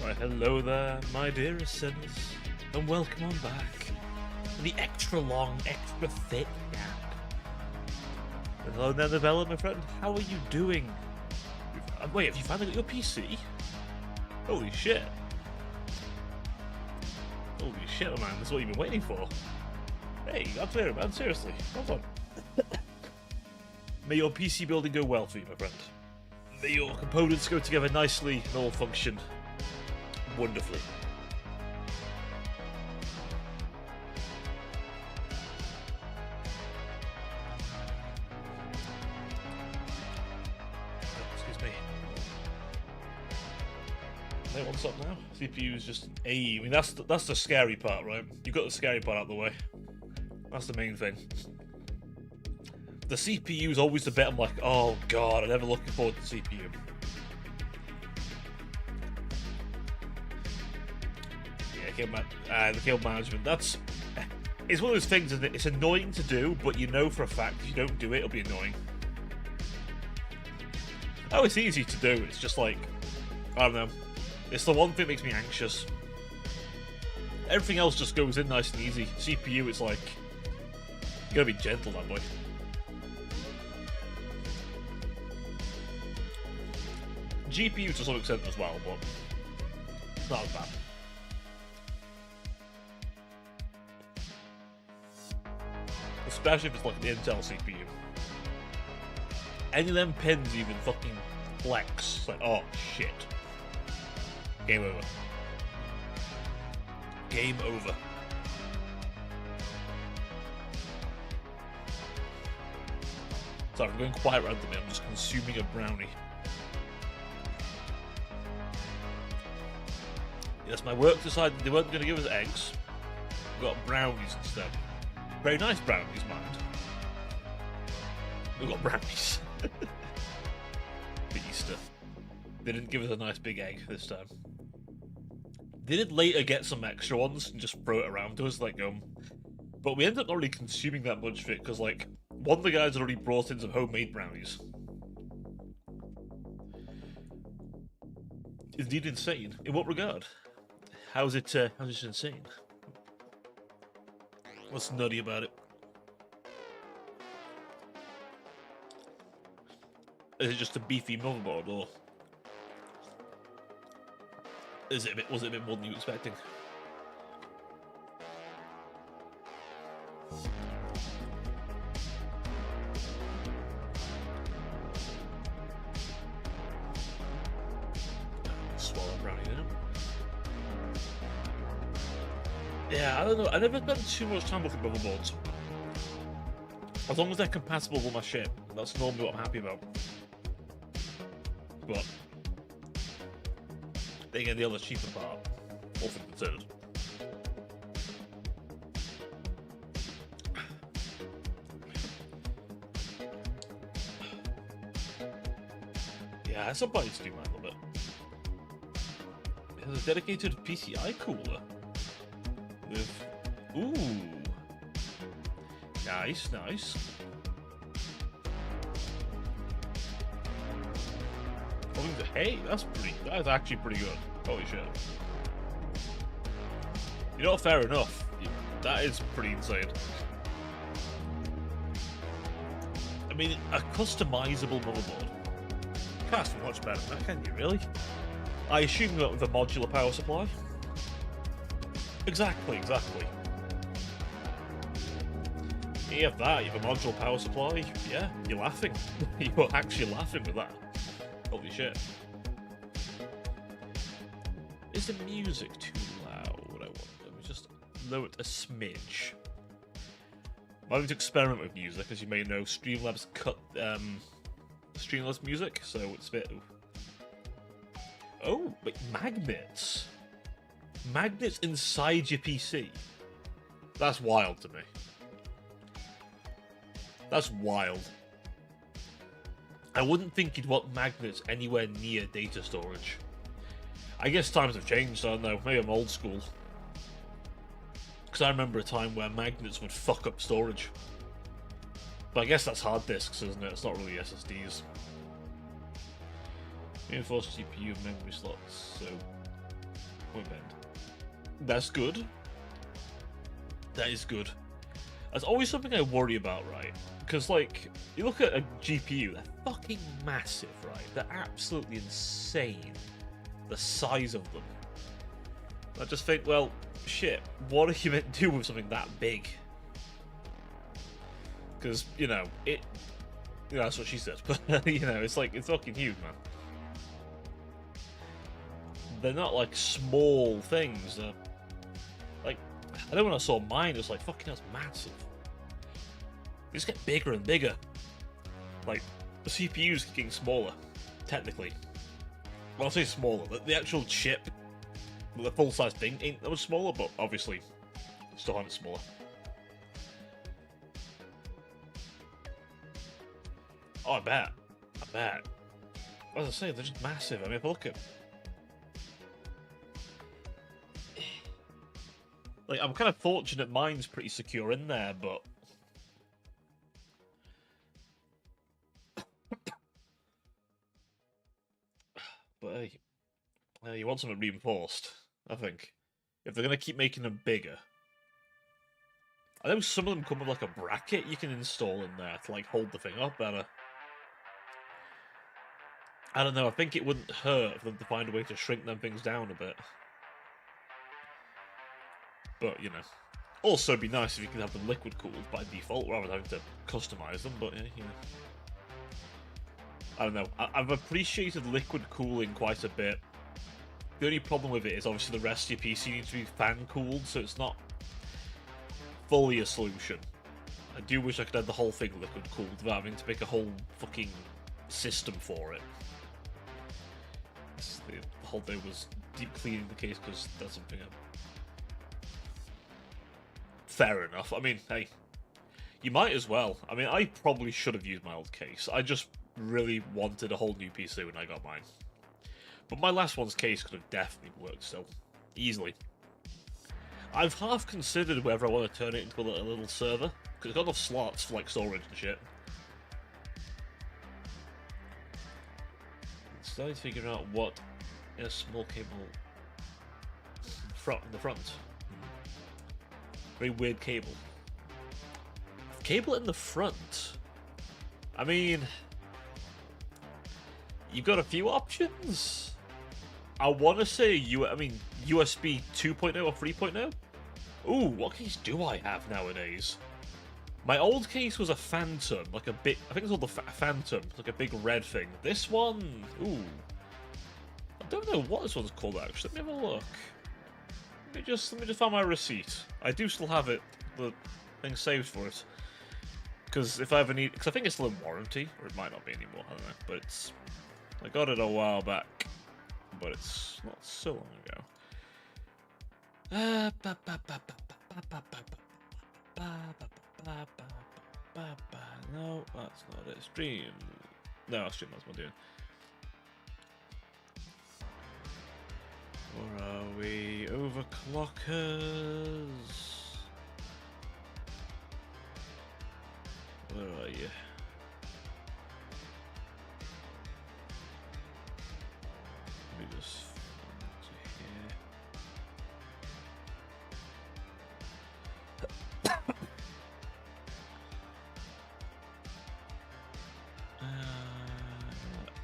Why, hello there, my dearest sinners, and welcome on back to the extra long, extra thick gap. Hello there, Novella, my friend. How are you doing? Wait, have you finally got your PC? Holy shit. Holy shit, man, this is what you've been waiting for. Hey, glad to hear it, man, seriously. Well done. May your PC building go well for you, my friend. May your components go together nicely and all function wonderfully. Excuse me. Hey, what's up now? CPU's just I mean, that's the scary part, right? You've got the scary part out of the way. That's the main thing. The CPU is always the bit I'm like, oh god, I'm never looking forward to the CPU. The cable management, it's one of those things, isn't it? It's annoying to do, but you know for a fact if you don't do it, it'll be annoying. Oh, it's easy to do, it's just like, I don't know, it's the one thing that makes me anxious. Everything else just goes in nice and easy. CPU, it's like, you gotta be gentle, that boy. GPU to some extent as well, but not as bad. Especially if it's like an Intel CPU. Any of them pins even fucking flex. It's like, oh shit. Game over. Game over. Sorry, I'm going quiet randomly. I'm just consuming a brownie. Yes, my work decided they weren't going to give us eggs. We got brownies instead. Very nice brownies, mind. We got brownies. For Easter. They didn't give us a nice big egg this time. They did later get some extra ones and just throw it around to us, like, but we ended up not really consuming that much of it, because, like, one of the guys had already brought in some homemade brownies. Indeed insane. In what regard? How's it insane? What's nutty about it? Is it just a beefy motherboard, or was it a bit more than you were expecting? Swallow brownie there. Yeah, I don't know. I never spent too much time looking at motherboards. As long as they're compatible with my shit, that's normally what I'm happy about. But they get the other cheaper part, all things considered. Yeah, some bodies do mind a little bit. It has a dedicated PCI cooler. With, ooh, nice, nice. Hey, that's actually pretty good. Holy shit. You know, fair enough. That is pretty insane. I mean, a customizable motherboard. Can't ask for much better than that, can you, really? I assume that with a modular power supply. Exactly. You have that, you have a modular power supply, yeah, you're laughing. You're actually laughing with that. Holy shit. Is the music too loud? Let me just lower it a smidge. I'm having to experiment with music, as you may know. Streamlabs cut Streamlabs music, so it's a bit. Oh, wait, magnets. Magnets inside your PC. That's wild to me. That's wild. I wouldn't think you'd want magnets anywhere near data storage. I guess times have changed, I don't know. Maybe I'm old school. Because I remember a time where magnets would fuck up storage. But I guess that's hard disks, isn't it? It's not really SSDs. Reinforced CPU memory slots, so Point bend. That's good. That is good. That's always something I worry about, right? Because, like, you look at a GPU, they're fucking massive, right? They're absolutely insane. The size of them. I just think, well, shit, what are you meant to do with something that big? Because, you know, that's what she says, but, you know, it's like, it's fucking huge, man. They're not, like, small things. Like, I know when I saw mine, it was like, fucking, that's massive. They just get bigger and bigger. Like, the CPU's getting smaller, technically. Well, I'll say smaller. The actual chip, the full-size thing, ain't that much smaller, but obviously, still have it smaller. Oh, I bet. As I say, they're just massive. I mean, if I look at... Like, I'm kind of fortunate mine's pretty secure in there, but... But hey, you want something reinforced, I think. If they're going to keep making them bigger. I know some of them come with, like, a bracket you can install in there to, like, hold the thing up better. I don't know, I think it wouldn't hurt for them to find a way to shrink them things down a bit. But, you know. Also, it'd be nice if you could have them liquid cooled by default rather than having to customize them, but, yeah, you know. I don't know. I've appreciated liquid cooling quite a bit. The only problem with it is obviously the rest of your PC needs to be fan cooled, so it's not fully a solution. I do wish I could have the whole thing liquid cooled without having to make a whole fucking system for it. The whole day was deep cleaning the case because that's something fair enough. I mean, hey, you might as well. I mean, I probably should have used my old case. I just really wanted a whole new PC when I got mine. But my last one's case could have definitely worked still. Easily. I've half considered whether I want to turn it into a little server, because it's got enough slots for, like, storage and shit. Starting to figure out what in a small cable in the front. Very weird cable. Cable in the front? I mean... You've got a few options. I want to say USB 2.0 or 3.0. Ooh, what case do I have nowadays? My old case was a Phantom, like a big. I think it's called the Phantom, like a big red thing. This one, ooh, I don't know what this one's called actually. Let me have a look. Let me just find my receipt. I do still have it, the thing saved for it. Because if I ever need, because I think it's still in warranty, or it might not be anymore. I don't know, but it's. I got it a while back, but it's not so long ago. No, that's not it. Stream. No, stream, that's what I'm doing. Where are we? Overclockers. Where are you? Let me just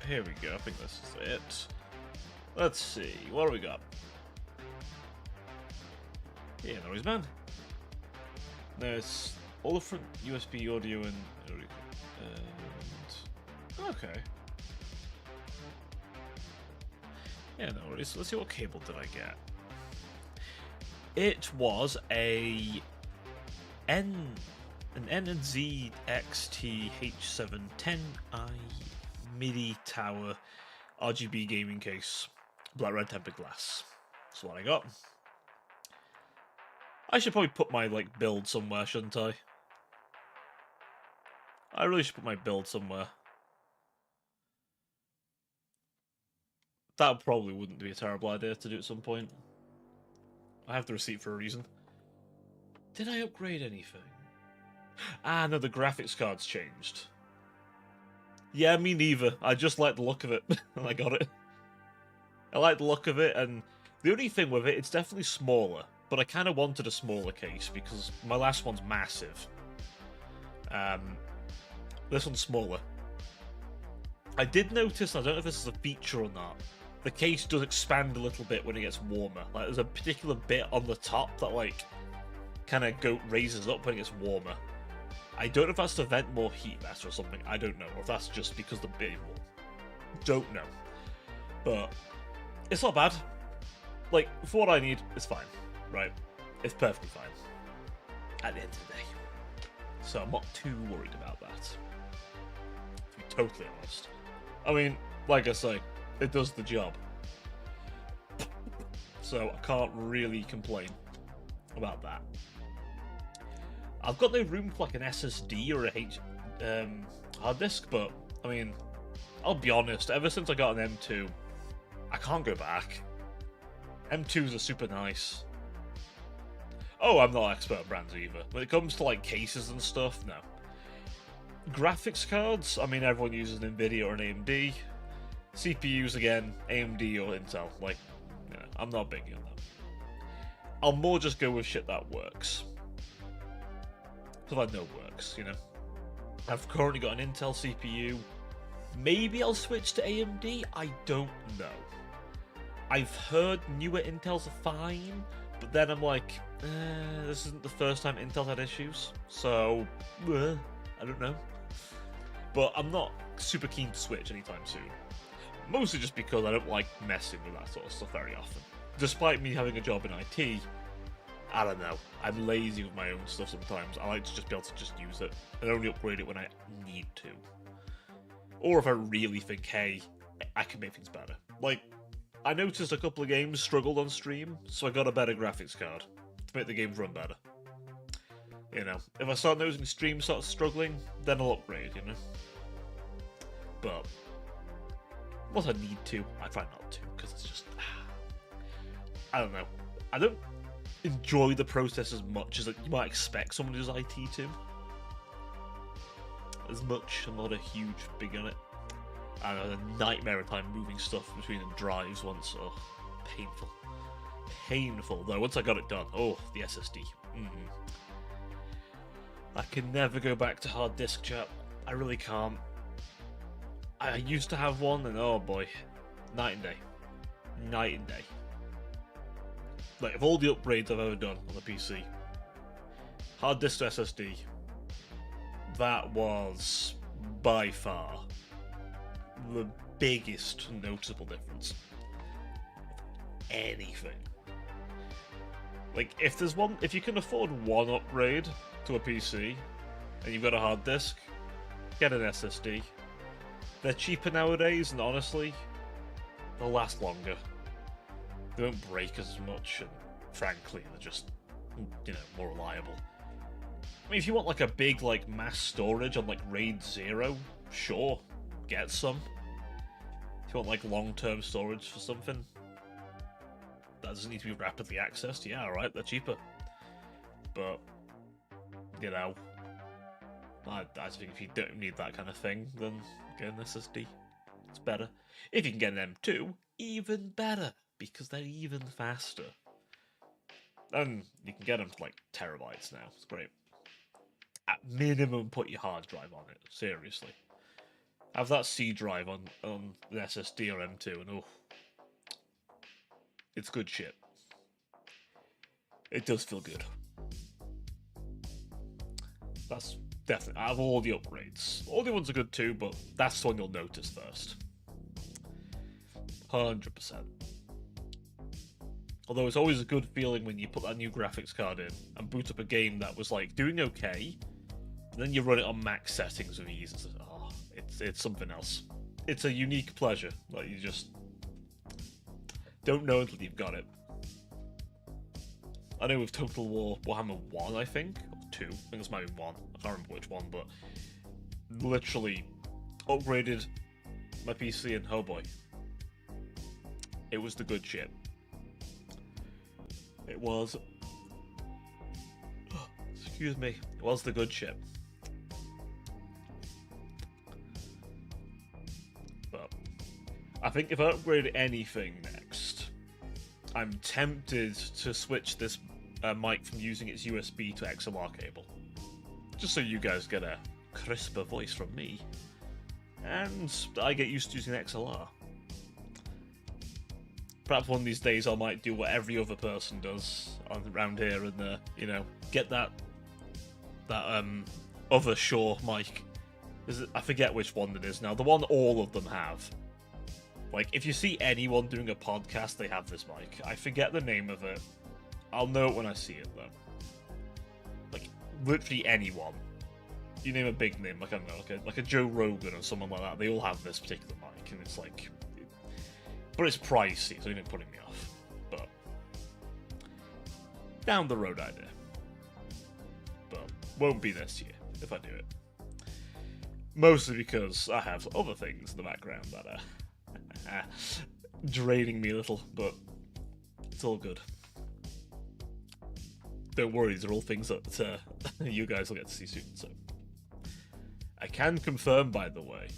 here we go. I think this is it. Let's see. What do we got? Yeah, no worries, man. There's all the front USB audio and okay. Yeah, no worries. Let's see, what cable did I get? It was an N&Z XT H710i MIDI Tower RGB gaming case, black red tempered glass. That's what I got. I should probably put my build somewhere, shouldn't I? I really should put my build somewhere. That probably wouldn't be a terrible idea to do at some point. I have the receipt for a reason. Did I upgrade anything? Ah, no, the graphics card's changed. Yeah, me neither. I just like the look of it, and I got it. I like the look of it, and The only thing with it, it's definitely smaller, but I kind of wanted a smaller case because my last one's massive. This one's smaller. I did notice, I don't know if this is a feature or not, the case does expand a little bit when it gets warmer. Like, there's a particular bit on the top that, like, kind of raises up when it gets warmer. I don't know if that's to vent more heat better or something. I don't know. Or if that's just because the bit is warm. Don't know. But it's not bad. Like, for what I need, it's fine. Right? It's perfectly fine. At the end of the day. So I'm not too worried about that. To be totally honest. I mean, like I say, it does the job. So I can't really complain about that. I've got no room for like an SSD or a hard disk, but I mean, I'll be honest, ever since I got an M2, I can't go back. M2s are super nice. Oh, I'm not expert on brands either. When it comes to like cases and stuff, no. Graphics cards, I mean, everyone uses an Nvidia or an AMD. CPUs, again, AMD or Intel. Like, you know, I'm not big on that. I'll more just go with shit that works. Because I know works, you know. I've currently got an Intel CPU. Maybe I'll switch to AMD? I don't know. I've heard newer Intels are fine, but then I'm like, this isn't the first time Intel's had issues, so I don't know. But I'm not super keen to switch anytime soon. Mostly just because I don't like messing with that sort of stuff very often. Despite me having a job in IT, I don't know. I'm lazy with my own stuff sometimes. I like to just be able to just use it and only upgrade it when I need to. Or if I really think, hey, I can make things better. Like, I noticed a couple of games struggled on stream, so I got a better graphics card to make the games run better. You know, if I start noticing stream starts struggling, then I'll upgrade, you know? But once I need to, I try not to, because it's just... I don't know. I don't enjoy the process as much as you might expect someone who does IT to. As much, I'm not a huge big on it. I had a nightmare of time moving stuff between the drives once. Oh, painful. Painful, though. Once I got it done. Oh, the SSD. I can never go back to hard disk, chat. I really can't. I used to have one, and oh boy. Night and day. Night and day. Like, of all the upgrades I've ever done on the PC, hard disk to SSD, that was by far the biggest noticeable difference. Anything. Like, if you can afford one upgrade to a PC, and you've got a hard disk, get an SSD. They're cheaper nowadays, and honestly, they'll last longer. They don't break as much, and frankly, they're just, you know, more reliable. I mean, if you want like a big like mass storage on like RAID 0, sure, get some. If you want like long-term storage for something that doesn't need to be rapidly accessed, yeah, alright, they're cheaper. But, you know, I think if you don't need that kind of thing, then get an SSD. It's better. If you can get an M2, even better, because they're even faster. And you can get them to like terabytes now. It's great. At minimum, put your hard drive on it. Seriously. Have that C drive on an SSD or M2, and oh, it's good shit. It does feel good. That's definitely, out of all the upgrades. All the ones are good too, but that's the one you'll notice first. 100%. Although it's always a good feeling when you put that new graphics card in and boot up a game that was like doing okay, and then you run it on max settings with ease. It's, oh, it's something else. It's a unique pleasure. Like, you just don't know until you've got it. I know with Total War Warhammer 1, I think, or 2, I think this might be 1, I can't remember which one, but literally upgraded my PC and oh boy, it was the good shit. It was, excuse me, it was the good shit. But I think if I upgrade anything next, I'm tempted to switch this mic from using its USB to XLR cable. Just so you guys get a crisper voice from me. And I get used to using XLR. Perhaps one of these days I might do what every other person does around here and, get that other Shure mic. I forget which one it is now. The one all of them have. Like, if you see anyone doing a podcast, they have this mic. I forget the name of it. I'll know it when I see it, though. Like, literally anyone. You name a big name, like, I don't know, like a Joe Rogan or someone like that, they all have this particular mic, and it's like... But it's pricey, so you're not putting me off. But... down the road idea. But won't be this year, if I do it. Mostly because I have other things in the background that are draining me a little, but it's all good. Don't worry, these are all things that you guys will get to see soon. So I can confirm, by the way,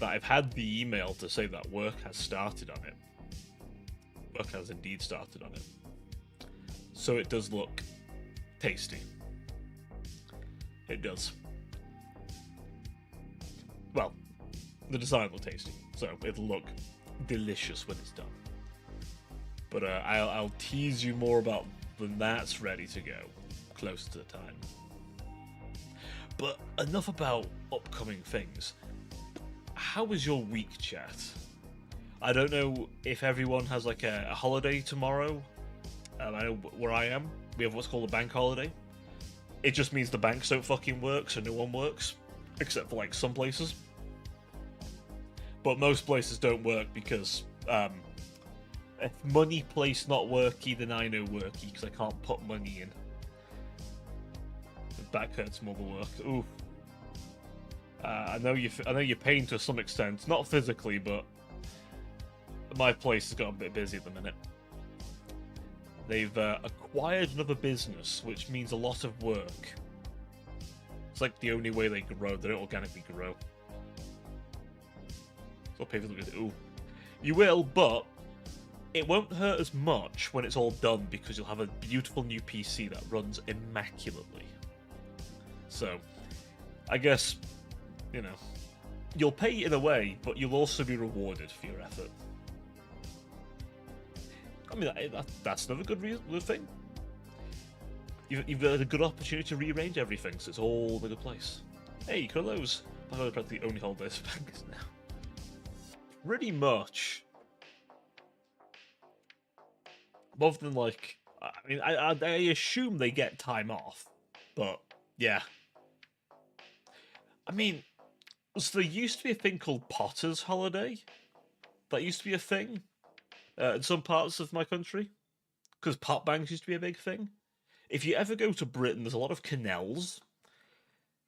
that I've had the email to say that work has started on it. Work has indeed started on it. So it does look tasty. It does. Well, the design will tasty, so it'll look delicious when it's done. But I'll tease you more about when that's ready to go, closer to the time. But enough about upcoming things. How was your week, chat? I don't know if everyone has like a holiday tomorrow. I know where I am, we have what's called a bank holiday. It just means the banks don't fucking work, so no one works. Except for, like, some places. But most places don't work because, if money place not worky, then I know worky, because I can't put money in. The back hurts more than work. Ooh. I know you're paying to some extent. Not physically, but... my place has got a bit busy at the minute. They've acquired another business, which means a lot of work. It's like the only way they grow. They don't organically grow. So people look at it. Ooh, you will, but it won't hurt as much when it's all done because you'll have a beautiful new PC that runs immaculately. So, I guess, you'll pay in a way, but you'll also be rewarded for your effort. I mean, that's another good thing. You've got a good opportunity to rearrange everything, so it's all in a good place. Hey, Carlos. I know they're the only holidays for bankers now. Pretty much. Other than, like... I mean, I assume they get time off, but, yeah. I mean, so there used to be a thing called Potter's Holiday. That used to be a thing in some parts of my country. Because pot banks used to be a big thing. If you ever go to Britain, there's a lot of canals,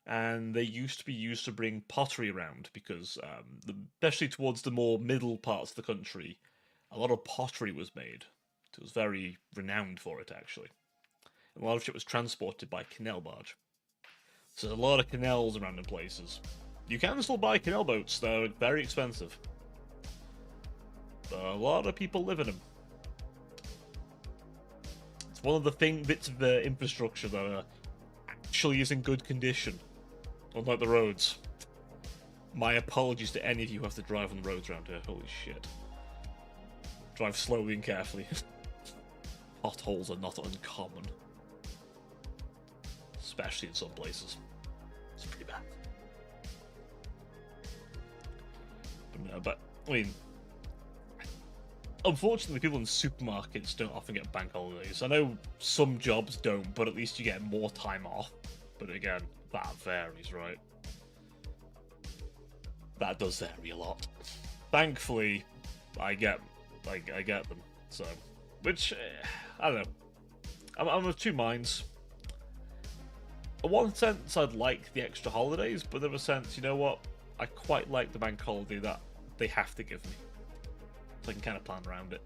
and they used to be used to bring pottery around because, especially towards the more middle parts of the country, a lot of pottery was made. It was very renowned for it, actually. And a lot of shit was transported by canal barge. So there's a lot of canals around in places. You can still buy canal boats, they're very expensive. But a lot of people live in them. One of the bits of the infrastructure that actually is in good condition, unlike the roads. My apologies to any of you who have to drive on the roads around here. Holy shit. Drive slowly and carefully. Potholes are not uncommon. Especially in some places. It's pretty bad. But no, I mean... unfortunately, people in supermarkets don't often get bank holidays. I know some jobs don't, but at least you get more time off. But again, that varies, right? That does vary a lot. Thankfully, I get them. So, which I don't know. I'm of two minds. In one sense, I'd like the extra holidays, but in another sense, you know what? I quite like the bank holiday that they have to give me. So I can kind of plan around it.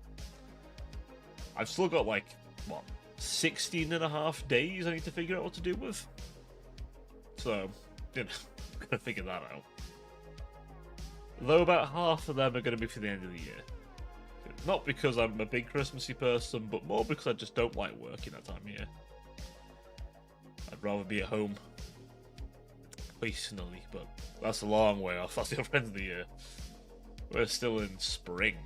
I've still got, like, what, 16 and a half days I need to figure out what to do with. So, I'm gonna figure that out. Though about half of them are going to be for the end of the year. Not because I'm a big Christmassy person, but more because I just don't like working that time of year. I'd rather be at home. Personally, but that's a long way off. That's the end of the year. We're still in spring.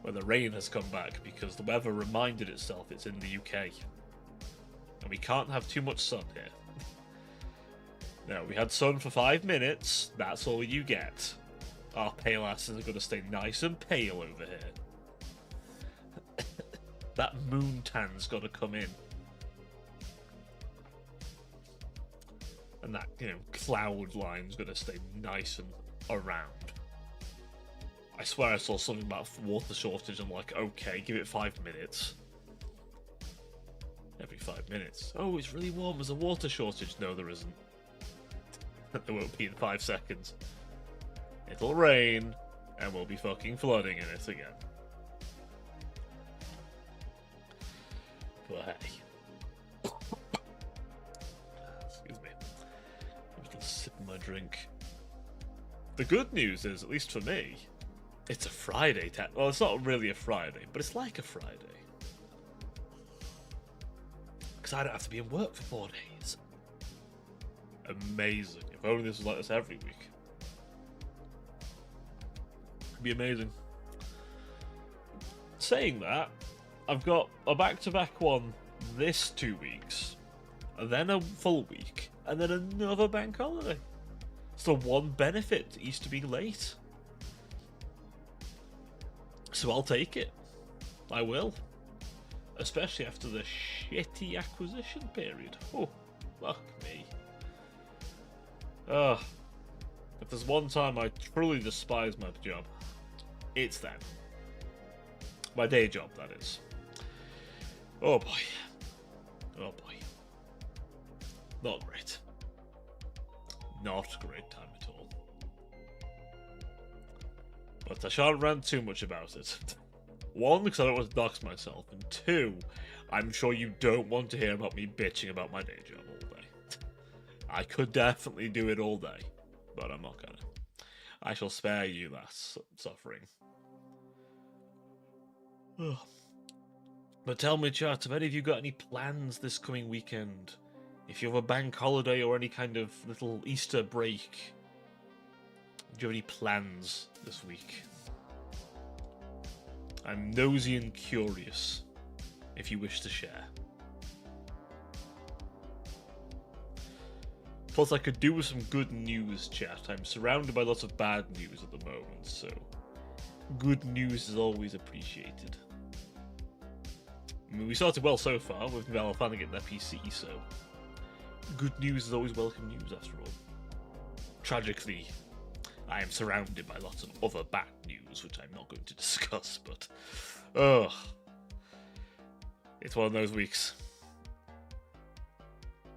Where the rain has come back because the weather reminded itself it's in the UK. And we can't have too much sun here. No, we had sun for 5 minutes. That's all you get. Our pale asses are going to stay nice and pale over here. That moon tan's got to come in. And that, cloud line's going to stay nice and around. I swear I saw something about water shortage. I'm like, okay, give it 5 minutes. Every 5 minutes. Oh, it's really warm. There's a water shortage. No, there isn't. There won't be in 5 seconds. It'll rain, and we'll be fucking flooding in it again. But hey. Excuse me. I'm just gonna sip my drink. The good news is, at least for me, it's a Friday. Well, it's not really a Friday, but it's like a Friday. Because I don't have to be in work for 4 days. Amazing. If only this was like this every week. It'd be amazing. Saying that, I've got a back-to-back one this 2 weeks, and then a full week, and then another bank holiday. So one benefit to Easter being late. So I'll take it. I will. Especially after the shitty acquisition period. Oh, fuck me. Ugh. If there's one time I truly despise my job, it's then. My day job, that is. Oh boy. Oh boy. Not great. Not a great time at all. But I shan't rant too much about it. One, because I don't want to dox myself, and two, I'm sure you don't want to hear about me bitching about my day job all day. I could definitely do it all day, but I'm not gonna. I shall spare you that suffering. But tell me, chat, have any of you got any plans this coming weekend? If you have a bank holiday or any kind of little Easter break, do you have any plans this week? I'm nosy and curious, if you wish to share. Plus, I could do with some good news, chat. I'm surrounded by lots of bad news at the moment, so good news is always appreciated. I mean, we started well so far, with Valve finally getting their PC, so good news is always welcome news after all. Tragically, I am surrounded by lots of other bad news, which I'm not going to discuss, but it's one of those weeks.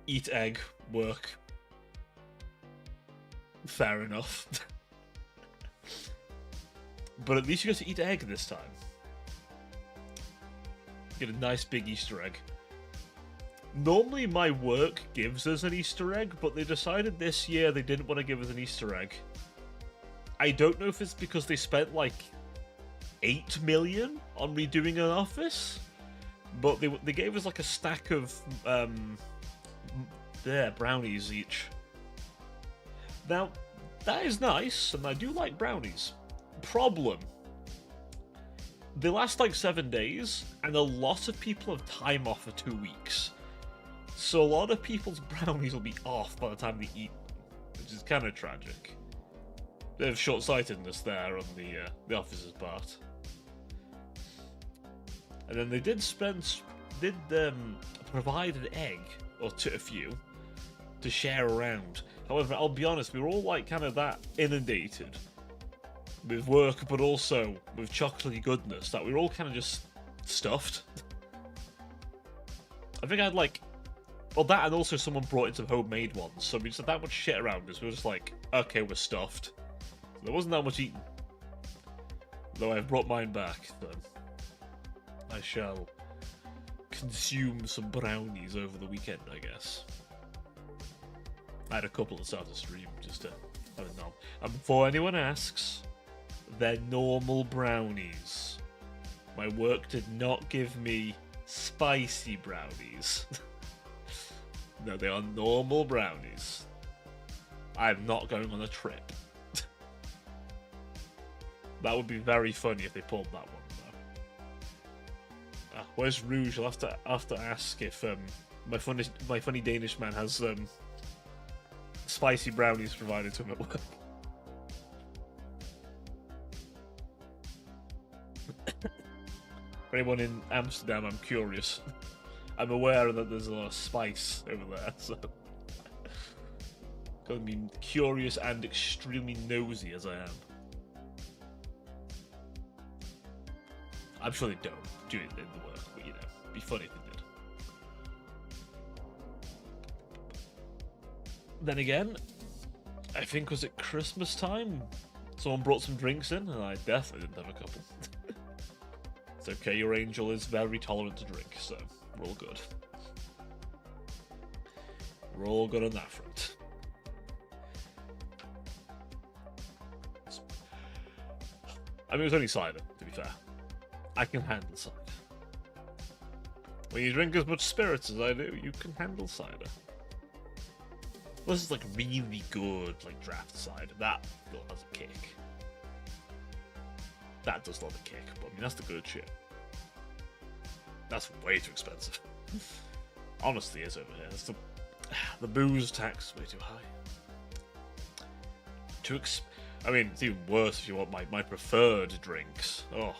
Eat egg, work. Fair enough. But at least you get to eat egg this time. Get a nice big Easter egg. Normally my work gives us an Easter egg, but they decided this year they didn't want to give us an Easter egg. I don't know if it's because they spent like 8 million on redoing an office, but they gave us like a stack of brownies each. Now, that is nice, and I do like brownies. Problem. They last like 7 days, and a lot of people have time off for 2 weeks. So a lot of people's brownies will be off by the time they eat them, which is kind of tragic. Bit of short-sightedness there on the officer's part. And then they did provide an egg, or a few, to share around. However, I'll be honest, we were all like kind of that inundated with work, but also with chocolatey goodness, that we were all kind of just stuffed. I think I had like, well, that and also someone brought in some homemade ones, so we just had that much shit around us. We were just like, okay, we're stuffed. So there wasn't that much eaten. Though I've brought mine back, then I shall consume some brownies over the weekend, I guess. I had a couple at the start of the stream, just to have a nom. And before anyone asks, They're normal brownies. My work did not give me spicy brownies. No, they are normal brownies. I'm not going on a trip. That would be very funny if they pulled that one, though. Where's Rouge? I'll have to ask if my funny Danish man has spicy brownies provided to him at work. For anyone in Amsterdam, I'm curious. I'm aware that there's a lot of spice over there, so gonna be curious and extremely nosy as I am. I'm sure they don't do it in the work, but you know, it'd be funny if they did. Then again, I think was it Christmas time? Someone brought some drinks in, and I definitely didn't have a couple. It's okay, your angel is very tolerant to drink, so we're all good. We're all good on that front. I mean, it was only cider, to be fair. I can handle cider. When you drink as much spirits as I do, you can handle cider. This is like really good, like draft cider. That still has a kick. That does love a kick, but I mean, that's the good shit. That's way too expensive. Honestly, is over here. It's the booze tax is way too high. I mean, it's even worse if you want my preferred drinks. Oh.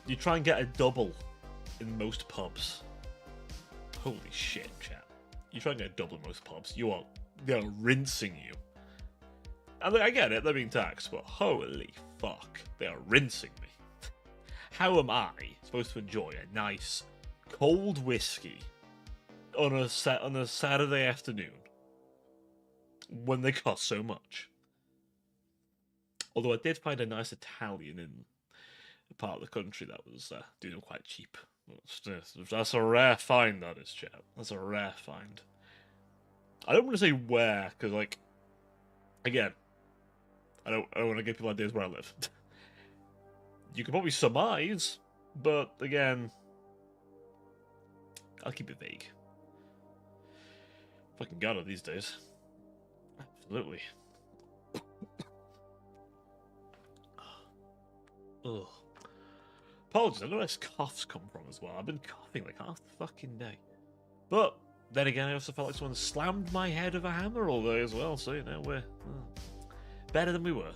You try and get a double in most pubs. Holy shit, chat. You try and get a double in most pubs. They're rinsing you. And I get it, they're being taxed, but holy fuck, they are rinsing me. How am I supposed to enjoy a nice cold whiskey on a Saturday afternoon when they cost so much? Although I did find a nice Italian in a part of the country that was doing them quite cheap. That's a rare find, that is, chat. That's a rare find. I don't want to say where, because, like, again, I don't want to give people ideas where I live. You can probably surmise, but again, I'll keep it vague. Fucking gotta these days. Absolutely. Ugh. Apologies, I know where this cough's come from as well. I've been coughing like half the fucking day. But then again, I also felt like someone slammed my head with a hammer all day as well, so you know, we're better than we were.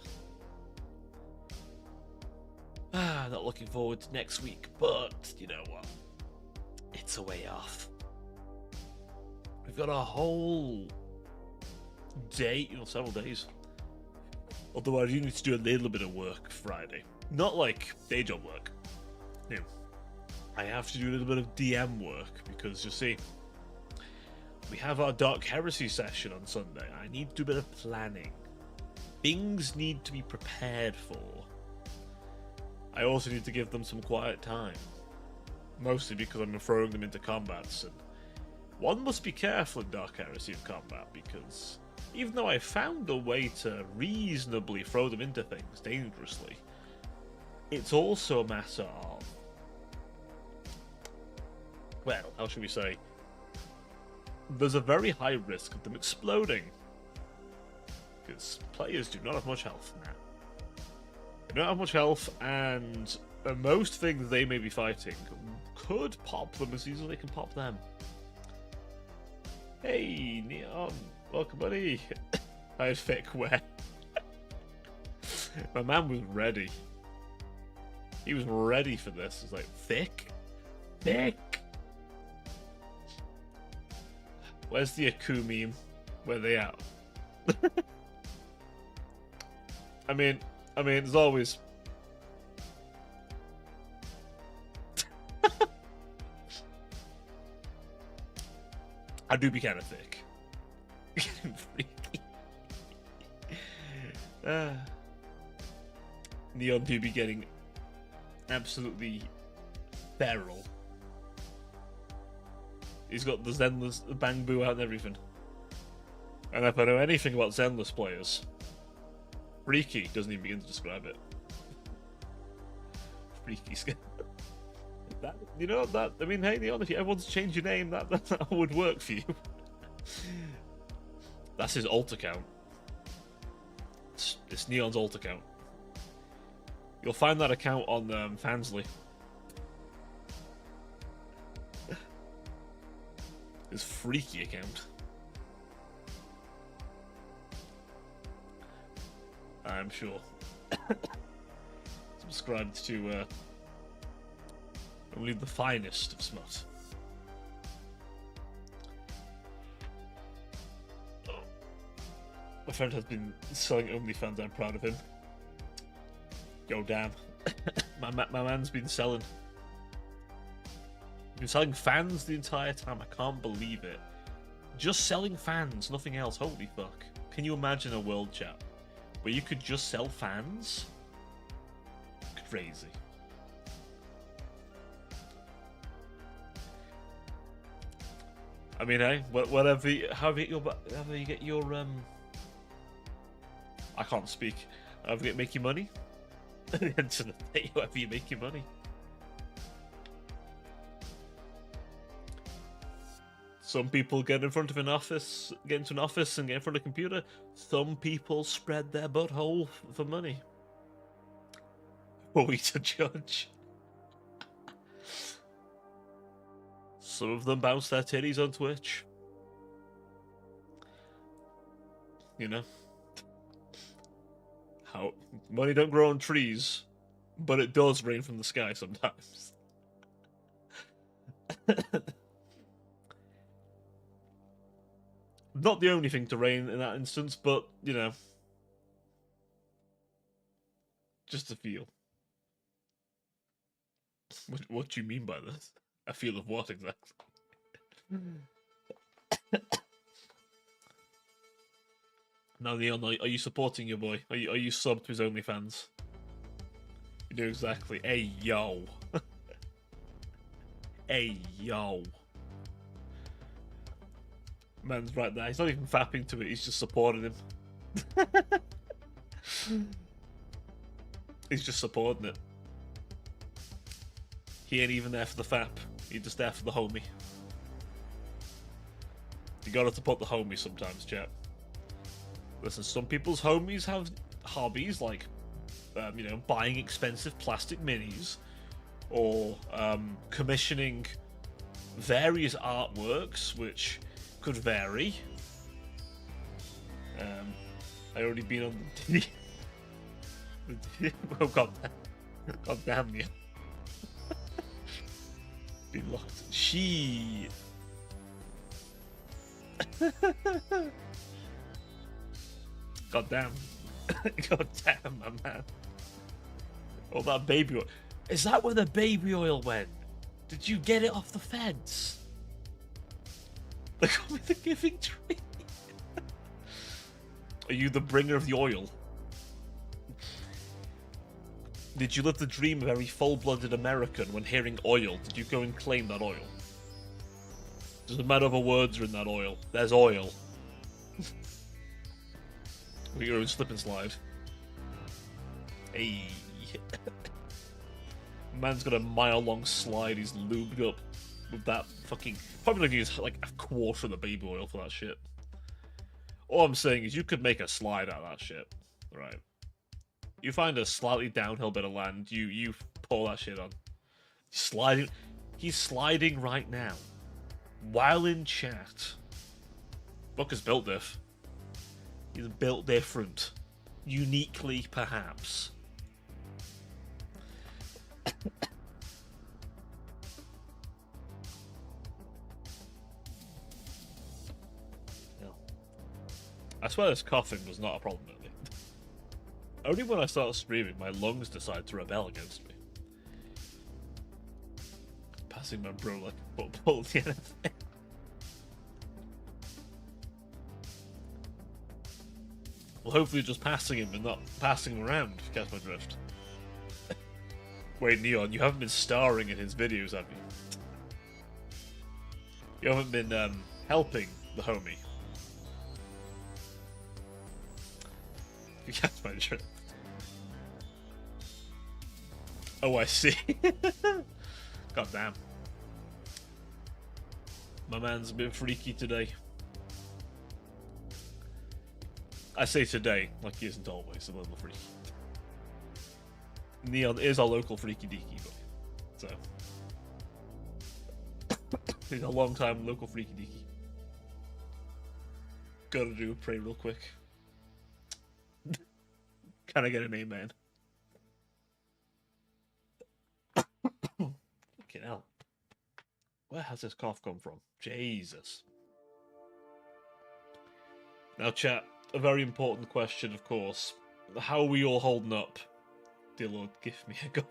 Not looking forward to next week, but you know what? It's a way off. We've got a whole day, several days. Although I do need to do a little bit of work Friday. Not like day job work. No. I have to do a little bit of DM work because, you see, we have our Dark Heresy session on Sunday. I need to do a bit of planning. Things need to be prepared for. I also need to give them some quiet time. Mostly because I'm throwing them into combats, and one must be careful in Dark Heresy of combat, because even though I found a way to reasonably throw them into things dangerously, it's also a matter of, well, how should we say, there's a very high risk of them exploding, because players do not have much health now. They don't have much health, and most things they may be fighting could pop them as easily as they can pop them. Hey, Neon, welcome, buddy. I had thick where my man was ready. He was ready for this. It's like, thick? Thick? Where's the Aku meme? Where they at? I mean, there's always... I do be kind of thick. Neon do be getting absolutely feral. He's got the Zenless Bang Boo out and everything. And if I know anything about Zenless players, Freaky doesn't even begin to describe it. Freaky skin. That, you know, that, I mean, hey, Neon, if you ever want to change your name, that would work for you. That's his alt account. It's Neon's alt account. You'll find that account on Fansly. His freaky account. I'm sure. Subscribed to only the finest of smut. Oh. My friend has been selling OnlyFans. I'm proud of him. Yo, damn. my man's been selling. He's been selling fans the entire time. I can't believe it. Just selling fans, nothing else. Holy fuck. Can you imagine a world, chat, where you could just sell fans? Crazy. I mean, hey, however you get your I can't speak. However you make your money. At the end of the day, however you make your money. Some people get in front of an office, get into an office and get in front of a computer. Some people spread their butthole for money. Who are we to judge? Some of them bounce their titties on Twitch. You know? How money don't grow on trees, but it does rain from the sky sometimes. Not the only thing to rain in that instance, but, you know, just a feel. What do you mean by this? A feel of what exactly? Now, Leon, are you supporting your boy? Are you subbed to his OnlyFans? You do exactly. Hey, yo. Hey, yo. Man's right there. He's not even fapping to it. He's just supporting him. He's just supporting it. He ain't even there for the fap. He's just there for the homie. You gotta support the homie sometimes, chat. Listen, some people's homies have hobbies like, you know, buying expensive plastic minis or commissioning various artworks, which could vary. I already been on the oh god damn you. Been locked. She god damn. God damn, my man. All that baby oil. Is that where the baby oil went? Did you get it off the fence? They call me the giving tree. Are you the bringer of the oil? Did you live the dream of every full-blooded American when hearing oil? Did you go and claim that oil? Doesn't matter if the words are in that oil. There's oil. With your own slip and slide. Hey. Man's got a mile-long slide. He's lubed up with that fucking... Probably gonna use like a quarter of the baby oil for that shit. All I'm saying is you could make a slide out of that shit. Right. You find a slightly downhill bit of land, you pour that shit on. Sliding... He's sliding right now. While in chat. Fucker's built diff. He's built different. Uniquely, perhaps. I swear this coughing was not a problem earlier. Only when I started streaming, my lungs decided to rebel against me. Passing my bro like a football at the NFL. Well, hopefully just passing him and not passing him around, if you catch my drift. Wait, Neon, you haven't been starring in his videos, have you? You haven't been helping the homie. You catch my drift. Oh, I see. God damn. My man's a bit freaky today. I say today, like he isn't always a little freaky. Neon is our local freaky deaky boy. So. He's a long time local freaky deaky. Gotta do a pray real quick. Can I get an amen? Fucking hell. Where has this cough come from? Jesus. Now, chat, a very important question, of course. How are we all holding up? Dear Lord, give me a go.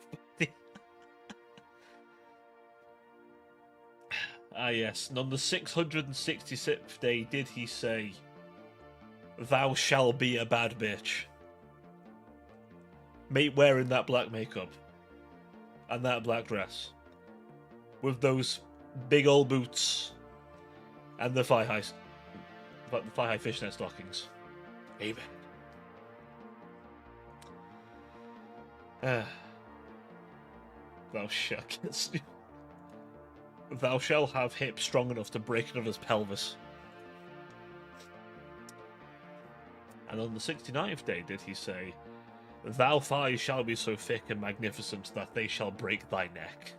Ah, yes. And on the 666th day did he say, "Thou shall be a bad bitch." Mate wearing that black makeup. And that black dress. With those big old boots. And the thigh-high fishnet stockings. Amen. Thou shall have hips strong enough to break another's pelvis. And on the 69th day did he say, "Thou thighs shall be so thick and magnificent that they shall break thy neck."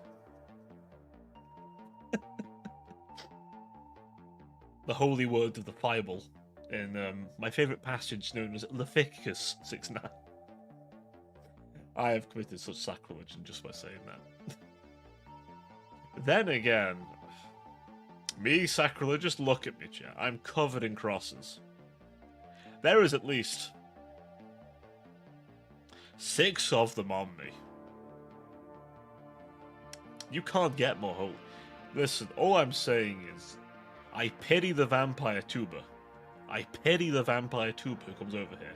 The holy word of the Bible in my favourite passage known as Leviticus 6:9. I have committed such sacrilege just by saying that. Then again, me sacrilegious, look at me, chat. I'm covered in crosses. There is at least 6 of them on me. You can't get more holy. Listen, all I'm saying is, I pity the vampire tuber. I pity the vampire tuber who comes over here.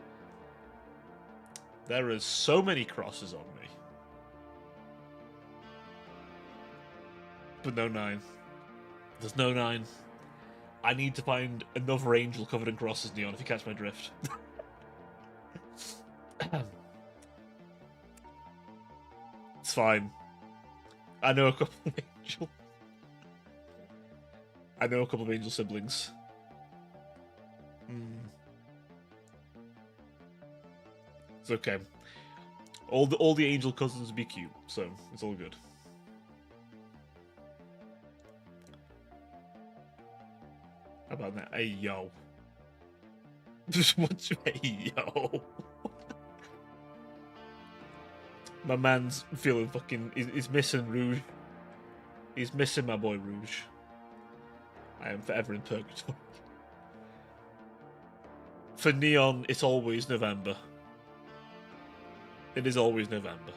There is so many crosses on me. But no 9. There's no 9. I need to find another angel covered in crosses, Neon, if you catch my drift. It's fine. I know a couple of angel. I know a couple of angel siblings. It's okay. All the angel cousins will be cute, so it's all good. How about that? Hey yo. What's hey yo? My man's feeling fucking. He's missing Rouge. He's missing my boy Rouge. I am forever in purgatory. For Neon, it's always November. It is always November.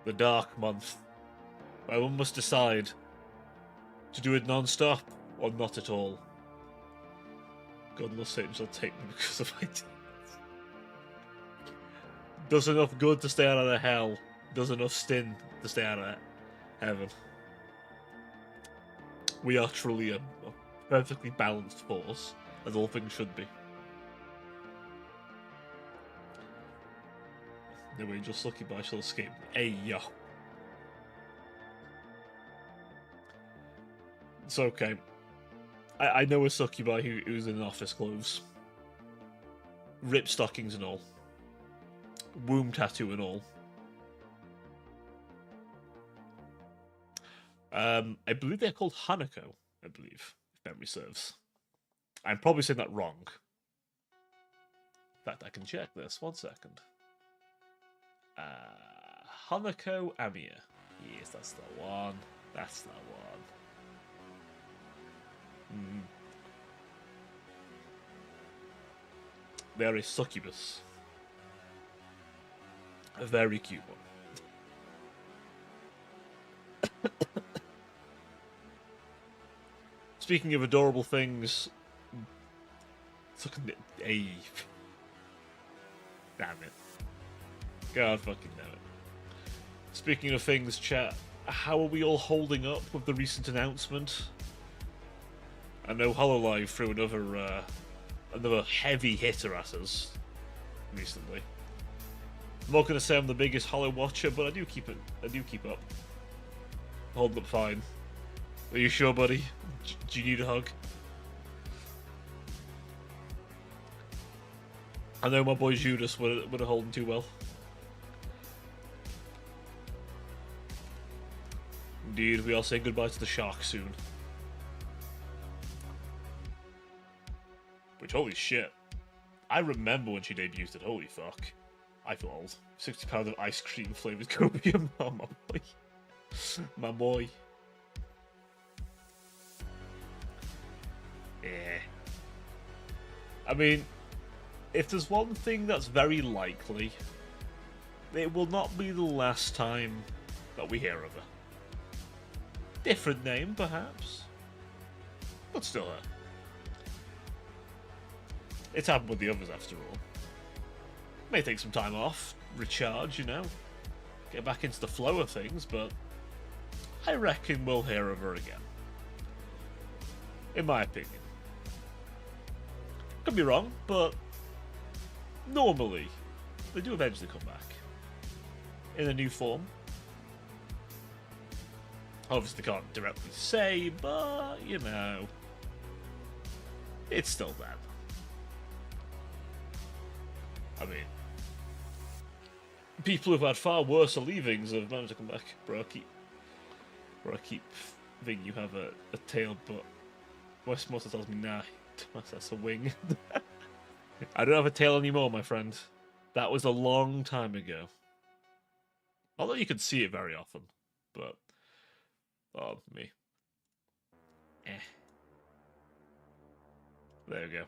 The dark month. Where one must decide to do it non-stop or not at all. God knows Satan shall take me because of my deeds. Does enough good to stay out of the hell. Does enough sin to stay out of heaven. We are truly a perfectly balanced force, as all things should be. No angel lucky but I shall escape. Hey yo. It's okay. I know a succubi who's in office clothes. Ripped stockings and all. Womb tattoo and all. I believe they're called Hanako, I believe, if memory serves. I'm probably saying that wrong. In fact, I can check this. 1 second. Hanako Amiya. Yes, that's the one. That's the one. They're a succubus. A very cute one. Speaking of adorable things, fucking damn it. God fucking damn it. Speaking of things, chat, how are we all holding up with the recent announcement? I know HoloLive threw another another heavy hitter at us recently. I'm not going to say I'm the biggest Hollow watcher, but I do keep up. Holding up fine. Are you sure, buddy? Do you need a hug? I know my boy Judas would have holding too well. Indeed, we are saying goodbye to the shark soon. Which, holy shit. I remember when she debuted it, holy fuck. I feel old. £60 of ice cream flavoured copium. Oh, my boy. My boy. Yeah. I mean, if there's one thing that's very likely, it will not be the last time that we hear of her. Different name, perhaps, but still her. It's happened with the others, after all. May take some time off, recharge, you know, get back into the flow of things, but I reckon we'll hear of her again. In my opinion. Could be wrong, but normally they do eventually come back. In a new form. Obviously can't directly say, but, you know, it's still them. I mean, people who've had far worse leavings have managed to come back. Bro, I keep thinking you have a tail, but Westmoster tells me, nah, that's a wing. I don't have a tail anymore, my friend. That was a long time ago. Although you could see it very often, but... oh, me. There we go.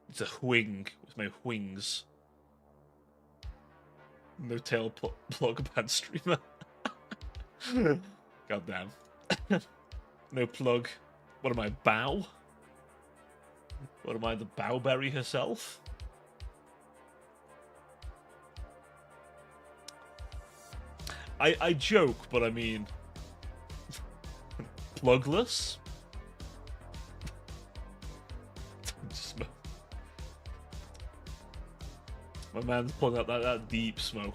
It's a wing with my wings. No tail plug bad streamer. God damn. No plug. What am I, Bow? What am I, the Bowberry herself? I joke, but I mean... plugless? My man's pulling out that deep smoke.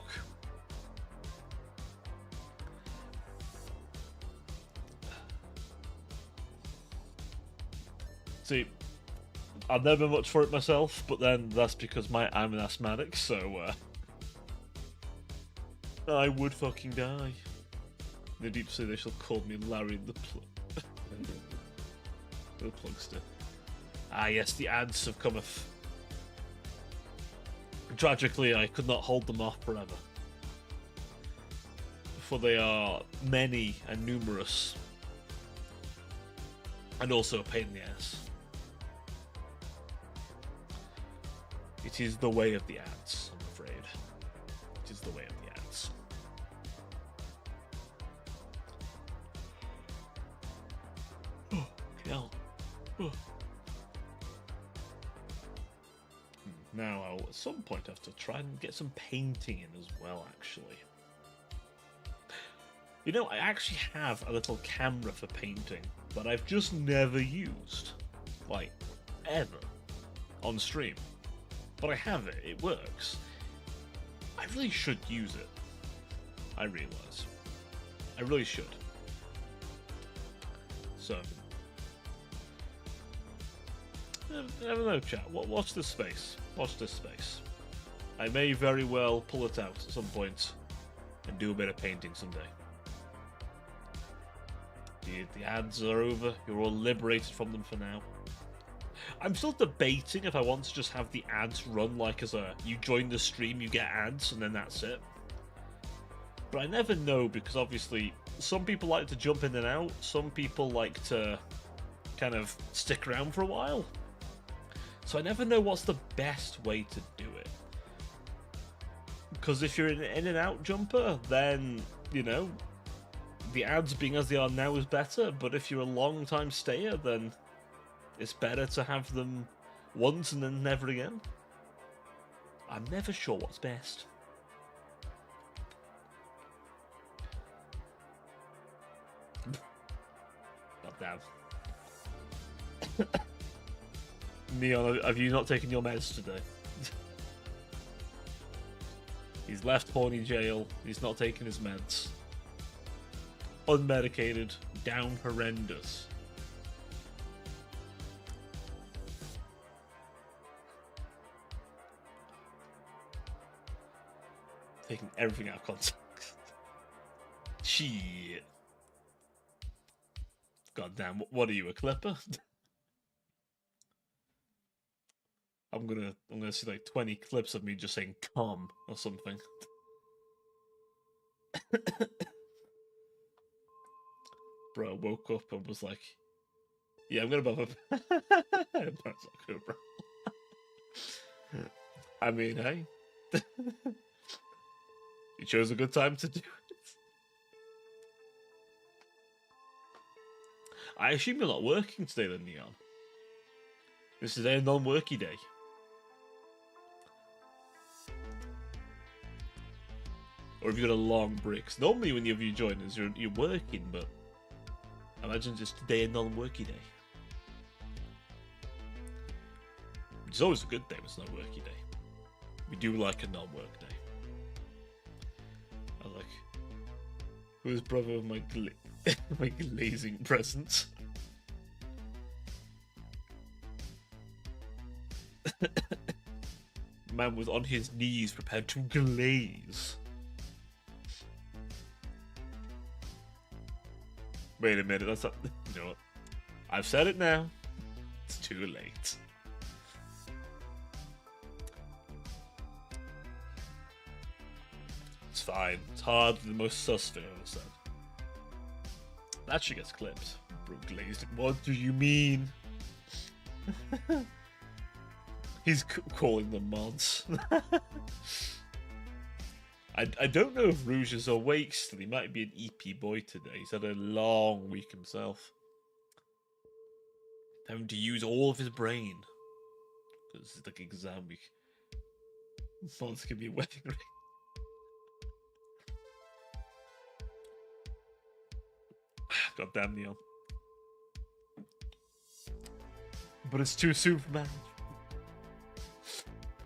See, I've never been much for it myself, but then that's because I'm an asthmatic, so I would fucking die. The deep say they shall call me Larry the the plugster. Ah yes, the ads have cometh. Tragically, I could not hold them off forever. For they are many and numerous. And also a pain in the ass. It is the way of the ads, I'm afraid. It is the way of the ads. Oh, hell. Oh. Now, I'll at some point have to try and get some painting in as well, actually. You know, I actually have a little camera for painting, but I've just never used. Like, ever. On stream. But I have it, it works. I really should use it. I realise. I really should. So... never know, chat. Watch this space. Watch this space. I may very well pull it out at some point and do a bit of painting someday. The ads are over. You're all liberated from them for now. I'm still debating if I want to just have the ads run like as a you join the stream, you get ads, and then that's it. But I never know because obviously some people like to jump in and out. Some people like to kind of stick around for a while. So I never know what's the best way to do it. Because if you're an in and out jumper, then, you know, the ads being as they are now is better. But if you're a long time stayer, then it's better to have them once and then never again. I'm never sure what's best. God damn. Neon, have you not taken your meds today? He's left horny jail. He's not taking his meds. Unmedicated. Down horrendous. Taking everything out of context. Shit. God damn, what are you, a clipper? I'm gonna see like 20 clips of me just saying "come" or something. Bro woke up and was like, "Yeah, I'm gonna buff up." That's not good, bro. I mean, hey, you chose a good time to do it. I assume you're not working today, then, Neon. This is a non-worky day. Or have you got a long break? 'Cause normally when you have your joiners, you're working, but I imagine just today a non-worky day. It's always a good day when it's not a worky day. We do like a non-work day. I like, who's brother of my my glazing presents? Man was on his knees prepared to glaze. Wait a minute, that's not. You know what? I've said it now. It's too late. It's fine. It's hardly the most sus thing I've ever said. That shit gets clipped. Bro glazed. What do you mean? He's calling them mods. I don't know if Rouge is awake still. He might be an EP boy today. He's had a long week himself. Having to use all of his brain. Because it's like exam week. Mods can be a wedding ring. God damn, Neon. But it's too soon for marriage.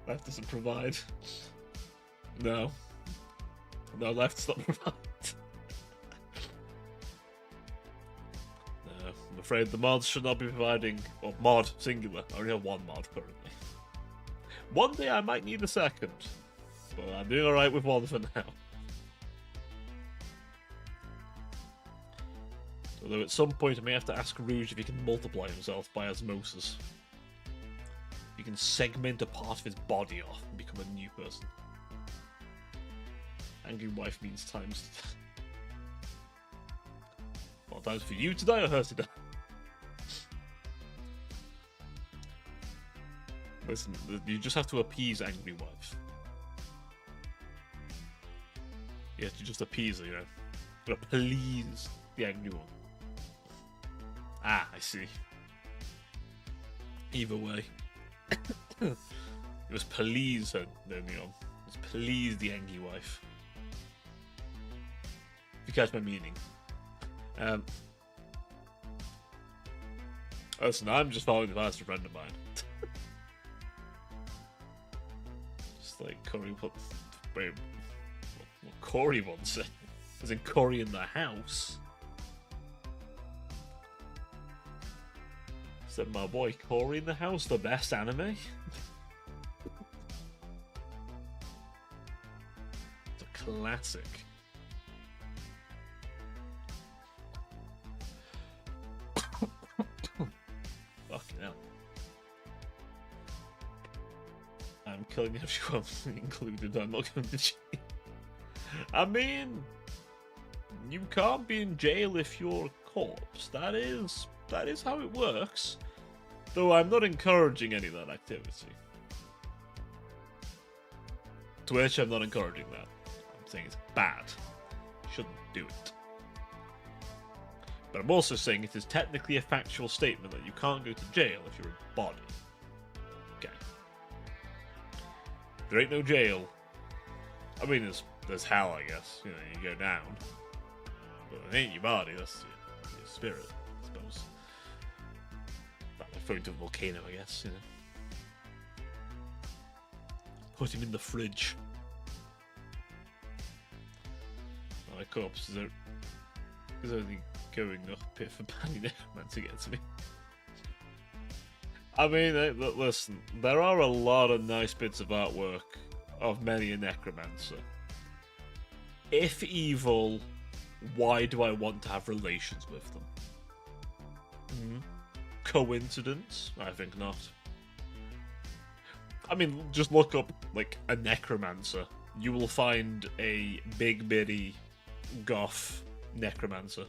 Life doesn't provide. No. No, life does not provide. No, I'm afraid the mods should not be providing. Or mod, singular. I only have one mod currently. One day I might need a second. But I'm doing alright with one for now. Although at some point I may have to ask Rouge if he can multiply himself by osmosis. He can segment a part of his body off and become a new person. Angry wife means times. Well, times for you to die or her to die? Listen, you just have to appease angry wife. You have to just appease her, you know. You gotta please the angry one. Ah, I see. Either way. It was please her, then, you know. It was please the angry wife. If you catch my meaning. Listen, I'm just following the advice of a friend of mine. Just like Corey put. Wait, what Corey once said. As in Corey in the house. Said my boy Corey in the house, the best anime. It's a classic. Fucking hell. I'm killing everyone, included. I'm not going to jail. I mean, you can't be in jail if you're a corpse. That is how it works. Though I'm not encouraging any of that activity. Twitch, I'm not encouraging that. I'm saying it's bad. You shouldn't do it. But I'm also saying it is technically a factual statement that you can't go to jail if you're a body. Okay. There ain't no jail. I mean, there's hell, I guess. You know, you go down. But it ain't your body, that's your spirit, I suppose. Like floating to a volcano, I guess, you know. put him in the fridge. My corpse is only going up here for Banny Necromancer gets me. I mean, listen, there are a lot of nice bits of artwork of many a Necromancer. If evil, why do I want to have relations with them? Coincidence? I think not. I mean, just look up, like, a Necromancer. You will find a big bitty goth Necromancer.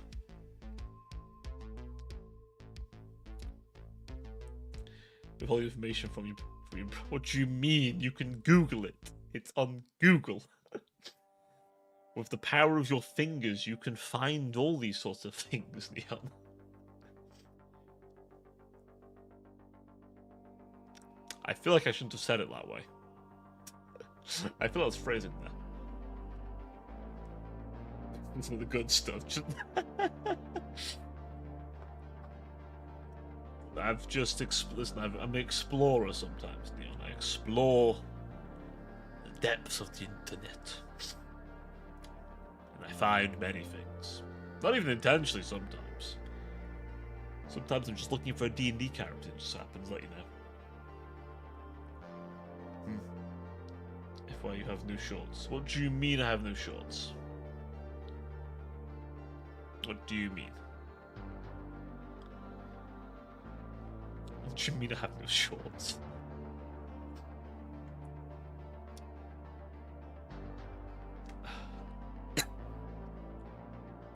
With all the information from you. What do you mean? You can Google it. It's on Google. With the power of your fingers, you can find all these sorts of things, Neon. I feel like I shouldn't have said it that way. I feel I was phrasing there. Some of the good stuff. I've just listen. I'm an explorer sometimes, Neon. I explore the depths of the internet, and I find many things. Not even intentionally. Sometimes. Sometimes I'm just looking for a D&D character. It just happens, let you know. If why you have no shorts? What do you mean I have no shorts? What do you mean? What do you mean I have no shorts?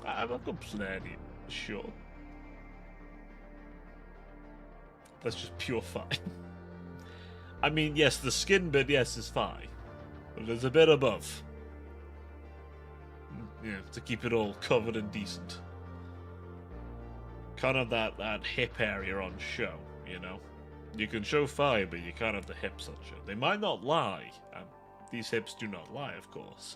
I've got plenty short. That's just pure fine. I mean, yes, the skin bit, yes, is fine. But there's a bit above. Yeah, to keep it all covered and decent. Kind of that hip area on show, you know? You can show thigh, but you can't have the hips on show. They might not lie, and these hips do not lie, of course.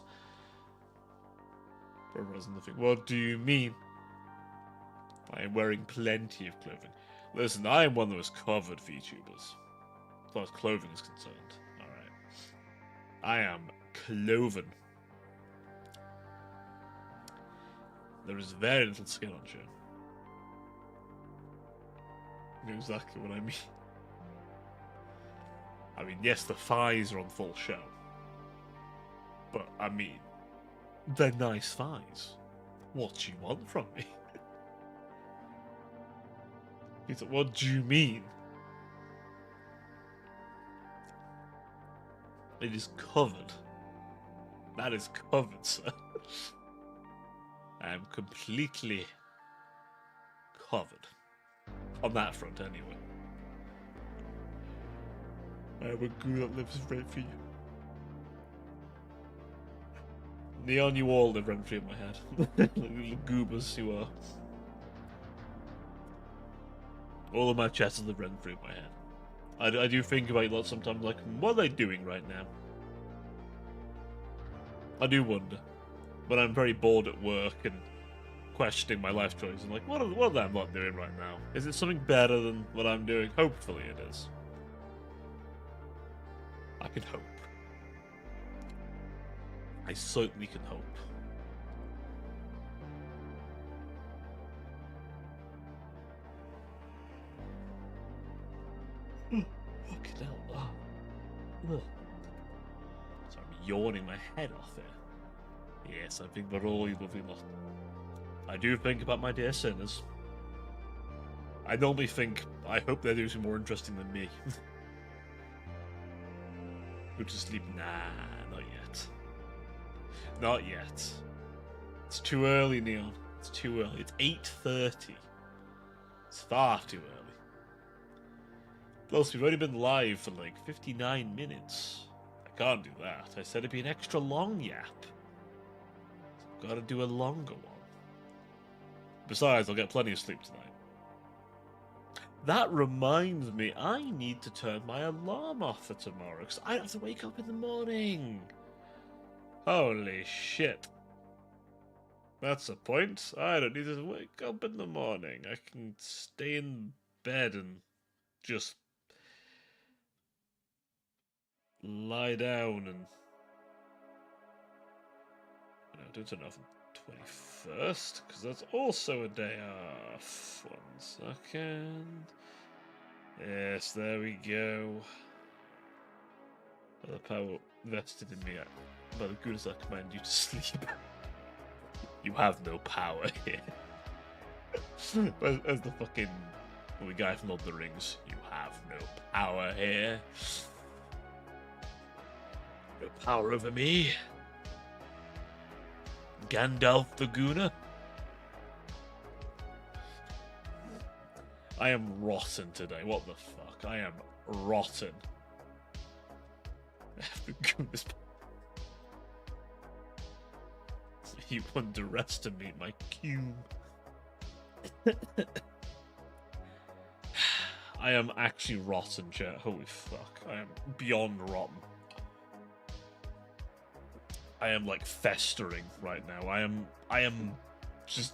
What do you mean? I am wearing plenty of clothing. Listen, I am one of those covered VTubers. As far as clothing is concerned. Alright. I am cloven. There is very little skin on show. You know exactly what I mean. I mean, yes, the thighs are on full show. But, I mean, they're nice thighs. What do you want from me? He's like, what do you mean? It is covered. That is covered, sir. I am completely covered. On that front, anyway. I am a goo that lives rent free. Neon, you all live rent free in my head. Little goobers you are. All of my chats live rent free in my head. I do think about it a lot sometimes, like, what are they doing right now? I do wonder. When I'm very bored at work and questioning my life choices, I'm like, what are I not doing right now? Is it something better than what I'm doing? Hopefully it is. I can hope. I certainly can hope. Fucking hell. Oh. Sorry, I'm yawning my head off here. Yes, I think we're all lovely lot. I do think about my dear sinners. I normally think, I hope they're doing something more interesting than me. Go to sleep? Nah, not yet. Not yet. It's too early, Neon. It's too early. It's 8:30. It's far too early. Plus, we've only been live for like 59 minutes. I can't do that. I said it'd be an extra long yap. So I've got to do a longer one. Besides, I'll get plenty of sleep tonight. That reminds me, I need to turn my alarm off for tomorrow, because I have to wake up in the morning. Holy shit. That's the point. I don't need to wake up in the morning. I can stay in bed and just lie down and... No, don't turn off on 21st, because that's also a day off. 1 second. Yes, there we go. The power vested in me, by the goodness I command you to sleep. You have no power here. As the fucking guy from Lord of the Rings, you have no power here. No power over me. Gandalf the Gooner. I am rotten today. What the fuck? I am rotten. You underestimate my cume. I am actually rotten, chat. Holy fuck. I am beyond rotten. I am like festering right now. I am just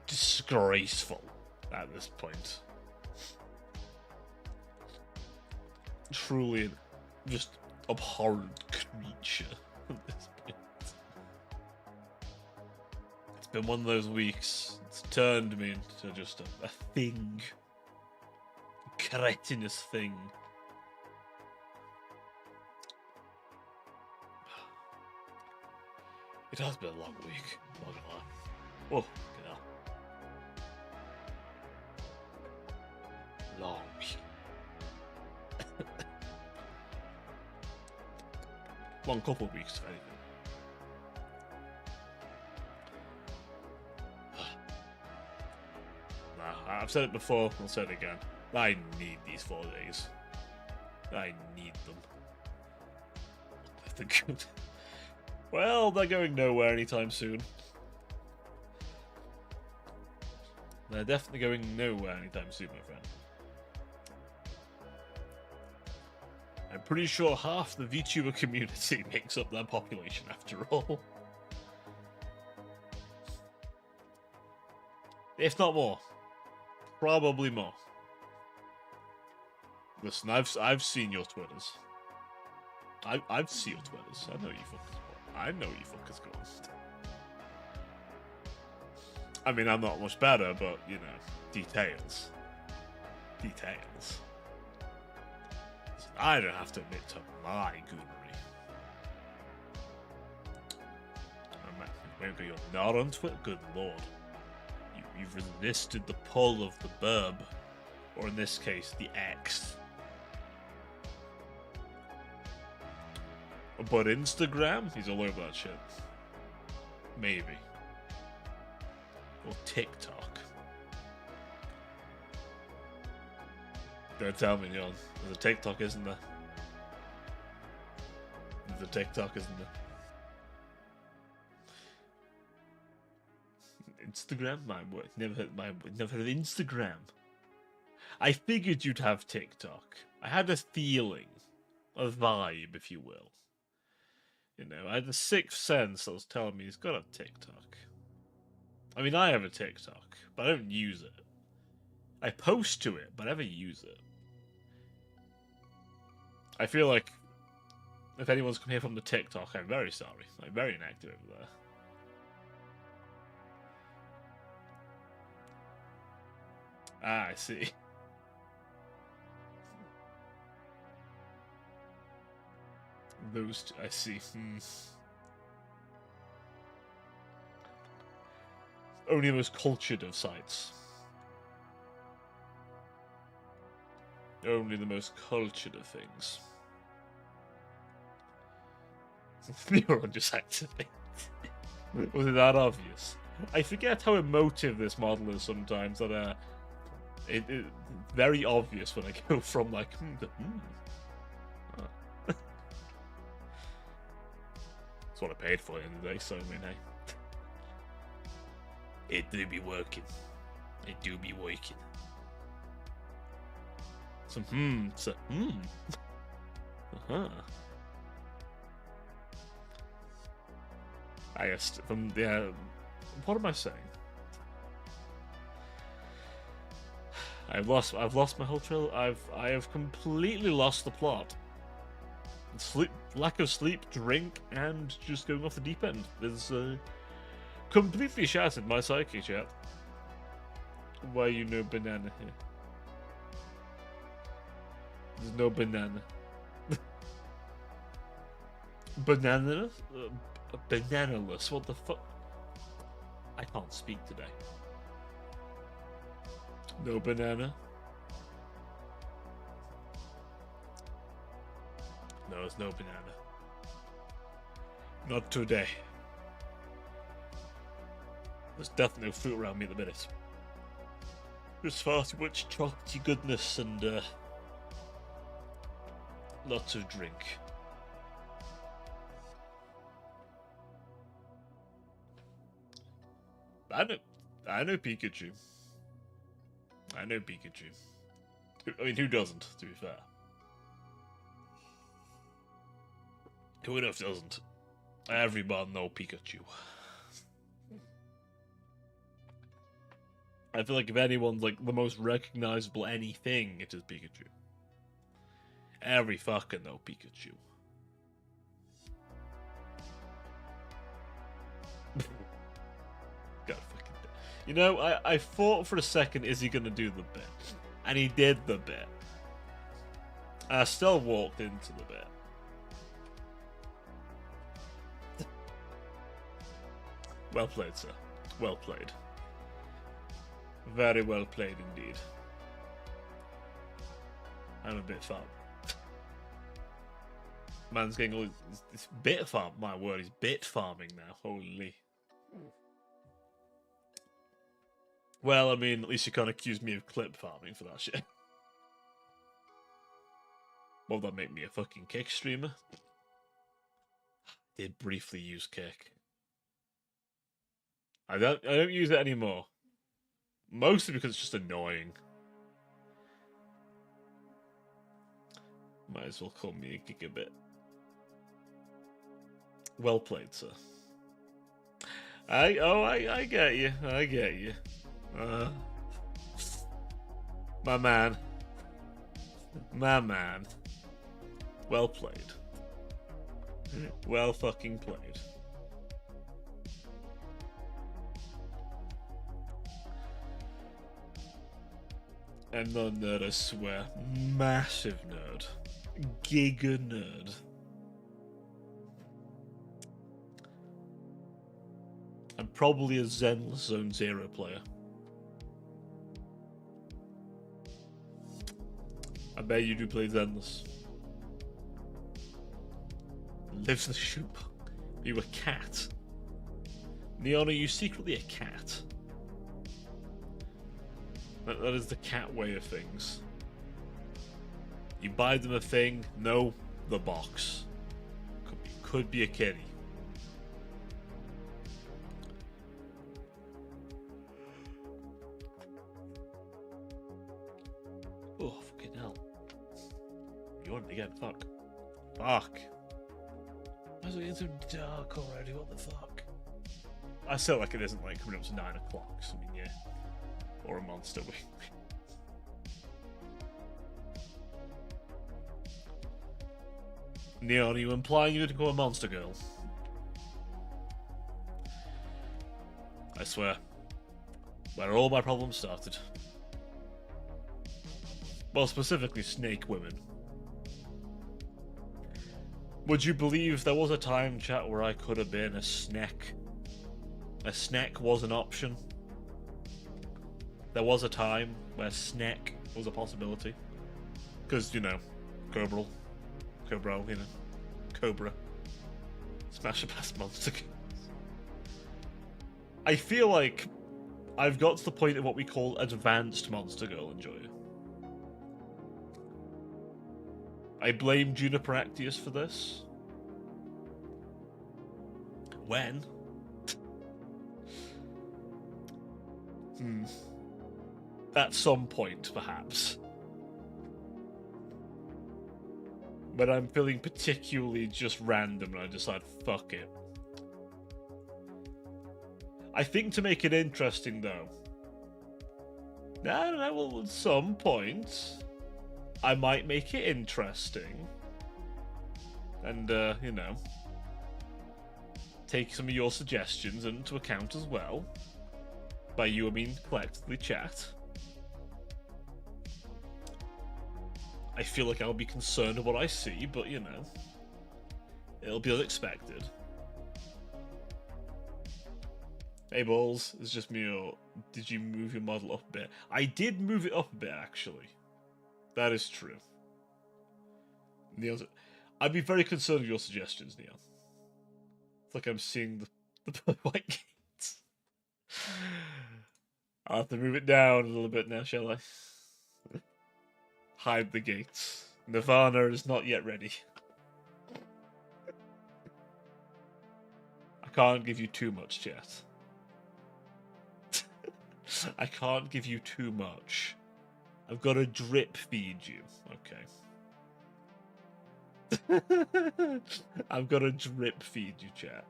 disgraceful at this point. Truly just abhorrent creature at this point. It's been one of those weeks. It's turned me into just a thing. A cretinous thing. It has been a long week. Not gonna lie. Whoa, get out. Long week. Long couple of weeks, if anything. Nah, I've said it before, I'll say it again. I need these 4 days. I need them. They're good. Well, they're going nowhere anytime soon. They're definitely going nowhere anytime soon, my friend. I'm pretty sure half the VTuber community makes up their population after all. If not more. Probably more. Listen, I've seen your Twitters. I've seen your Twitters. I know you fuckers. I know you fuckers go. I mean, I'm not much better, but you know, details. Details. I don't have to admit to my goonery. You're not on Twitter? Good lord. You've resisted the pull of the burb. Or in this case, the X. But Instagram? He's all over that shit. Maybe. Or TikTok. Don't tell me, John. There's a TikTok, isn't there? There's a TikTok, isn't there? Instagram? Never heard of Instagram. I figured you'd have TikTok. I had a feeling. A vibe, if you will. You know, I had a sixth sense that was telling me he's got a TikTok. I mean, I have a TikTok, but I don't use it. I post to it, but I never use it. I feel like if anyone's come here from the TikTok, I'm very sorry. I'm very inactive over there. Ah, I see. Those two, I see. Only the most cultured of sites. Only the most cultured of things. Neuron just activate. Was it that obvious? I forget how emotive this model is sometimes. That it's very obvious when I go from like to That's what I paid for at the end of the day, so I mean, hey. It do be working. It do be working. So, uh-huh. I guess, what am I saying? I've lost my whole trail. I have completely lost the plot. Sleep, lack of sleep, drink, and just going off the deep end is completely shattered my psyche, chat. Why you no banana here? There's no banana. Banana? Bananaless? What the fuck? I can't speak today. No banana? No, there's no banana. Not today. There's definitely no fruit around me at the minute. There's far too much chocolatey goodness and lots of drink. I know Pikachu. I know Pikachu. I mean, who doesn't, to be fair? Who enough doesn't? Everyone know Pikachu. I feel like if anyone's like the most recognizable anything, it is Pikachu. Every fucking know Pikachu. God fucking. You know, I thought for a second, is he gonna do the bit? And he did the bit. I still walked into the bit. Well played, sir. Well played. Very well played indeed. I'm a bit farm. Man's getting all this bit farm. My word, he's bit farming now. Holy. Well, I mean, at least you can't accuse me of clip farming for that shit. Will that make me a fucking Kick streamer? Did briefly use Kick. I don't use it anymore. Mostly because it's just annoying. Might as well call me a gigabit. Well played, sir. I get you. I get you. My man. My man. Well played. Well fucking played. I'm not a nerd, I swear. Massive nerd. Giga nerd. I'm probably a Zenless Zone Zero player. I bet you do play Zenless. Lives in the shoop. Are you a cat? Neon, are you secretly a cat? That is the cat way of things. You buy them a thing, no, the box. Could be a kitty. Oh, fucking hell. You on it again, fuck. Fuck. Why is it getting so dark already? What the fuck? I still like it isn't like coming up to 9 o'clock, so I mean, yeah. Or a monster week. Neon, are you implying you didn't go a monster girl? I swear. Where all my problems started. Well, specifically snake women. Would you believe there was a time, chat, where I could have been a snack? A snack was an option. There was a time where snack was a possibility. Because, you know, Cobra, you know, Cobra. Smash it past monster. I feel like I've got to the point of what we call advanced monster girl enjoyer. I blame Juniper Actius for this. When? At some point, perhaps. But I'm feeling particularly just random and I decide, fuck it. I think to make it interesting, though, I don't know, well, at some point, I might make it interesting and you know, take some of your suggestions into account as well. By you, I mean collectively chat. I feel like I'll be concerned of what I see, but you know, it'll be unexpected. Hey Balls, it's just me, or did you move your model up a bit? I did move it up a bit, actually. That is true. Neil's, I'd be very concerned with your suggestions, Neil. It's like I'm seeing the white gates. I'll have to move it down a little bit now, shall I? Hide the gates. Nirvana is not yet ready. I can't give you too much, chat. I can't give you too much. I've got to drip feed you. Okay. I've got to drip feed you, chat.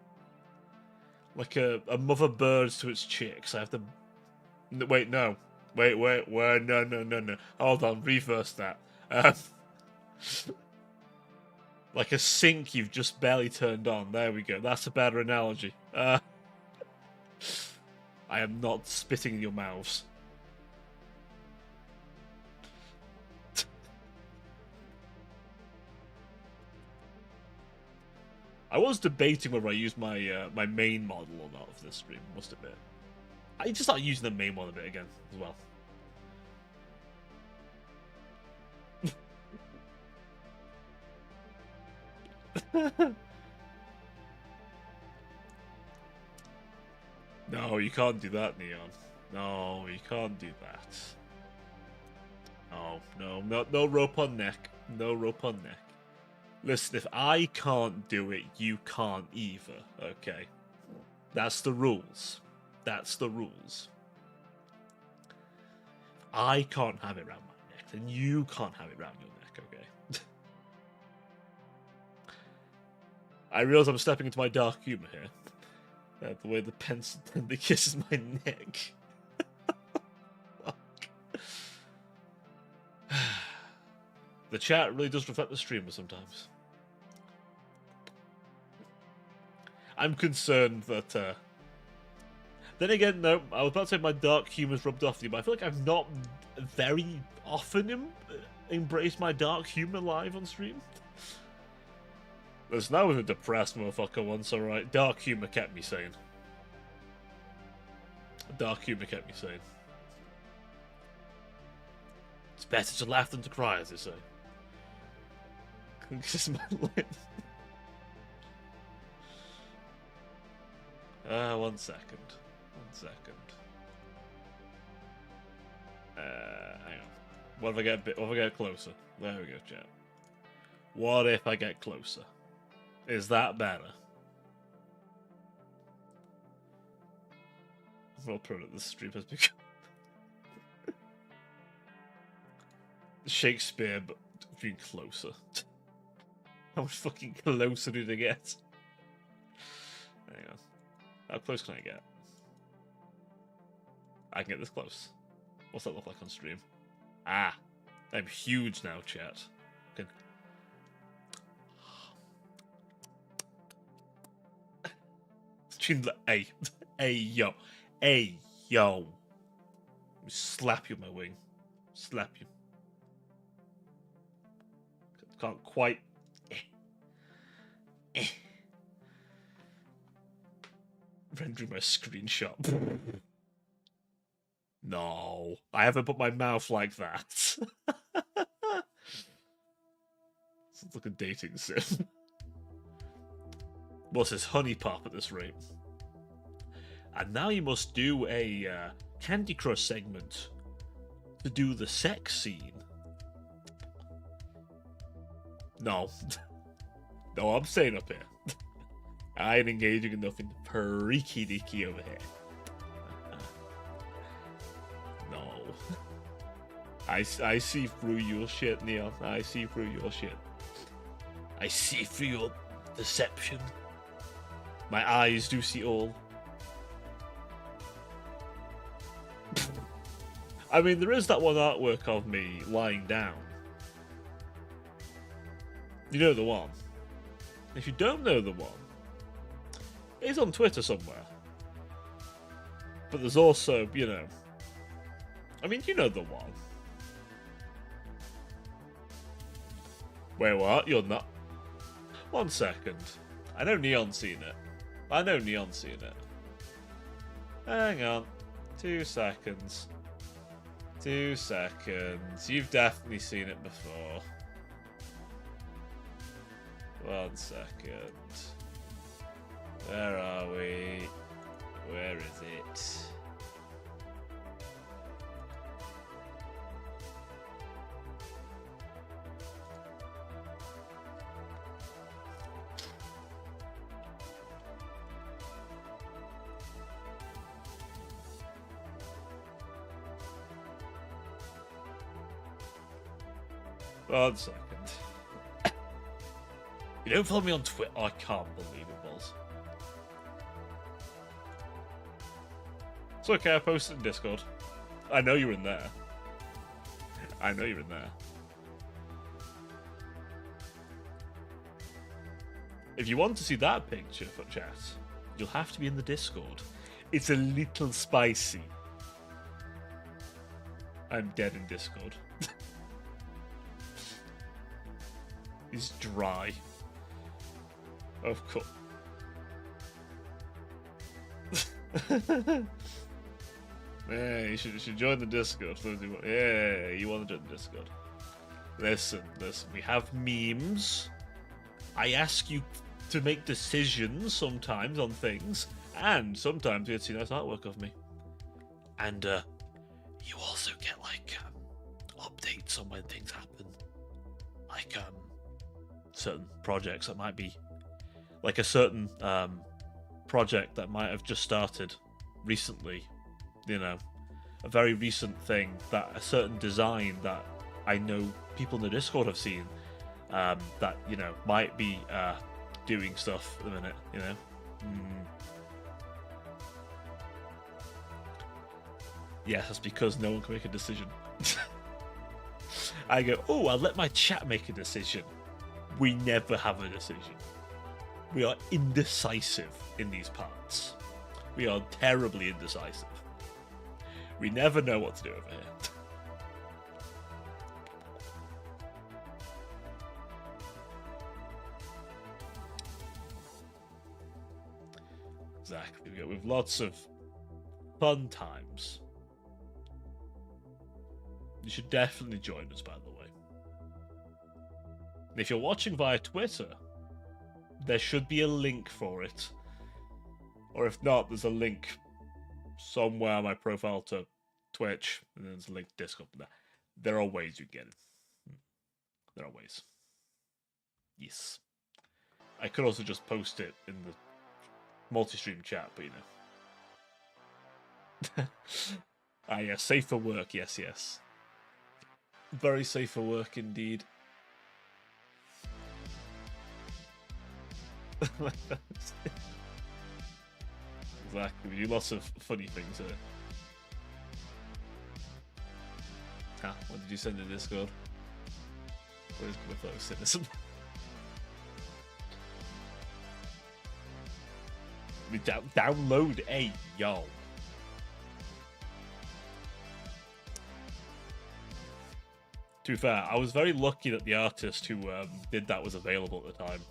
Like a mother bird to its chicks. I have to... Wait, no. Wait, no. Hold on, reverse that. Like a sink you've just barely turned on. There we go. That's a better analogy. I am not spitting in your mouths. I was debating whether I use my my main model or not for this stream, must admit. I just start using the main one a bit again as well. No, you can't do that, Neon. No, you can't do that. Oh, no rope on neck. No rope on neck. Listen, if I can't do it, you can't either, okay? That's the rules. That's the rules. If I can't have it around my neck, then you can't have it around your neck, okay? I realize I'm stepping into my dark humor here. The way the pencil tender kisses my neck. The chat really does reflect the streamer sometimes. I'm concerned that... Then again, no, I was about to say my dark humor's rubbed off you, but I feel like I've not very often embraced my dark humor live on stream. Listen, I was a depressed motherfucker once, alright? Dark humor kept me sane. Dark humor kept me sane. It's better to laugh than to cry, as they say. Kiss my lip. 1 second. 1 second. Hang on. What if I get closer? There we go, chat. What if I get closer? Is that better? I'm not proud that this stream has become Shakespeare, but being closer. How much fucking closer did I get? Hang on. How close can I get? I can get this close. What's that look like on stream? Ah! I'm huge now, chat. Okay. Hey. Hey, yo. Hey, yo. Let me slap you with my wing. Slap you. Can't quite... Rendering my screenshot. No, I haven't put my mouth like that. Sounds like a dating sim. What's this, honey pop at this rate? And now you must do a Candy Crush segment to do the sex scene. No. No, I'm staying up here. I ain't engaging in nothing freaky deaky over here. No. I see through your shit, Neon. I see through your shit. I see through your deception. My eyes do see all. I mean, there is that one artwork of me lying down. You know the one? If you don't know the one, it's on Twitter somewhere. But there's also, you know... I mean, you know the one. Wait, what? You're not... 1 second. I know Neon's seen it. Hang on. 2 seconds. 2 seconds. You've definitely seen it before. 1 second. Where are we? Where is it? One second. You don't follow me on Twitter? Oh, I can't believe it was. It's okay, I posted in Discord. I know you're in there. If you want to see that picture for chat, you'll have to be in the Discord. It's a little spicy. I'm dead in Discord. It's dry. Of course. Yeah, you should join the Discord. Yeah, you want to join the Discord. Listen, we have memes. I ask you to make decisions sometimes on things, and sometimes you get to see nice artwork of me. And you also get like updates on when things happen, like certain projects that might be, like a certain project that might have just started recently, you know, a very recent thing, that a certain design that I know people in the Discord have seen, that, you know, might be doing stuff at the minute, you know. Yes, that's because no one can make a decision. I go, oh, I'll let my chat make a decision. We never have a decision. We are indecisive in these parts. We are terribly indecisive. We never know what to do over here. Exactly. We've lots of fun times. You should definitely join us, by the way. And if you're watching via Twitter, there should be a link for it. Or if not, there's a link somewhere on my profile to Twitch, and then there's a link to Discord. There are ways you get it. There are ways. Yes. I could also just post it in the multi-stream chat, but you know. Ah, yeah, safe for work, yes. Very safe for work indeed. Exactly, we do lots of funny things here. What did you send in Discord? Where's my fellow citizen? We download a yo. To be fair, I was very lucky that the artist who did that was available at the time.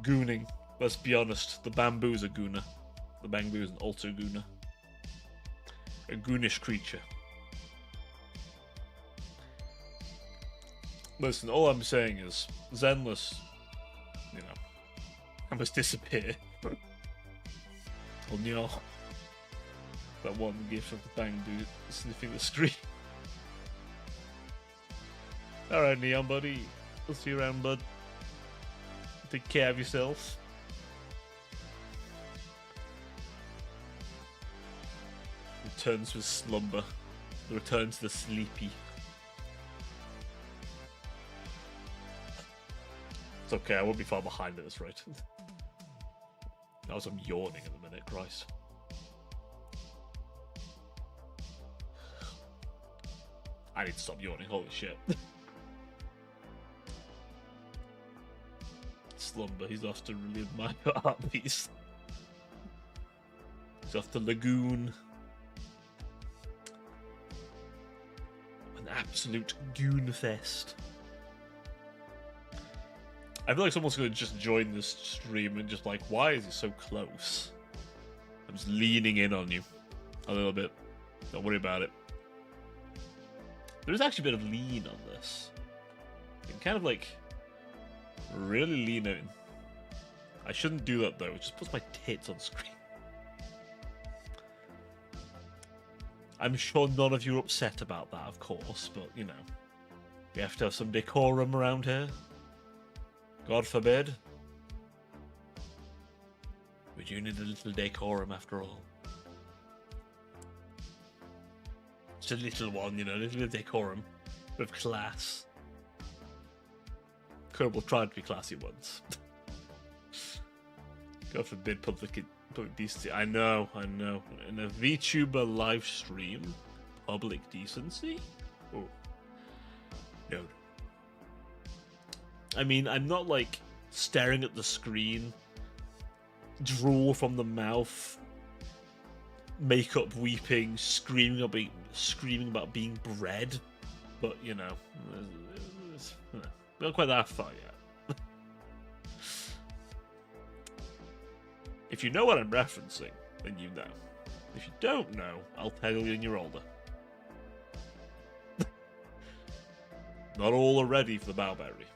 Gooning. Let's be honest, the bamboo's a gooner. The bamboo is an alter gooner. A goonish creature. Listen, all I'm saying is, Zenless, you know, I must disappear. Oh no. That one gift of the bamboo sniffing the screen. Alright, Neon buddy. I'll see you around, bud. Take care of yourself. Returns to slumber. Return to the sleepy. It's okay, I won't be far behind at this rate. I was yawning at the minute, Christ. I need to stop yawning, holy shit. Slumber, he's off to relive my art piece. He's off to Lagoon. An absolute goon fest. I feel like someone's going to just join this stream and just like, why is he so close? I'm just leaning in on you a little bit. Don't worry about it. There's actually a bit of lean on this. You can kind of like really lean in. I shouldn't do that though. It just puts my tits on screen. I'm sure none of you are upset about that, of course, but you know, we have to have some decorum around here. God forbid. We do need a little decorum after all. Just a little one, you know, a little bit of decorum. With class. Kerbal tried to be classy once. God forbid public decency. I know. In a VTuber live stream, public decency? Oh. No. I mean, I'm not like staring at the screen, drool from the mouth, makeup weeping, screaming about being bred, but you know, not quite that far yet. If you know what I'm referencing, then you know. If you don't know, I'll tell you when you're older. Not all are ready for the Bowberry.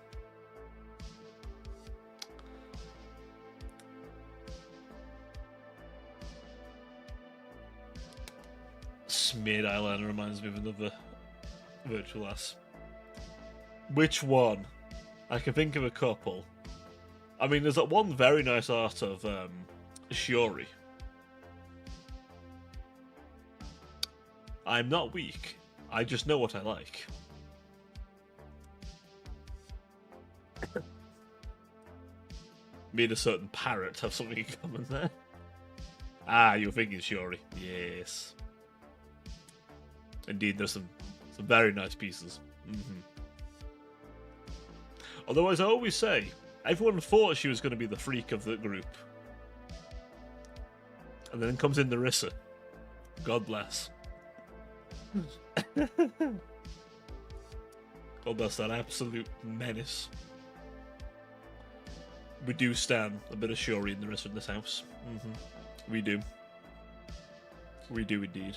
Smeared eyeliner reminds me of another virtual ass. Which one? I can think of a couple. I mean, there's that one very nice art of Shiori. I'm not weak. I just know what I like. Me and a certain parrot have something in common there. Ah, you were thinking Shiori. Yes. Indeed, there's some very nice pieces. Although, as I always say, everyone thought she was going to be the freak of the group. And then comes in Narissa. God bless. God bless that absolute menace. We do stand a bit of Shiori and Narissa in this house. We do. We do indeed.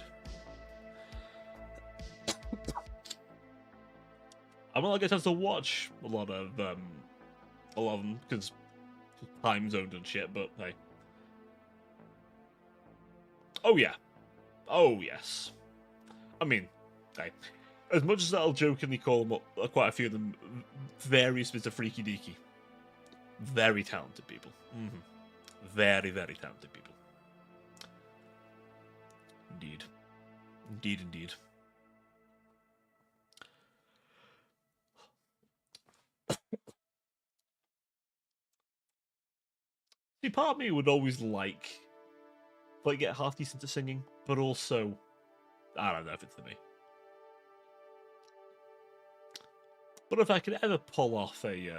I'm not get a chance to watch a lot of them because time zones and shit. But hey, oh yeah, oh yes. I mean, hey, as much as I'll jokingly call them quite a few of them various bits of freaky deaky, very talented people. Very, very talented people. Indeed, indeed, indeed. See, part of me would always like get half decent at singing, but also, I don't know if it's for me. But if I could ever pull off a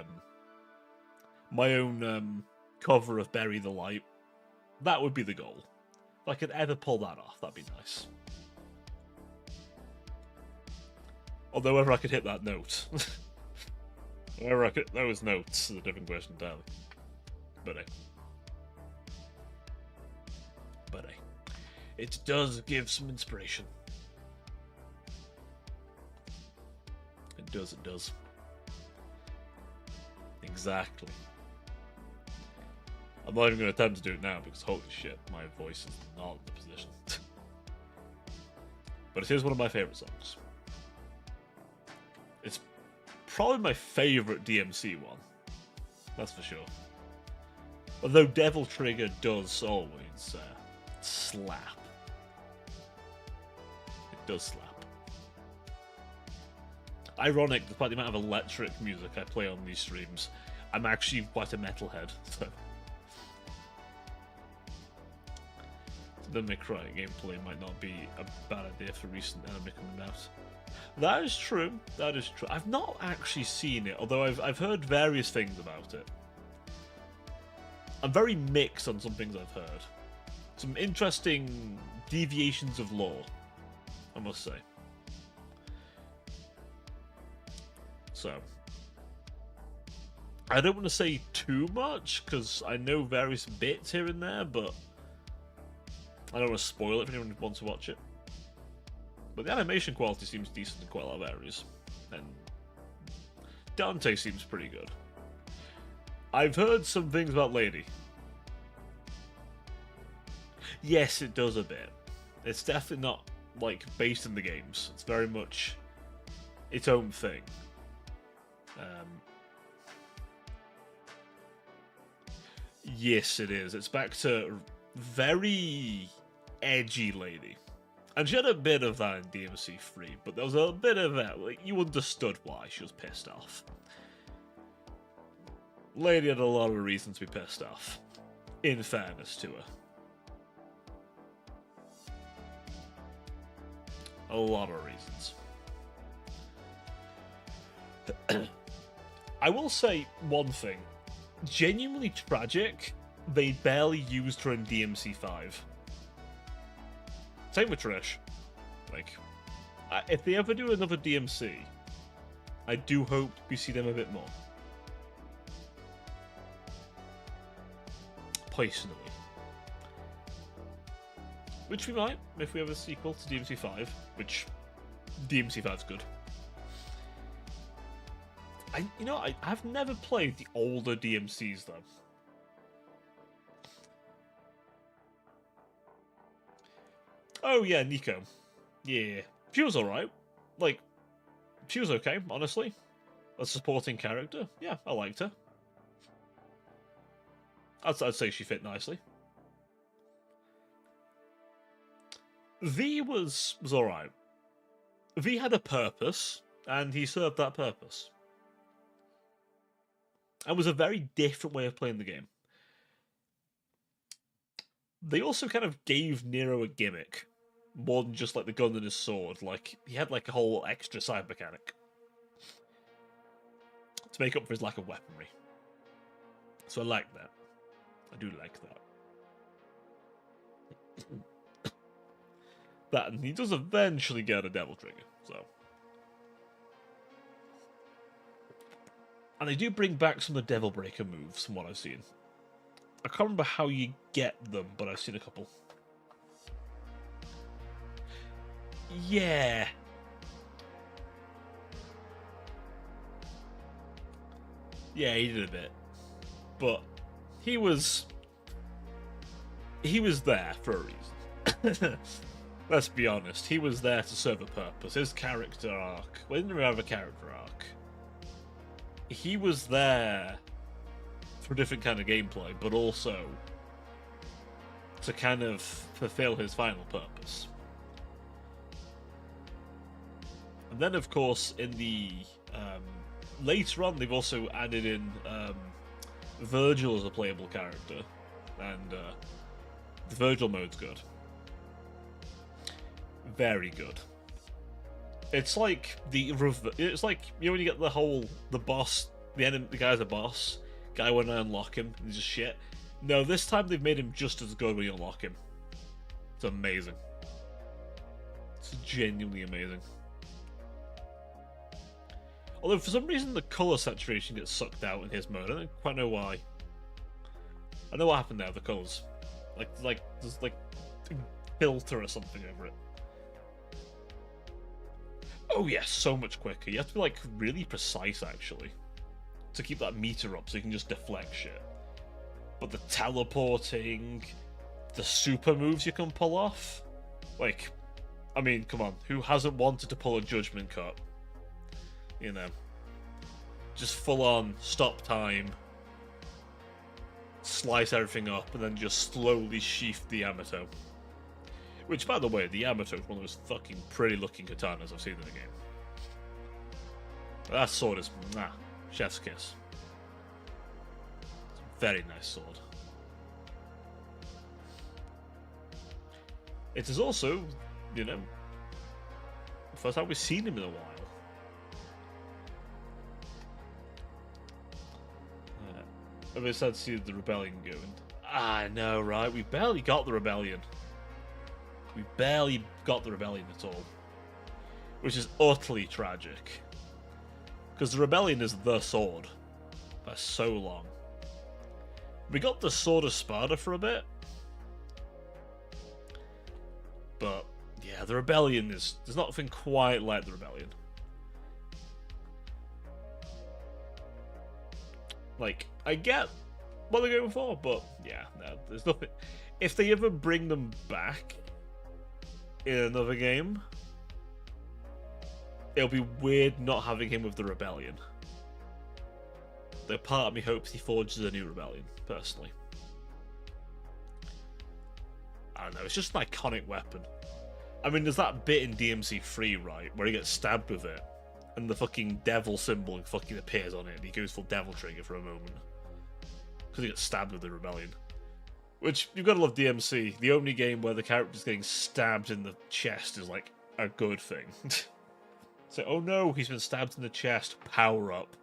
my own cover of Bury the Light, that would be the goal. If I could ever pull that off, that'd be nice. Although whether I could hit that note, whether I could those notes is a different question entirely. But it does give some inspiration. It does, it does. Exactly. I'm not even going to attempt to do it now because holy shit, my voice is not in the position. But it is one of my favourite songs. It's probably my favourite DMC one. That's for sure. Although Devil Trigger does always slap. It does slap. Ironic, despite the amount of electric music I play on these streams, I'm actually quite a metalhead. So Devil May Cry gameplay might not be a bad idea for recent anime coming out. That is true. That is true. I've not actually seen it, although I've heard various things about it. I'm very mixed on some things I've heard. Some interesting deviations of lore, I must say. So, I don't want to say too much, because I know various bits here and there, but I don't want to spoil it if anyone wants to watch it. But the animation quality seems decent in quite a lot of areas, and Dante seems pretty good. I've heard some things about Lady. Yes, it does a bit. It's definitely not, like, based in the games. It's very much its own thing. Yes, it is. It's back to very edgy Lady. And she had a bit of that in DMC 3, but there was a bit of that. Like, you understood why she was pissed off. Lady had a lot of reasons to be pissed off, in fairness to her. A lot of reasons. I will say one thing. Genuinely tragic, they barely used her in DMC 5. Same with Trish. Like, if they ever do another DMC, I do hope we see them a bit more. Personally. Which we might, if we have a sequel to DMC 5, which DMC 5's good. I've never played the older DMCs though. Oh yeah, Nico. Yeah, she was alright. Like, she was okay, honestly. A supporting character. Yeah, I liked her. I'd say she fit nicely. V was alright. V had a purpose, and he served that purpose. And was a very different way of playing the game. They also kind of gave Nero a gimmick, more than just like the gun and his sword. Like, he had like a whole extra side mechanic to make up for his lack of weaponry. So I like that. I do like that. That, and he does eventually get a devil trigger, so. And they do bring back some of the Devil Breaker moves from what I've seen. I can't remember how you get them, but I've seen a couple. Yeah. Yeah, he did a bit. But he was there for a reason. Let's be honest, he was there to serve a purpose. His character arc, well, he didn't really have a character arc. He was there for a different kind of gameplay, but also to kind of fulfill his final purpose. And then, of course, in the later on, they've also added in Virgil as a playable character, and the Virgil mode's good. Very good. It's like it's like, you know, when you get the boss, the guy's a boss, guy when I unlock him, and he's just shit. No, this time they've made him just as good when you unlock him. It's amazing. It's genuinely amazing. Although for some reason the color saturation gets sucked out in his mode. I don't quite know why. I know what happened there with the colors. Like there's like a filter or something over it. Oh yeah, so much quicker. You have to be like really precise actually to keep that meter up so you can just deflect shit. But the teleporting, the super moves you can pull off, like, I mean, come on, who hasn't wanted to pull a judgment cut? You know, just full on stop time, slice everything up, and then just slowly sheath the Yamato. Which, by the way, the Yamato is one of those fucking pretty looking katanas I've seen in the game. That sword is, chef's kiss. It's a very nice sword. It is also, you know, the first time we've seen him in a while. I'm excited to see the rebellion going. I know, right? We barely got the rebellion. We barely got the rebellion at all. Which is utterly tragic. Because the rebellion is the sword. For so long. We got the Sword of Sparta for a bit. But, yeah, the rebellion is... There's nothing quite like the rebellion. Like, I get what they're going for, but, yeah, no, there's nothing... If they ever bring them back in another game, it'll be weird not having him with the rebellion. The part of me hopes he forges a new rebellion, personally. I don't know, it's just an iconic weapon. I mean, there's that bit in DMC3, right, where he gets stabbed with it, and the fucking devil symbol fucking appears on it, and he goes full devil trigger for a moment. Because he gets stabbed with the rebellion. Which, you've got to love DMC. The only game where the character's getting stabbed in the chest is, like, a good thing. So, oh no, he's been stabbed in the chest, power up.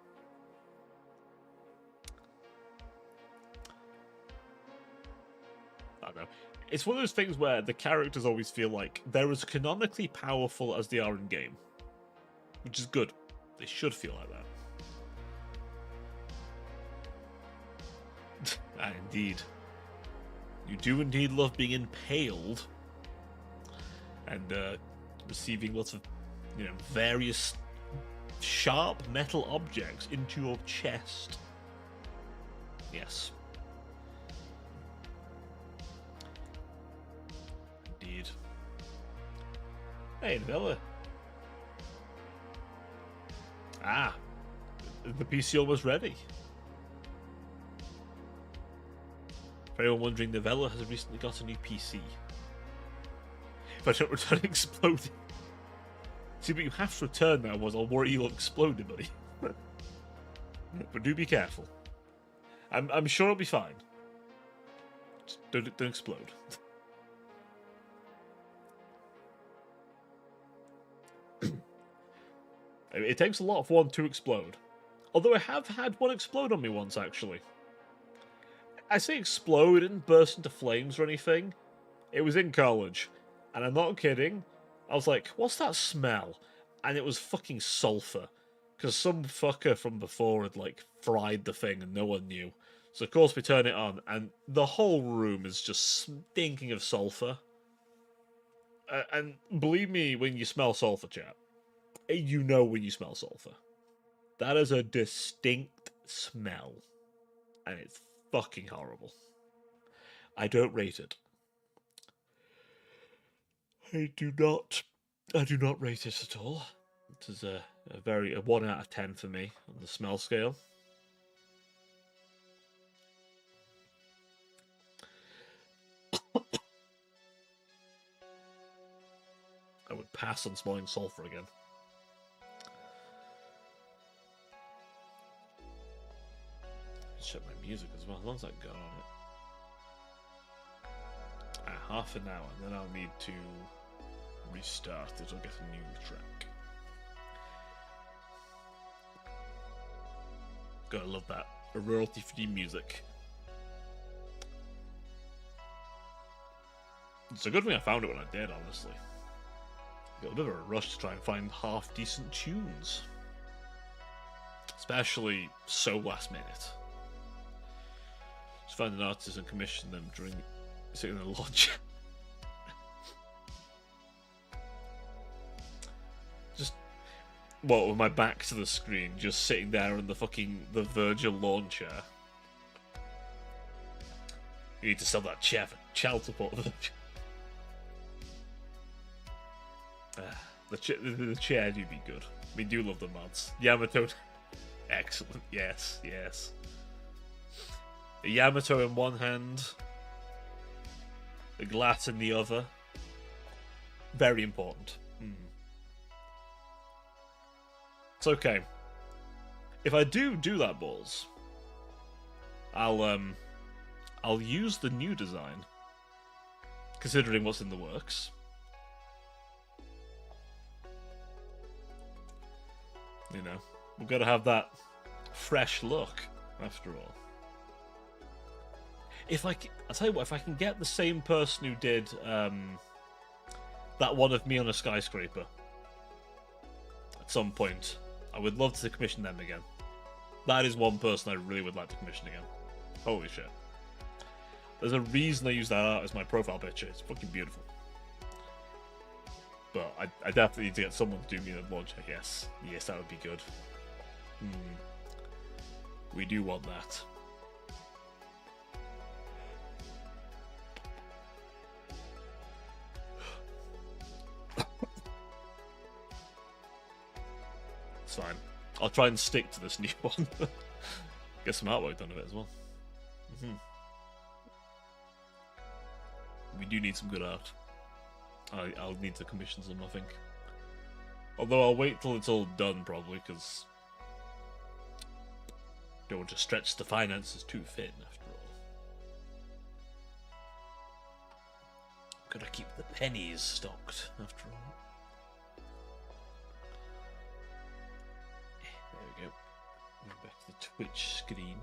I don't know. It's one of those things where the characters always feel like they're as canonically powerful as they are in game. Which is good. They should feel like that. Indeed. You do indeed love being impaled. And receiving lots of, you know, various sharp metal objects into your chest. Yes. Indeed. Hey, Novella. Ah. Is the PC almost ready? For anyone wondering, Novella has recently got a new PC. If I don't return exploding. See, but you have to return that, otherwise I'll worry you'll explode, buddy. But do be careful. I'm sure it'll be fine. Just don't explode. It takes a lot for one to explode. Although I have had one explode on me once, actually. I say explode, it didn't burst into flames or anything. It was in college. And I'm not kidding. I was like, what's that smell? And it was fucking sulfur. Because some fucker from before had, like, fried the thing and no one knew. So, of course, we turn it on, and the whole room is just stinking of sulfur. And believe me, when you smell sulfur, chap, you know when you smell sulfur. That is a distinct smell. And it's fucking horrible. I don't rate it. I do not rate it at all. It is a 1 out of 10 for me on the smell scale. I would pass on smelling sulfur again. Check my music as well. How long's that got on it? Half an hour, and then I'll need to restart it or get a new track. Gotta love that. A royalty-free music. It's a good thing I found it when I did, honestly. Got a bit of a rush to try and find half-decent tunes. Especially so last minute. Just find an artist and commission them during sitting in a lodge. Just, what, with my back to the screen, just sitting there in the Virgil lawn chair. You need to sell that chair for child support. The chair do be good. We do love the mods. Yamato, excellent. Yes, yes. A Yamato in one hand, the glass in the other. Very important. It's okay. If I do that, balls, I'll use the new design. considering what's in the works. You know, we've got to have that fresh look, after all. I'll tell you what, if I can get the same person who did that one of me on a skyscraper at some point, I would love to commission them again. That is one person I really would like to commission again. Holy shit. There's a reason I use that art as my profile picture. It's fucking beautiful. But I definitely need to get someone to do me the launcher. Yes. Yes, that would be good. We do want that. It's fine. I'll try and stick to this new one. Get some artwork done of it as well. We do need some good art. I'll need to commission some, I think. Although I'll wait till it's all done, probably, because don't want to stretch the finances too thin, after all. Gotta keep the pennies stocked, after all. There we go. Back to the Twitch screen.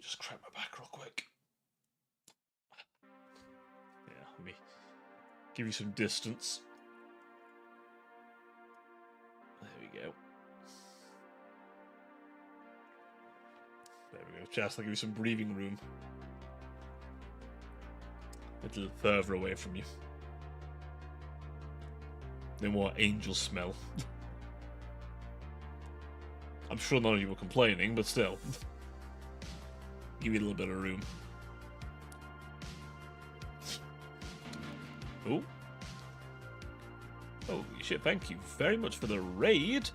Just crack my back real quick. Yeah, let me give you some distance. There we go. There we go. Just I'll give you some breathing room. A little further away from you. No more angel smell. I'm sure none of you were complaining, but still. Give you a little bit of room. Oh. Holy shit, thank you very much for the raid.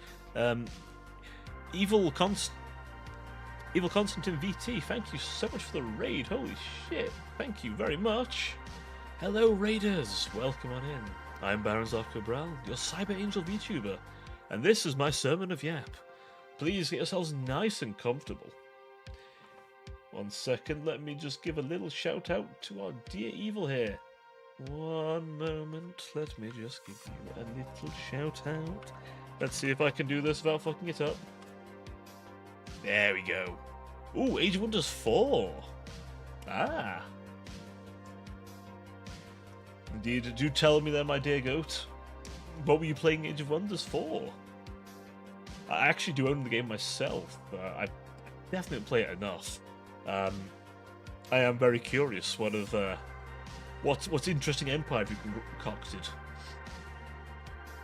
Evil Constantine VT, thank you so much for the raid. Holy shit, thank you very much. Hello raiders, welcome on in. I'm Baron Zarkobral, your Cyber Angel VTuber, and this is my Sermon of Yap. Please get yourselves nice and comfortable. 1 second, let me just give a little shout out to our dear Evil here. 1 moment, let me just give you a little shout out. Let's see if I can do this without fucking it up. There we go. Ooh, Age of Wonders 4. Ah. Indeed, do tell me then, my dear goat. What were you playing Age of Wonders for? I actually do own the game myself. I definitely don't play it enough. I am very curious. What's interesting empire have you concocted?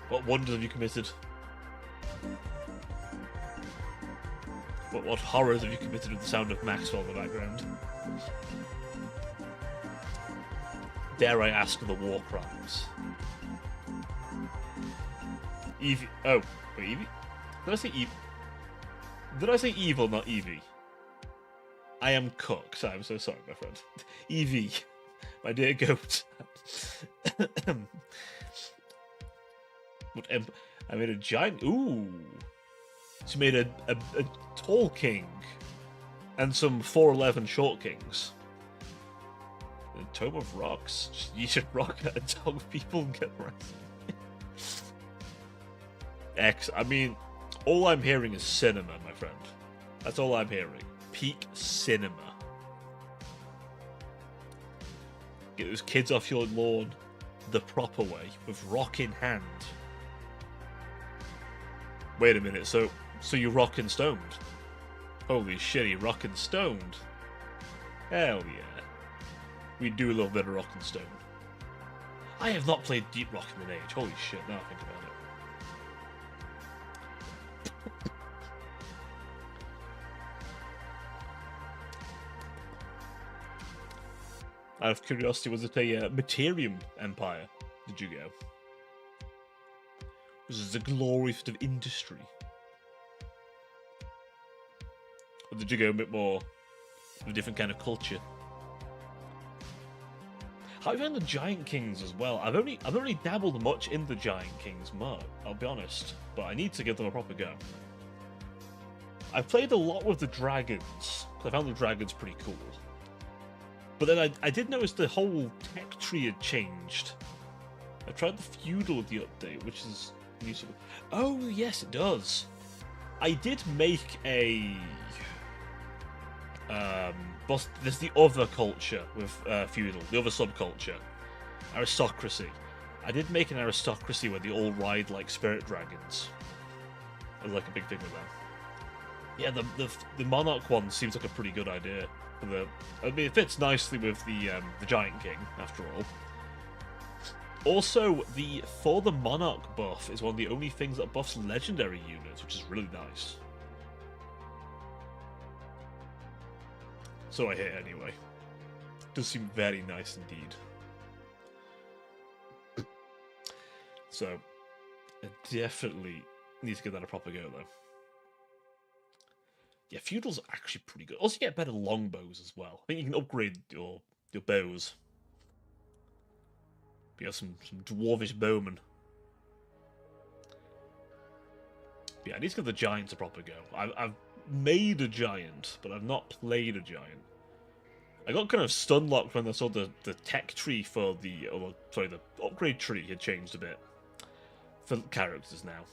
What wonders have you committed? What horrors have you committed with the sound of Maxwell in the background? Dare I ask the war crimes? Evie. Oh, wait, Evie? Did I say Evie? Did I say evil, not Evie? I am cooked. I'm so sorry, my friend. Evie, my dear goat. I made a giant. Ooh. She made a tall king and some 4'11" short kings. The Tome of Rocks. You should rock at a dog people and get rest. I mean, all I'm hearing is cinema, my friend. That's all I'm hearing. Peak cinema. Get those kids off your lawn the proper way, with rock in hand. Wait a minute, so you're rockin' stoned? Holy shit, you rockin' stoned? Hell yeah. We do a little bit of rockin' stone. I have not played Deep Rock in an age. Holy shit, now I think about it. Out of curiosity, was it a Materium Empire? Did you go? Was it the glory of industry? Or did you go a bit more of a different kind of culture? How have you found the Giant Kings as well? I've only dabbled much in the Giant Kings mode, I'll be honest, but I need to give them a proper go. I played a lot with the dragons. I found the dragons pretty cool. But then I did notice the whole tech tree had changed. I tried the feudal with the update, which is useful. Oh, yes, it does. I did make a... there's the other culture with feudal, the other subculture. Aristocracy. I did make an aristocracy where they all ride like spirit dragons. It was like a big thing with them. Yeah, the monarch one seems like a pretty good idea. I mean, it fits nicely with the Giant King, after all. Also, for the monarch buff is one of the only things that buffs legendary units, which is really nice. So I hear anyway. Does seem very nice indeed. So, I definitely need to give that a proper go, though. Yeah, feudal's actually pretty good. Also, you get better longbows as well. I think you can upgrade your bows. You have some dwarvish bowmen. But yeah, I need to give the giants a proper go. I've made a giant, but I've not played a giant. I got kind of stun-locked when I saw the tech tree for the upgrade tree had changed a bit for characters now.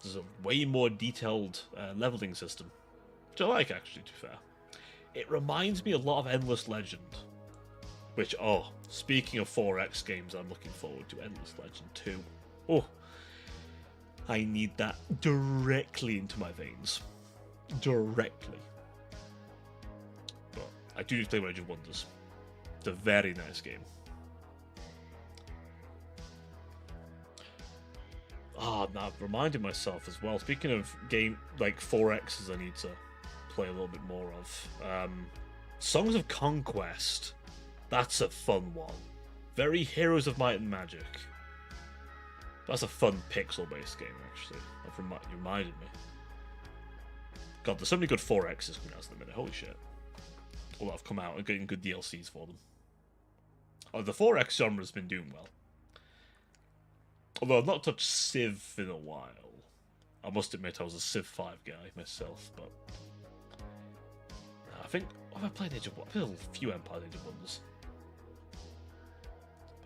There's a way more detailed leveling system, which I like, actually, to be fair. It reminds me a lot of Endless Legend, which, speaking of 4X games, I'm looking forward to Endless Legend 2. Oh, I need that directly into my veins. Directly. But I do need to play Age of Wonders. It's a very nice game. Now I've reminded myself as well, speaking of game like 4Xs I need to play a little bit more of. Songs of Conquest. That's a fun one. Very Heroes of Might and Magic. That's a fun pixel-based game, actually. That reminded me. God, there's so many good 4Xs coming out at the minute. Holy shit. All that have come out and getting good DLCs for them. The 4X genre has been doing well. Although I've not touched Civ in a while. I must admit I was a Civ 5 guy myself, but... I think... Have I played Age of Wonders? I've played a few Empire Age of Wonders.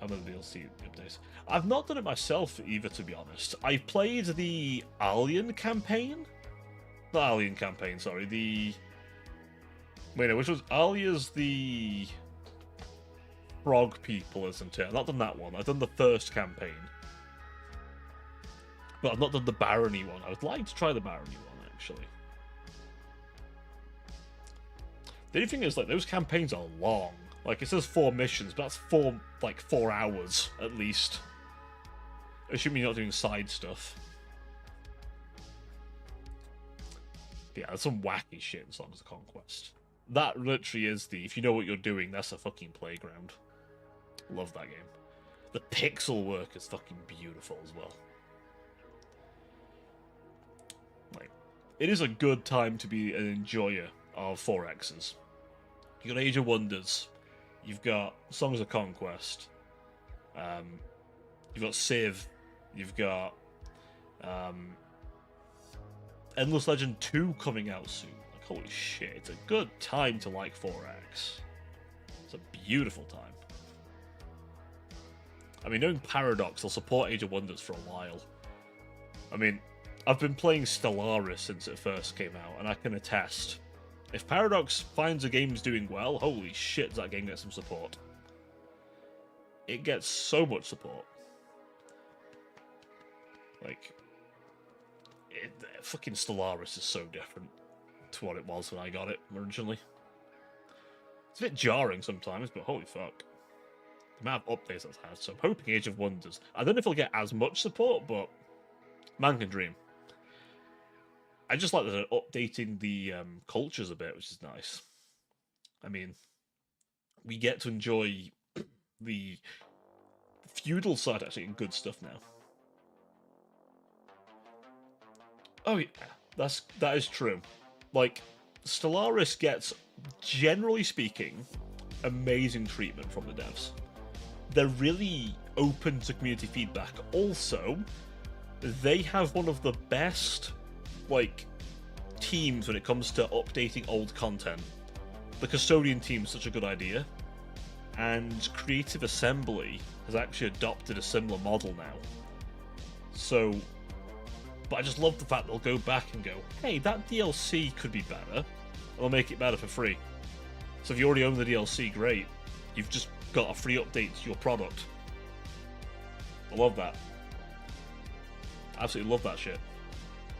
How about the DLC updates? I've not done it myself either, to be honest. I played the Alien campaign? Not Alien campaign, sorry. Wait, no, which was... Alia's the... Frog people, isn't it? I've not done that one. I've done the first campaign. But I've not done the Barony one. I would like to try the Barony one, actually. The only thing is, like, those campaigns are long. Like, it says 4 missions, but that's 4 hours, at least. Assuming you're not doing side stuff. But yeah, there's some wacky shit in Songs of Conquest. That literally is if you know what you're doing, that's a fucking playground. Love that game. The pixel work is fucking beautiful as well. Like, it is a good time to be an enjoyer of 4Xs. You got Age of Wonders. You've got Songs of Conquest. You've got Civ. You've got Endless Legend 2 coming out soon. Like, holy shit, it's a good time to like 4X. It's a beautiful time. I mean, knowing Paradox, they'll support Age of Wonders for a while. I mean, I've been playing Stellaris since it first came out, and I can attest. If Paradox finds a game's doing well, holy shit, does that game get some support. It gets so much support. Like, fucking Stellaris is so different to what it was when I got it originally. It's a bit jarring sometimes, but holy fuck. The amount of updates that's had, so I'm hoping Age of Wonders. I don't know if it'll get as much support, but man can dream. I just like that they're updating the cultures a bit, which is nice. I mean, we get to enjoy the feudal side actually in good stuff now. Oh yeah, that is true. Like, Stellaris gets, generally speaking, amazing treatment from the devs. They're really open to community feedback. Also, they have one of the best, like, teams when it comes to updating old content. The custodian team is such a good idea, and Creative Assembly has actually adopted a similar model now. So, but I just love the fact they'll go back and go, hey, that DLC could be better, and they'll make it better for free. So if you already own the DLC, great. You've just got a free update to your product. I love that. Absolutely love that shit.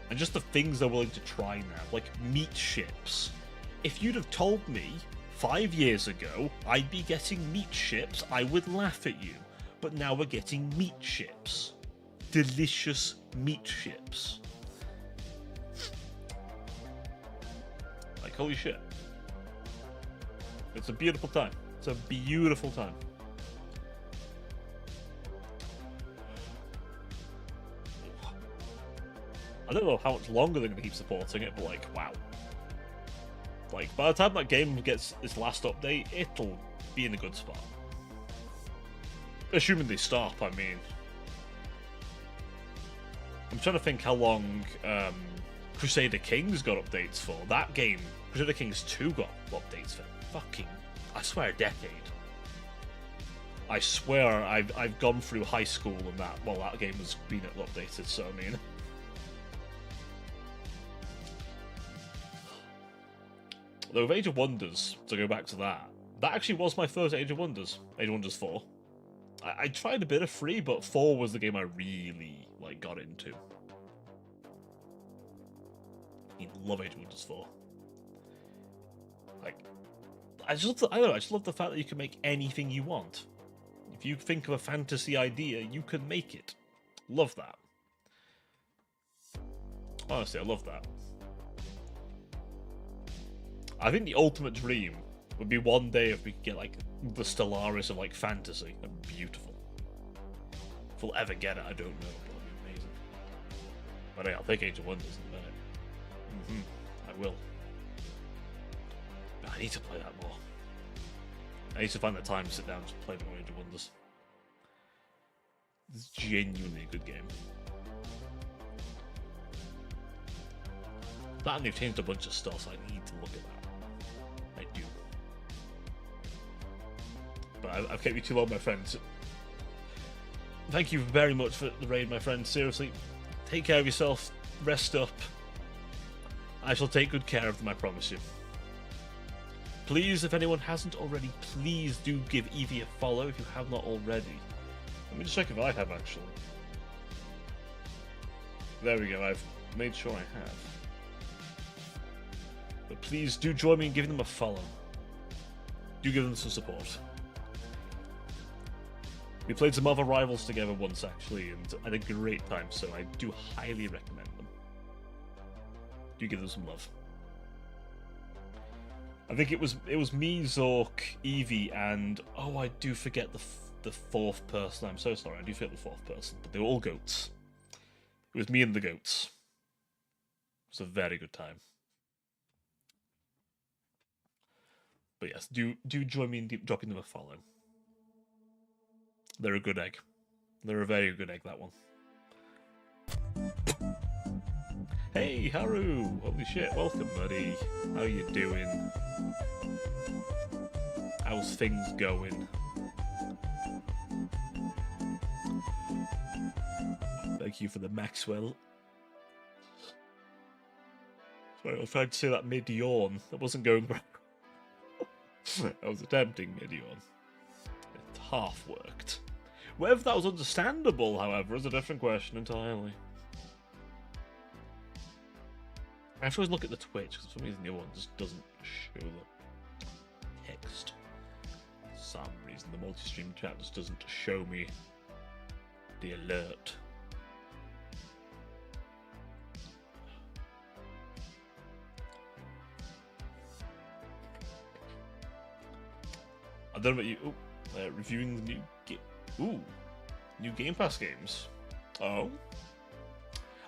And just the things they're willing to try now, like meat ships. If you'd have told me 5 years ago I'd be getting meat ships, I would laugh at you. But now we're getting meat ships. Delicious meat ships. Like, holy shit. It's a beautiful time. It's a beautiful time. I don't know how much longer they're going to keep supporting it, but like, wow. Like, by the time that game gets its last update, it'll be in a good spot. Assuming they stop, I mean. I'm trying to think how long Crusader Kings got updates for. That game, Crusader Kings 2 got updates for fucking, I swear, a decade. I swear I've gone through high school and that, well, that game has been updated, so I mean. Though with Age of Wonders, to go back to that actually was my first Age of Wonders. Age of Wonders 4. I tried a bit of 3, but 4 was the game I really, like, got into. I love Age of Wonders 4. Like, I don't know, I just love the fact that you can make anything you want. If you think of a fantasy idea, you can make it. Love that. Honestly, I love that. I think the ultimate dream would be one day if we could get, like, the Stellaris of, like, fantasy. That'd be beautiful. If we'll ever get it, I don't know, but it'll be amazing. But hey, I'll take Age of Wonders in a minute. I will. But I need to play that more. I need to find the time to sit down and play more Age of Wonders. It's genuinely a good game. That and they've changed a bunch of stuff, so I need to look at that. I do. But I've kept you too long, my friends. Thank you very much for the raid, my friend. Seriously, take care of yourself, rest up. I shall take good care of them, I promise you. Please, if anyone hasn't already, please do give Evie a follow if you have not already. Let me just check if I have, actually. There we go, I've made sure I have. But please do join me in giving them a follow. Do give them some support. We played some other Rivals together once, actually, and had a great time, so I do highly recommend them. Do give them some love. I think it was me, Zork, Evie, and oh, I do forget the fourth person. I'm so sorry, I do forget the fourth person, but they were all goats. It was me and the goats. It was a very good time. But yes, do join me in dropping them a follow. They're a good egg. They're a very good egg, that one. Hey, Haru! Holy shit, welcome, buddy. How you doing? How's things going? Thank you for the Maxwell. Sorry, I was trying to say that mid-yawn. That wasn't going right. I was attempting mid-yawn. It half worked. Whether that was understandable, however, is a different question entirely. I have to always look at the Twitch, because for some reason the other one just doesn't show the text. For some reason the multi-stream chat just doesn't show me the alert. I don't know about you. Reviewing the new Game Pass games. Oh,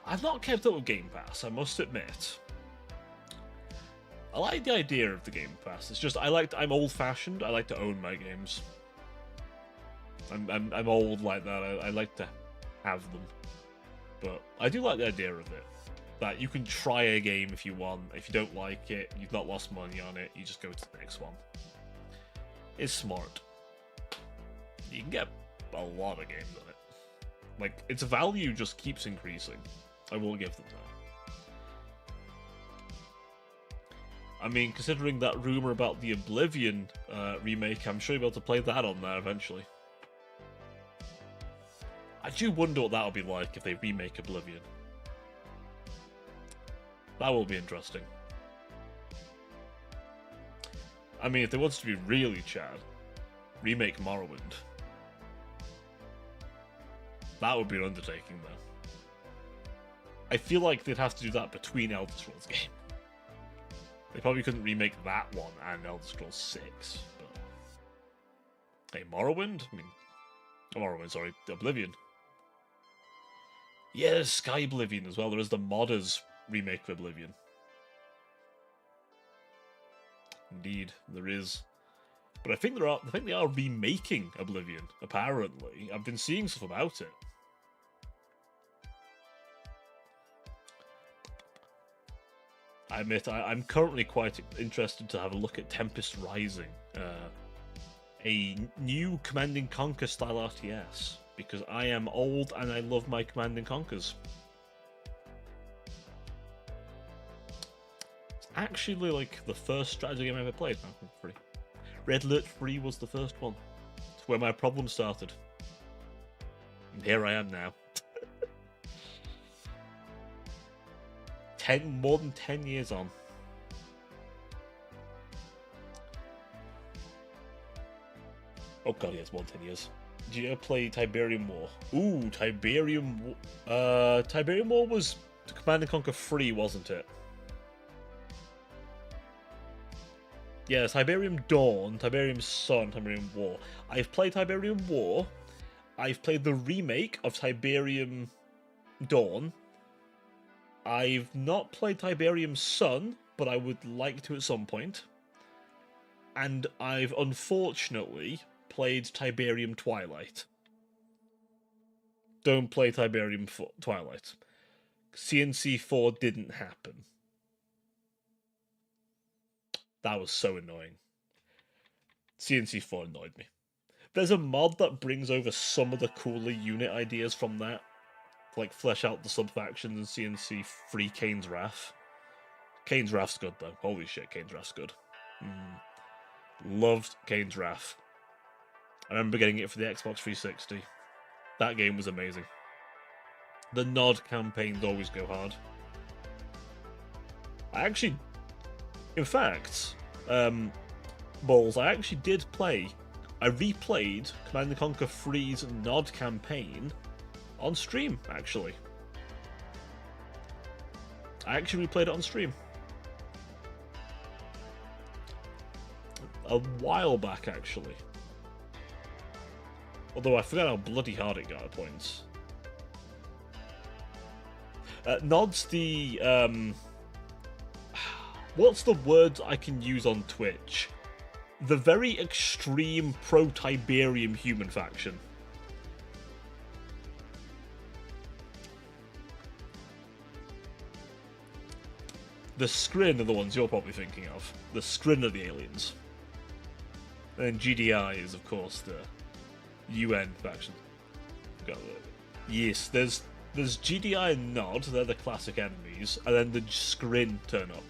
I've not kept up with Game Pass, I must admit. I like the idea of the Game Pass. It's just I'm old-fashioned. I like to own my games. I'm old like that. I like to have them, but I do like the idea of it. that you can try a game if you want. If you don't like it, you've not lost money on it, you just go to the next one. It's smart. You can get a lot of games on it. Like, its value just keeps increasing. I will give them that. I mean, considering that rumor about the Oblivion remake, I'm sure you'll be able to play that on there eventually. I do wonder what that'll be like if they remake Oblivion. That will be interesting. I mean, if they wanted to be really Chad, remake Morrowind. That would be an undertaking, though. I feel like they'd have to do that between Elder Scrolls games. They probably couldn't remake that one and Elder Scrolls 6. But... hey, Morrowind? I mean... Morrowind, sorry. Oblivion. Yeah, there's Sky Oblivion as well. There is the modders remake of Oblivion. Indeed, there is. But I think they are remaking Oblivion, apparently. I've been seeing stuff about it. I admit, I'm currently quite interested to have a look at Tempest Rising, a new Command & Conquer style RTS, because I am old and I love my Command & Conquers. It's actually like the first strategy game I ever played. No, free. Red Alert 3 was the first one. It's where my problem started. And here I am now. More than 10 years on. Oh god, yes, more than 10 years. Did you ever play Tiberium War? Ooh, Tiberium War. Tiberium War was Command & Conquer 3, wasn't it? Yeah, Tiberium Dawn, Tiberium Sun, Tiberium War. I've played Tiberium War. I've played the remake of Tiberium Dawn. I've not played Tiberium Sun, but I would like to at some point. And I've unfortunately played Tiberium Twilight. Don't play Tiberium Twilight. CNC4 didn't happen. That was so annoying. CNC4 annoyed me. There's a mod that brings over some of the cooler unit ideas from that. To, like, flesh out the sub-factions and CNC3 Kane's Wrath. Kane's Wrath's good, though. Holy shit, Kane's Wrath's good. Loved Kane's Wrath. I remember getting it for the Xbox 360. That game was amazing. The Nod campaigns always go hard. I actually... in fact, Balls, I actually did play... I replayed Command & Conquer 3's Nod campaign on stream, actually. I actually replayed it on stream. A while back, actually. Although I forgot how bloody hard it got at points. Nod's the... what's the word I can use on Twitch? The very extreme pro-Tiberium human faction. The Skrin are the ones you're probably thinking of. The Skrin are the aliens. And GDI is, of course, the UN faction. Yes, there's GDI and Nod, they're the classic enemies, and then the Skrin turn up.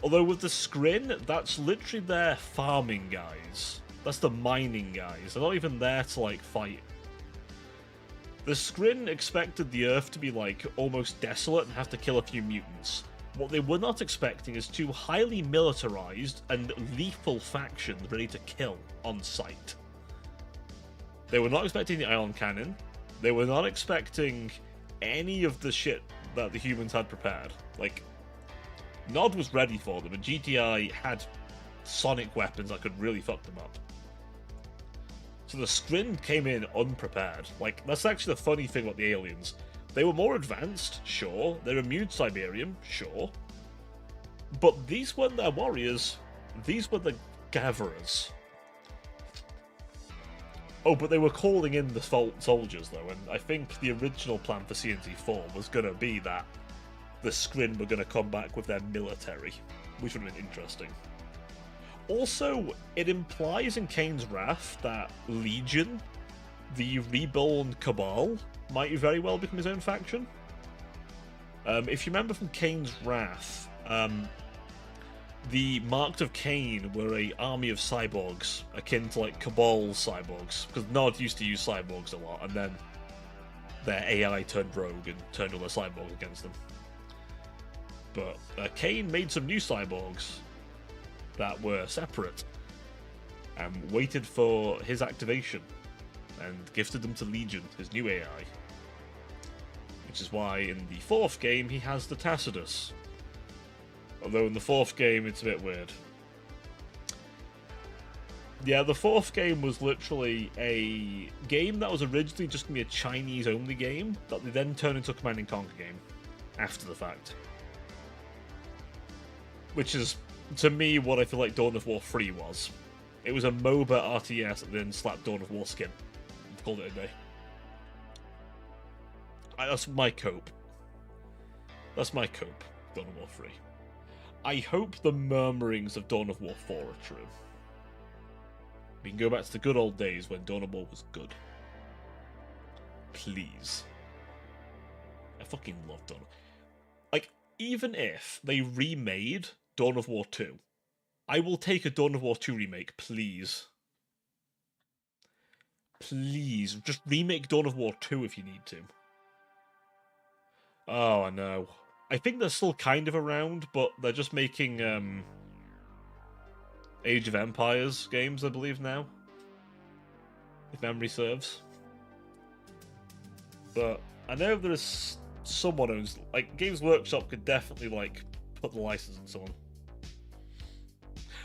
Although with the Skrin, that's literally their farming guys. That's the mining guys. They're not even there to, like, fight. The Skrin expected the Earth to be, like, almost desolate and have to kill a few mutants. What they were not expecting is two highly militarized and lethal factions ready to kill on sight. They were not expecting the ion cannon. They were not expecting any of the shit that the humans had prepared. Like, Nod was ready for them, and GTI had sonic weapons that could really fuck them up. So the Skrin came in unprepared. Like, that's actually the funny thing about the aliens. They were more advanced, sure. They're immune to Tiberium, sure. But these weren't their warriors. These were the gatherers. Oh, but they were calling in the soldiers, though, and I think the original plan for CNC4 was going to be that the Skrin were going to come back with their military, which would have been interesting. Also, it implies in Kane's Wrath that Legion, the reborn Cabal, might very well become his own faction. If you remember from Kane's Wrath, the Marked of Kane were a army of cyborgs, akin to like Cabal cyborgs, because Nod used to use cyborgs a lot, and then their AI turned rogue and turned all their cyborgs against them. But Kane made some new cyborgs that were separate, and waited for his activation, and gifted them to Legion, his new AI. Which is why in the 4th game he has the Tacitus. Although in the 4th game it's a bit weird. Yeah, the 4th game was literally a game that was originally just going to be a Chinese-only game, that they then turned into a Command & Conquer game, after the fact. Which is, to me, what I feel like Dawn of War 3 was. It was a MOBA RTS that then slapped Dawn of War skin. I've called it a day. That's my cope. That's my cope, Dawn of War 3. I hope the murmurings of Dawn of War 4 are true. We can go back to the good old days when Dawn of War was good. Please. I fucking love Dawn of War. Like, even if they remade Dawn of War 2, I will take a Dawn of War 2 remake, please. Please, just remake Dawn of War 2 if you need to. Oh, I know. I think they're still kind of around, but they're just making Age of Empires games, I believe, now. If memory serves. But I know there's someone who's... Like, Games Workshop could definitely, like, put the license on someone.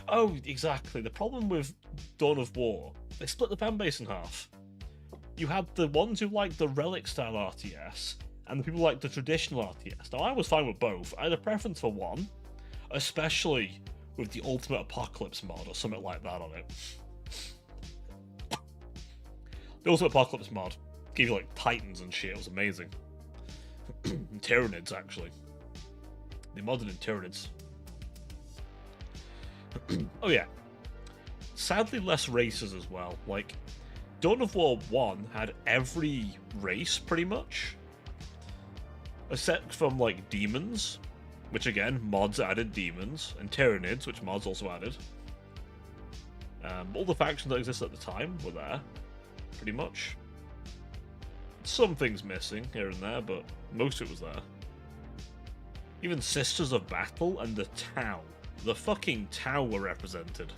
Oh, exactly. The problem with Dawn of War, they split the fanbase in half. You had the ones who liked the Relic-style RTS, and the people who liked the traditional RTS. Now, I was fine with both. I had a preference for one, especially with the Ultimate Apocalypse mod or something like that on it. The Ultimate Apocalypse mod gave you, like, Titans and shit. It was amazing. And Tyranids, actually. They modded in Tyranids. Oh, yeah. Sadly, less races as well. Like, Dawn of War 1 had every race, pretty much. Except from, like, demons, which, again, mods added demons, and Tyranids, which mods also added. All the factions that existed at the time were there, pretty much. Some things missing here and there, but most of it was there. Even Sisters of Battle and the Tau. The fucking Tau were represented.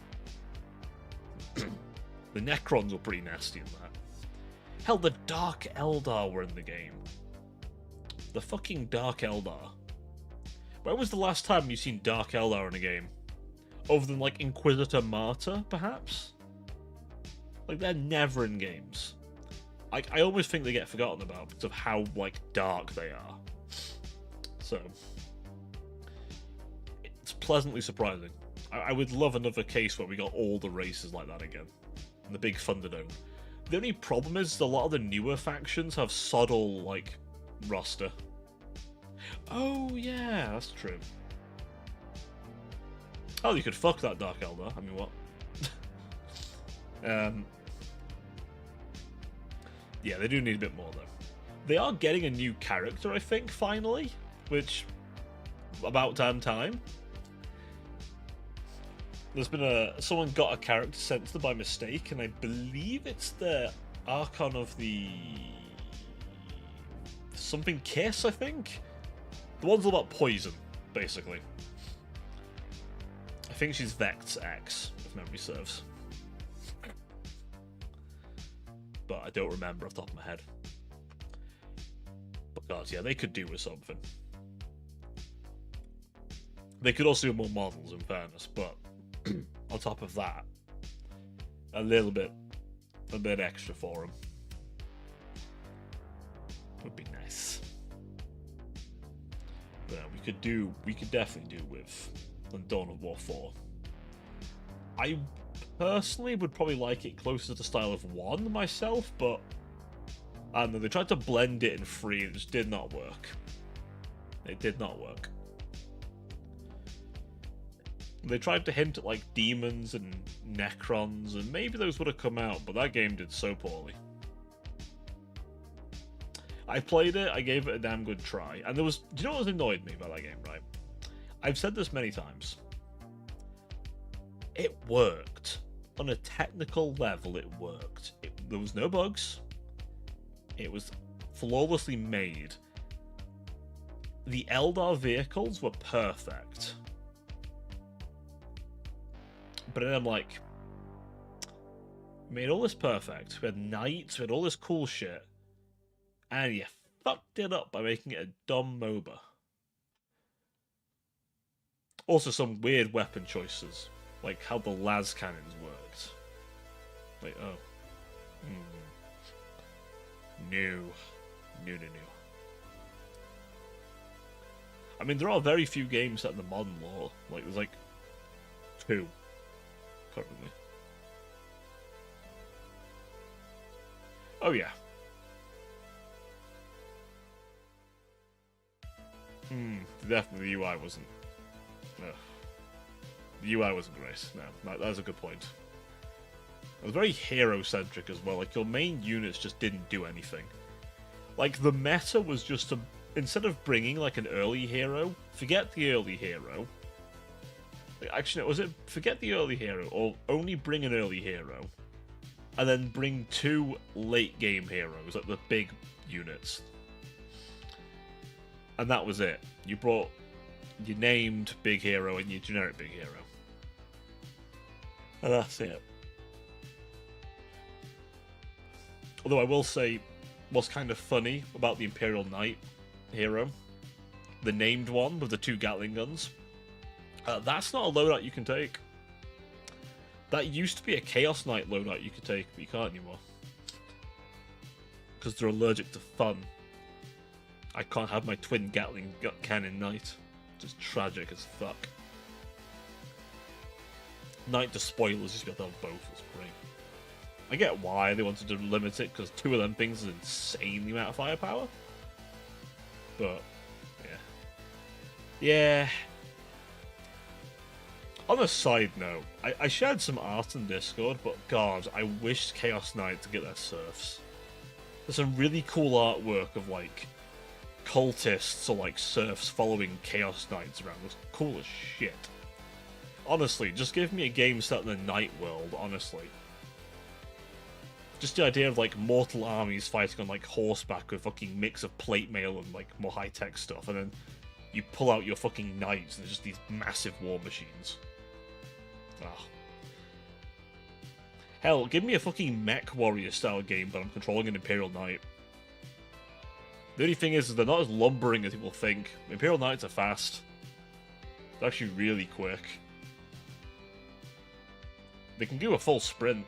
The Necrons were pretty nasty in that. Hell, the Dark Eldar were in the game. The fucking Dark Eldar. When was the last time you've seen Dark Eldar in a game? Other than, like, Inquisitor Martyr, perhaps? Like, they're never in games. I always think they get forgotten about because of how, like, dark they are. So, it's pleasantly surprising. I would love another case where we got all the races like that again. In the big Thunderdome. The only problem is a lot of the newer factions have subtle, like, roster. Oh, yeah, that's true. Oh, you could fuck that Dark Eldar. I mean, what? Yeah, they do need a bit more, though. They are getting a new character, I think, finally. Which, about damn time. There's been someone got a character sent to them by mistake, and I believe it's the Archon of the... something Kiss, I think? The one's all about poison, basically. I think she's Vect's X, if memory serves. But I don't remember off the top of my head. But God, yeah, they could do with something. They could also do more models, in fairness, but on top of that, a bit extra for them would be nice. But we could definitely do with Dawn of War 4. personally would probably like it closer to the style of 1 myself, but I don't know, they tried to blend it in 3 and it just did not work. It did not work. They tried to hint at like demons and necrons, and maybe those would have come out, but that game did so poorly. I played it, I gave it a damn good try, and there was... Do you know what annoyed me about that game, right? I've said this many times. It worked. On a technical level, it worked. There was no bugs. It was flawlessly made. The Eldar vehicles were perfect. But then I'm like... made all this perfect. We had knights, we had all this cool shit. And you fucked it up by making it a dumb MOBA. Also some weird weapon choices. Like how the las cannons worked. Like, oh. No. No. I mean, there are very few games set in the modern lore. Like, there's like 2 currently. Oh yeah. Definitely the UI wasn't... The UI wasn't great. No, that was a good point. It was very hero-centric as well. Like, your main units just didn't do anything. Like, the meta was just to... Instead of bringing, like, an early hero, forget the early hero. Actually, no, was it forget the early hero, or only bring an early hero, and then bring 2 late-game heroes, like the big units. And that was it. You brought your named big hero and your generic big hero. And that's it. Although I will say, what's kind of funny about the Imperial Knight hero, the named one with the 2 Gatling guns, that's not a loadout you can take. That used to be a Chaos Knight loadout you could take, but you can't anymore. Because they're allergic to fun. I can't have my twin Gatling cannon Knight. Just tragic as fuck. Knight to spoilers, just be able to have both. It's great. I get why they wanted to limit it, because 2 of them things is insanely amount of firepower. But, yeah. Yeah. On a side note, I shared some art in Discord, but god, I wish Chaos Knight to get their serfs. There's some really cool artwork of, like, cultists or, like, serfs following Chaos Knights around. It's cool as shit. Honestly, just give me a game set in the Night World, honestly. Just the idea of, like, mortal armies fighting on, like, horseback with fucking mix of plate mail and, like, more high-tech stuff, and then you pull out your fucking knights and there's just these massive war machines. Oh. Hell, give me a fucking mech warrior style game, but I'm controlling an Imperial Knight. The only thing is they're not as lumbering as people think. Imperial Knights are fast. They're actually really quick. They can do a full sprint.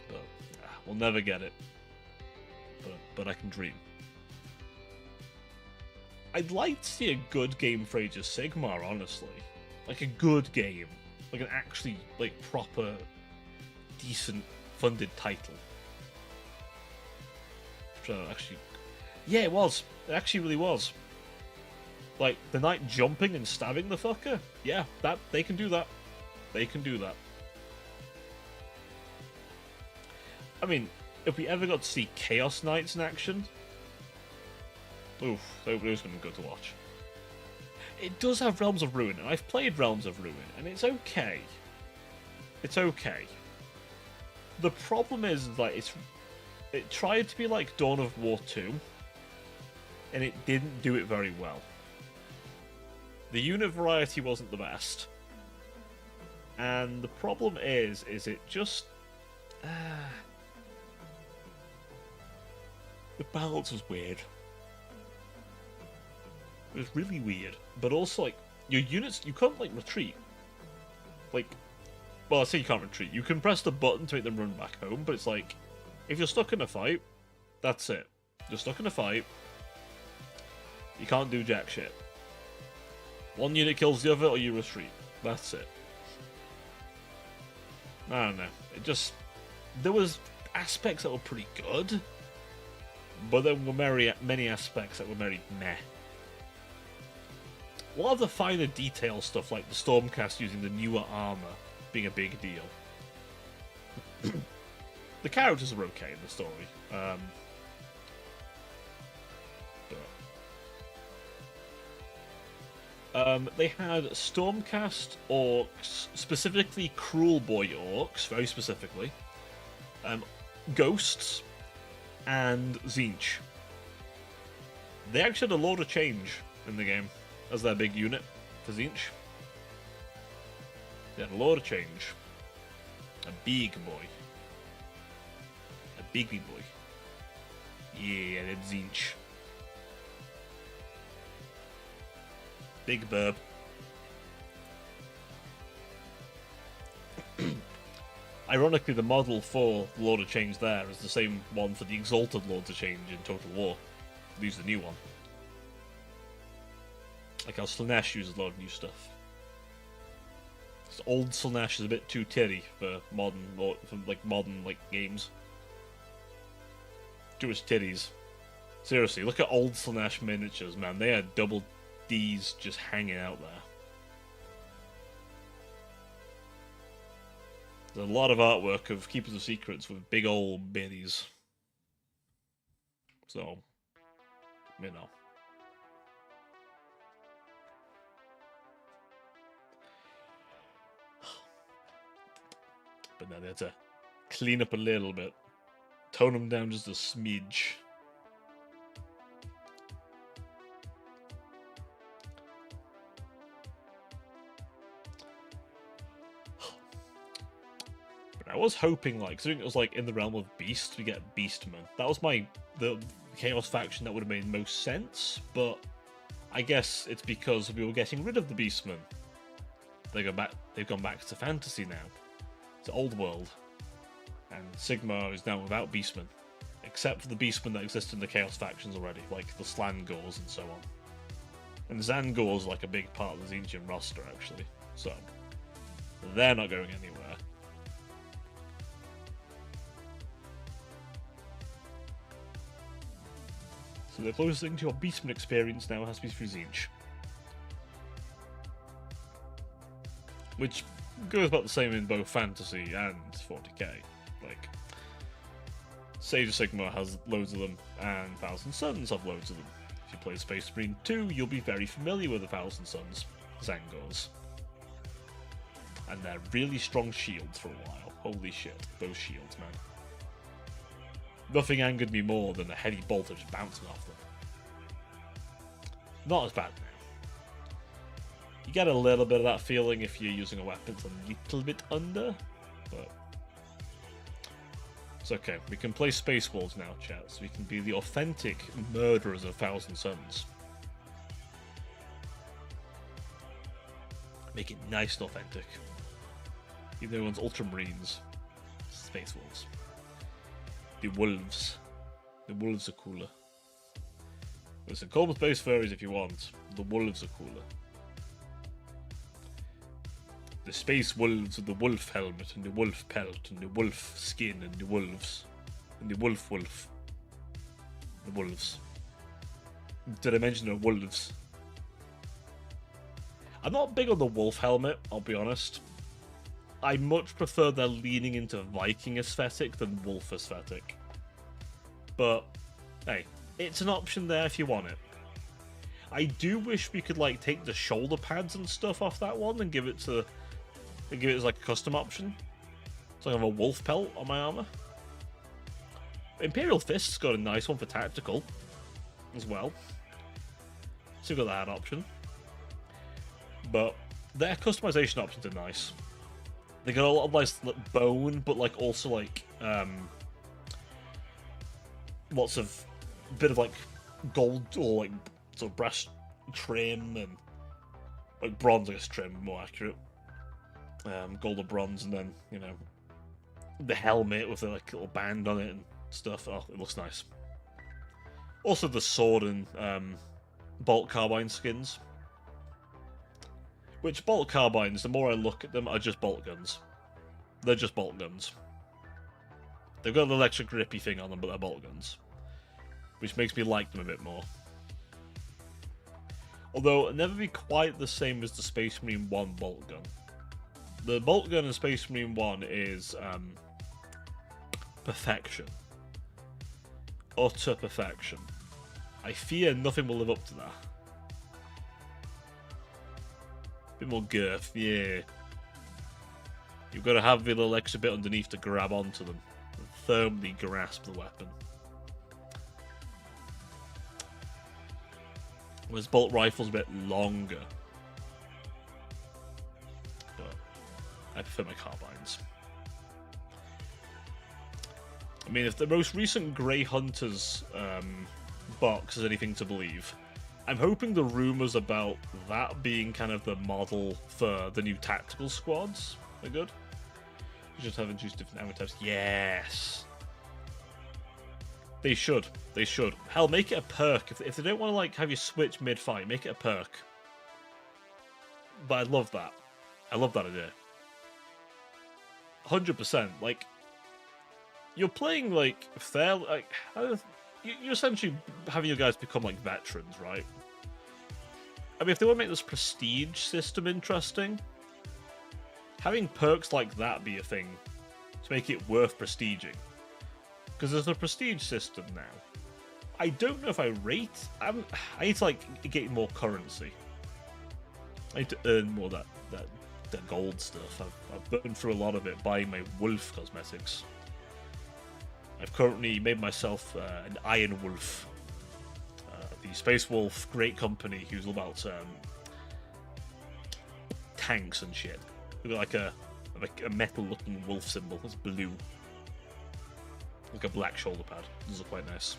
But we'll never get it. But I can dream. I'd like to see a good game for Age of Sigmar, honestly. Like a good game. Like an actually, like, proper, decent, funded title. Actually... Yeah, it was. It actually really was. Like, the knight jumping and stabbing the fucker? Yeah, they can do that. They can do that. I mean, if we ever got to see Chaos Knights in action... Oof, that was been good to watch. It does have Realms of Ruin, and I've played Realms of Ruin, and it's okay. It's okay. The problem is that it tried to be like Dawn of War 2, and it didn't do it very well. The unit variety wasn't the best. And the problem is it just... the balance was weird. It was really weird. But also, like, your units, you can't, like, retreat. Like, well, I say you can't retreat. You can press the button to make them run back home, but it's like, if you're stuck in a fight, that's it. You're stuck in a fight. You can't do jack shit. One unit kills the other, or you retreat. That's it. I don't know. It just there was aspects that were pretty good, but there were many aspects that were very meh. A lot of the finer detail stuff, like the Stormcast using the newer armor, being a big deal. The characters are okay in the story. They had Stormcast orcs, specifically Cruel Boy orcs, very specifically, ghosts, and Tzeentch. They actually had a lot of change in the game as their big unit for Tzeentch. They had a lot of change. A big boy. A big boy. Yeah, that's Tzeentch. Big burb. Ironically, the model for the Lord of Change there is the same one for the Exalted Lords of Change in Total War. Use the new one. Like how Slaanesh uses a lot of new stuff. This old Slaanesh is a bit too titty for modern games. Too much titties. Seriously, look at old Slaanesh miniatures, man. They had double D's just hanging out there. There's a lot of artwork of Keepers of Secrets with big old biddies. So, you know. But now they had to clean up a little bit. Tone them down just a smidge. I was hoping, like, considering it was like in the realm of Beast, we get Beastmen. That was the Chaos faction that would have made most sense, but I guess it's because we were getting rid of the Beastmen. They've gone back to fantasy now, to old world, and Sigmar is now without Beastmen, except for the Beastmen that exist in the Chaos factions already, like the Slangors and so on. And Zangor's like a big part of the Tzeentchian roster actually, so they're not going anywhere. So the closest thing to your Beastman experience now has to be through Tzeentch. Which goes about the same in both Fantasy and 40k. Like, Sage of Sigmar has loads of them, and Thousand Suns have loads of them. If you play Space Marine 2, you'll be very familiar with the Thousand Suns, Zangors. And they're really strong shields for a while. Holy shit, those shields, man. Nothing angered me more than a heavy bolt just bouncing off them. Not as bad now. You get a little bit of that feeling if you're using a weapon that's a little bit under, but it's okay. We can play Space Wolves now, chat, so we can be the authentic murderers of Thousand Suns. Make it nice and authentic. Even though one's Ultramarines, Space Wolves. The wolves. The wolves are cooler. Listen, call them space furries if you want. The wolves are cooler. The space wolves with the wolf helmet and the wolf pelt and the wolf skin and the wolves. And the wolf. The wolves. Did I mention the wolves? I'm not big on the wolf helmet, I'll be honest. I much prefer their leaning into Viking aesthetic than wolf aesthetic. But, hey, it's an option there if you want it. I do wish we could, like, take the shoulder pads and stuff off that one and give it as, like, a custom option. So I have a wolf pelt on my armor. Imperial Fist's got a nice one for tactical as well. So you've got that option. But their customization options are nice. They got a lot of nice bone, but like also like lots of bit of like gold or like sort of brass trim and like bronze, I guess trim more accurate. Gold or bronze, and then you know the helmet with the like little band on it and stuff. Oh, it looks nice. Also the sword and bolt carbine skins. Which bolt carbines, the more I look at them, are just bolt guns. They're just bolt guns. They've got an electric grippy thing on them, but they're bolt guns. Which makes me like them a bit more. Although, it'll never be quite the same as the Space Marine 1 bolt gun. The bolt gun in Space Marine 1 is perfection. Utter perfection. I fear nothing will live up to that. Bit more girth, yeah. You've got to have the little extra bit underneath to grab onto them and firmly grasp the weapon. Whereas bolt rifle's a bit longer. But I prefer my carbines. I mean, if the most recent Grey Hunters box is anything to believe, I'm hoping the rumours about that being kind of the model for the new tactical squads are good. You just have introduced different ammo types. Yes! They should. They should. Hell, make it a perk. If they don't want to like have you switch mid-fight, make it a perk. But I love that. I love that idea. 100%. Like, you're playing like fair. Like, you're essentially having your guys become like veterans, right? I mean, if they want to make this prestige system interesting, having perks like that be a thing to make it worth prestiging. Because there's a prestige system now. I don't know if I rate. I need to like get more currency. I need to earn more that gold stuff. I've burned through a lot of it buying my wolf cosmetics. I've currently made myself an Iron Wolf. The Space Wolf, great company who's all about tanks and shit. We've got like a metal-looking wolf symbol. It's blue. Like a black shoulder pad. Those are quite nice.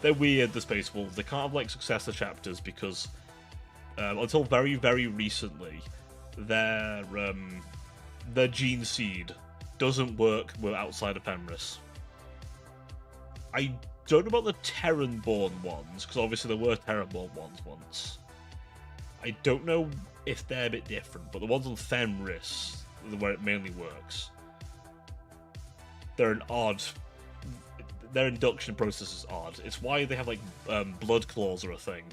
They're weird, the Space Wolves. They can't have like successor chapters because until very, very recently, their gene seed doesn't work outside of Penrith. I don't know about the Terran-born ones, because obviously there were Terran-born ones once. I don't know if they're a bit different, but the ones on Fenris, where it mainly works, they're an odd. Their induction process is odd. It's why they have like blood claws are a thing.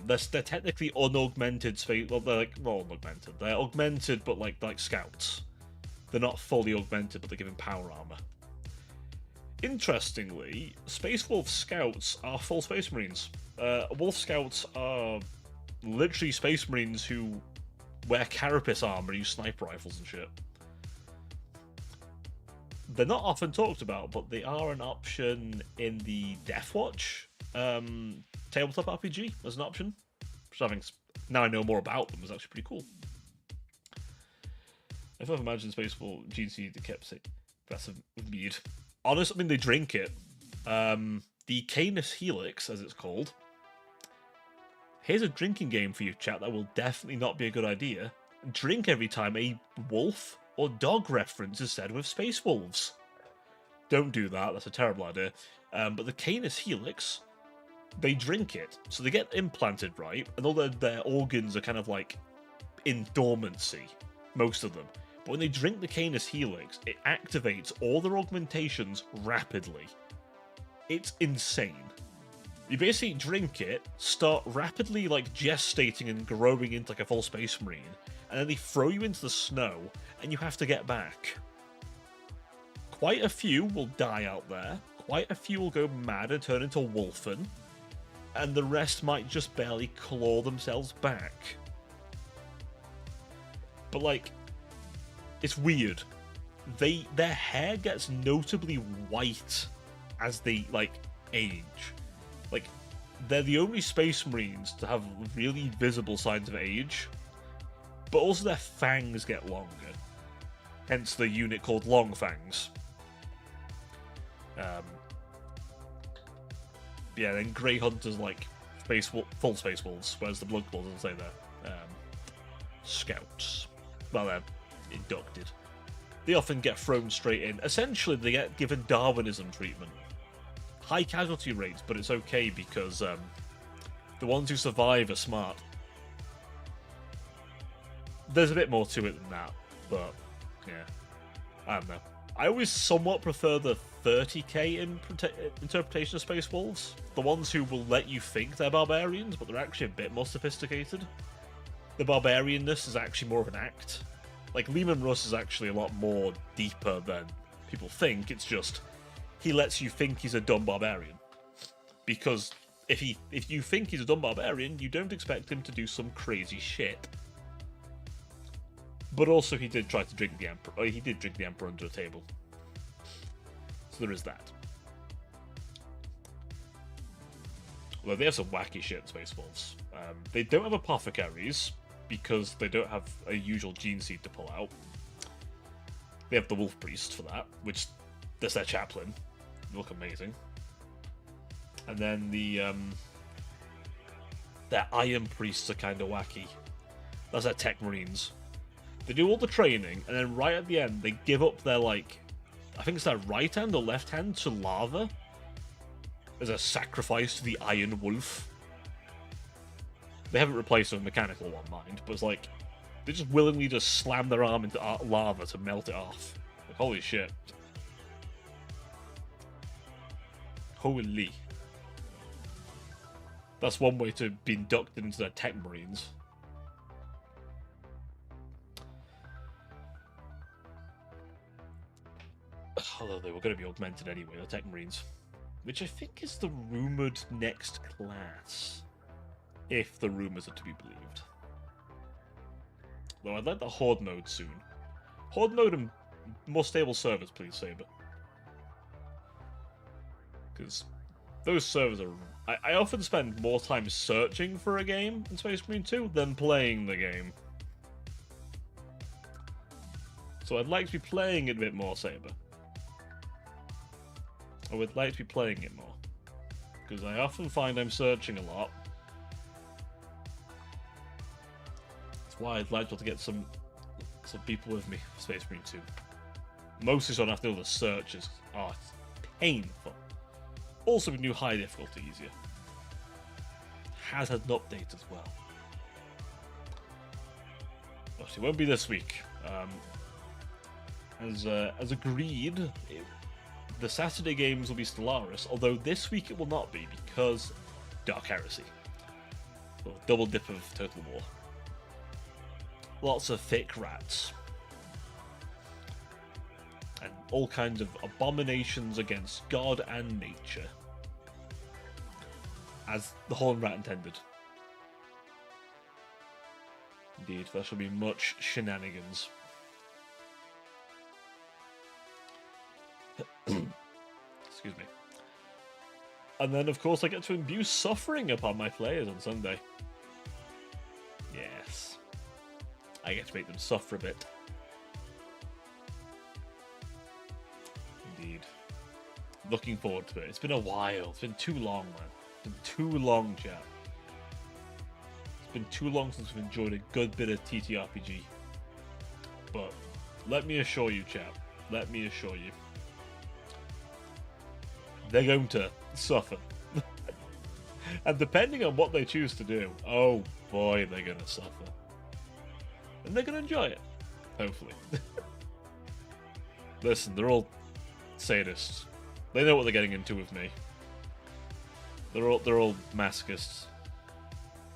They're technically unaugmented space. Well, they're like not unaugmented. They're augmented, but like scouts. They're not fully augmented, but they're given power armor. Interestingly, Space Wolf Scouts are full Space Marines. Wolf Scouts are literally Space Marines who wear carapace armor and use sniper rifles and shit. They're not often talked about, but they are an option in the Deathwatch tabletop RPG as an option. Which I think, now I know more about them, is actually pretty cool. If I've imagined Space Wolf GC that kept saying that's weird. Honestly, I mean, they drink it. The Canis Helix, as it's called. Here's a drinking game for you, chat, that will definitely not be a good idea. Drink every time a wolf or dog reference is said with Space Wolves. Don't do that, that's a terrible idea. But the Canis Helix, they drink it. So they get implanted, right? And all their organs are kind of like in dormancy, most of them. But when they drink the Canis Helix, it activates all their augmentations rapidly. It's insane. You basically drink it, start rapidly like gestating and growing into like a full Space Marine, and then they throw you into the snow, and you have to get back. Quite a few will die out there, quite a few will go mad and turn into Wolfen, and the rest might just barely claw themselves back. But like, it's weird. Their hair gets notably white as they like age. Like, they're the only Space Marines to have really visible signs of age, but also their fangs get longer. Hence the unit called Long Fangs. Yeah, then Grey Hunters like full Space Wolves, whereas the Blood Claws doesn't say they're Scouts. Well, they're inducted. They often get thrown straight in. Essentially, they get given Darwinism treatment. High casualty rates, but it's okay because the ones who survive are smart. There's a bit more to it than that, but Yeah. I don't know. I always somewhat prefer the 30k interpretation of Space Wolves. The ones who will let you think they're barbarians, but they're actually a bit more sophisticated. The barbarianness is actually more of an act. Like, Lehman Russ is actually a lot more deeper than people think. It's just, he lets you think he's a dumb barbarian. Because if you think he's a dumb barbarian, you don't expect him to do some crazy shit. But also, he did try to drink the Emperor. He did drink the Emperor under a table. So there is that. Although they have some wacky shit in Space Wolves. They don't have apothecaries, because they don't have a usual gene seed to pull out. They have the Wolf Priest for that, which, that's their chaplain. They look amazing. And then their Iron Priests are kind of wacky. That's their Tech Marines. They do all the training, and then right at the end, they give up their, like, I think it's their right hand or left hand to lava as a sacrifice to the Iron Wolf. They haven't replaced it with a mechanical one, mind, but it's like, they just willingly just slam their arm into lava to melt it off. Like, holy shit. Holy. That's one way to be inducted into their Tech Marines. Although they were going to be augmented anyway, the Tech Marines. Which I think is the rumoured next class. If the rumours are to be believed. Though I'd like the Horde mode soon. Horde mode and more stable servers, please, Saber. Because those servers are... I often spend more time searching for a game in Space Marine 2 than playing the game. So I'd like to be playing it a bit more, Saber. I would like to be playing it more. Because I often find I'm searching a lot. That's why I'd like to get some people with me for Space Marine 2. Mostly so I don't have to do the searches. Oh, it's painful. Also with new high difficulty easier. Has had an update as well. Well, it won't be this week. As agreed, the Saturday games will be Stellaris, although this week it will not be because Dark Heresy. So, double dip of Total War. Lots of thick rats. And all kinds of abominations against God and nature. As the Horn Rat intended. Indeed, there shall be much shenanigans. Excuse me. And then, of course, I get to imbue suffering upon my players on Sunday. Yes. I get to make them suffer a bit. Indeed. Looking forward to it. It's been a while. It's been too long, man. It's been too long, chat. It's been too long since we've enjoyed a good bit of TTRPG. But let me assure you, chat. Let me assure you. They're going to suffer. And depending on what they choose to do, oh boy, they're going to suffer. And they're going to enjoy it. Hopefully. Listen, they're all sadists. They know what they're getting into with me. They're all masochists.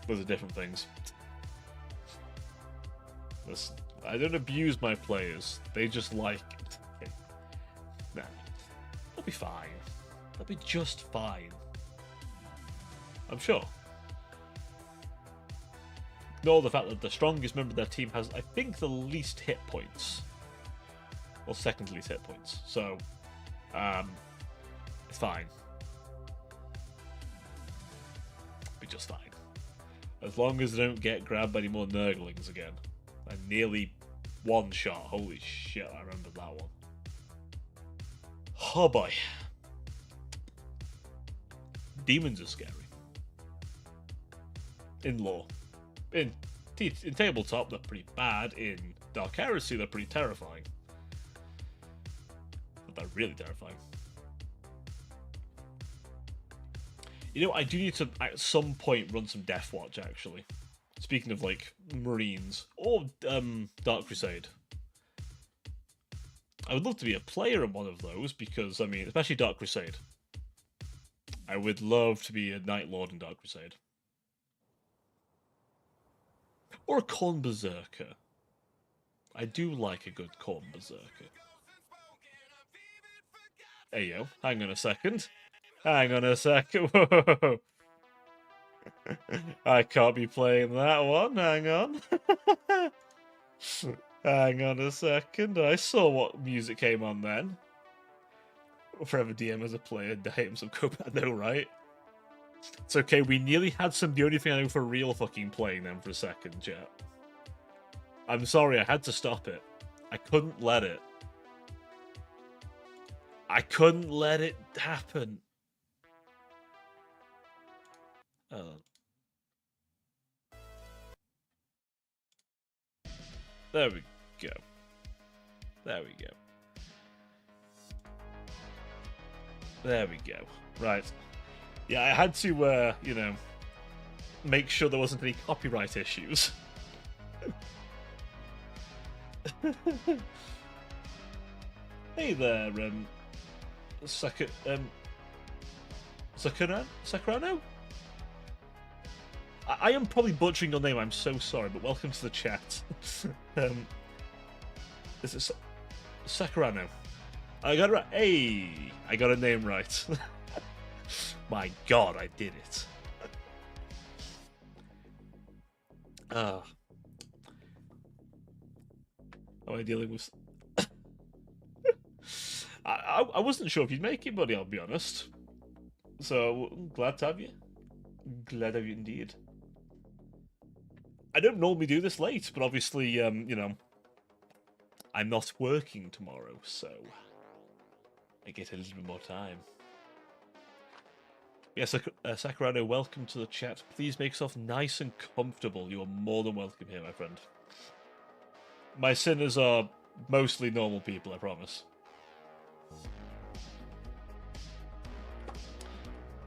Those are different things. Listen, I don't abuse my players. They just like it. Nah, they'll be fine. They'll be just fine. I'm sure. Ignore the fact that the strongest member of their team has, I think, the least hit points. Or second least hit points. So, it's fine. Be just fine. As long as they don't get grabbed by any more Nurglings again. I nearly one shot. Holy shit, I remember that one. Oh boy. Demons are scary. In lore. In tabletop, they're pretty bad. In Dark Heresy, they're pretty terrifying. But they're really terrifying. You know, I do need to, at some point, run some Death Watch, actually. Speaking of, like, Marines. Or, Dark Crusade. I would love to be a player in one of those because, I mean, especially Dark Crusade. I would love to be a Night Lord in Dark Crusade. Or a Khorne Berserker. I do like a good Khorne Berserker. Hey yo, hang on a second. Hang on a second. Whoa. I can't be playing that one. Hang on. Hang on a second. I saw what music came on then. Forever DM as a player, damn some cope. I know, right? It's okay, we nearly had the only thing I know for real fucking playing them for a second, chat. I'm sorry, I had to stop it. I couldn't let it. I couldn't let it happen. There we go. There we go. There we go. Right. Yeah, I had to, you know, make sure there wasn't any copyright issues. Hey there, Sakurano? I am probably butchering your name, I'm so sorry, but welcome to the chat. Is it Sakurano? I got it right. Hey, I got a name right. My god, I did it. Am I dealing with... I wasn't sure if you'd make it, buddy, I'll be honest. So, glad to have you. Glad to have you indeed. I don't normally do this late, but obviously, you know, I'm not working tomorrow, so I get a little bit more time. Yes, Sakurano, welcome to the chat. Please make yourself nice and comfortable. You are more than welcome here, my friend. My sinners are mostly normal people, I promise.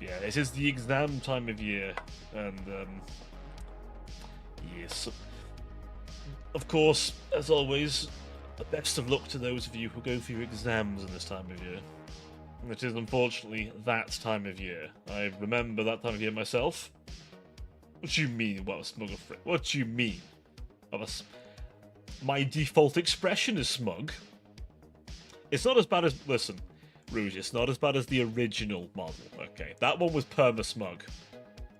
Yeah, it is the exam time of year, and yes. Of course, as always, best of luck to those of you who go through your exams in this time of year. It is unfortunately that time of year. I remember that time of year myself. What do you mean, what a smug frick? What do you mean? My default expression is smug. It's not as bad as... Listen, Rouge, it's not as bad as the original model, okay? That one was perma-smug.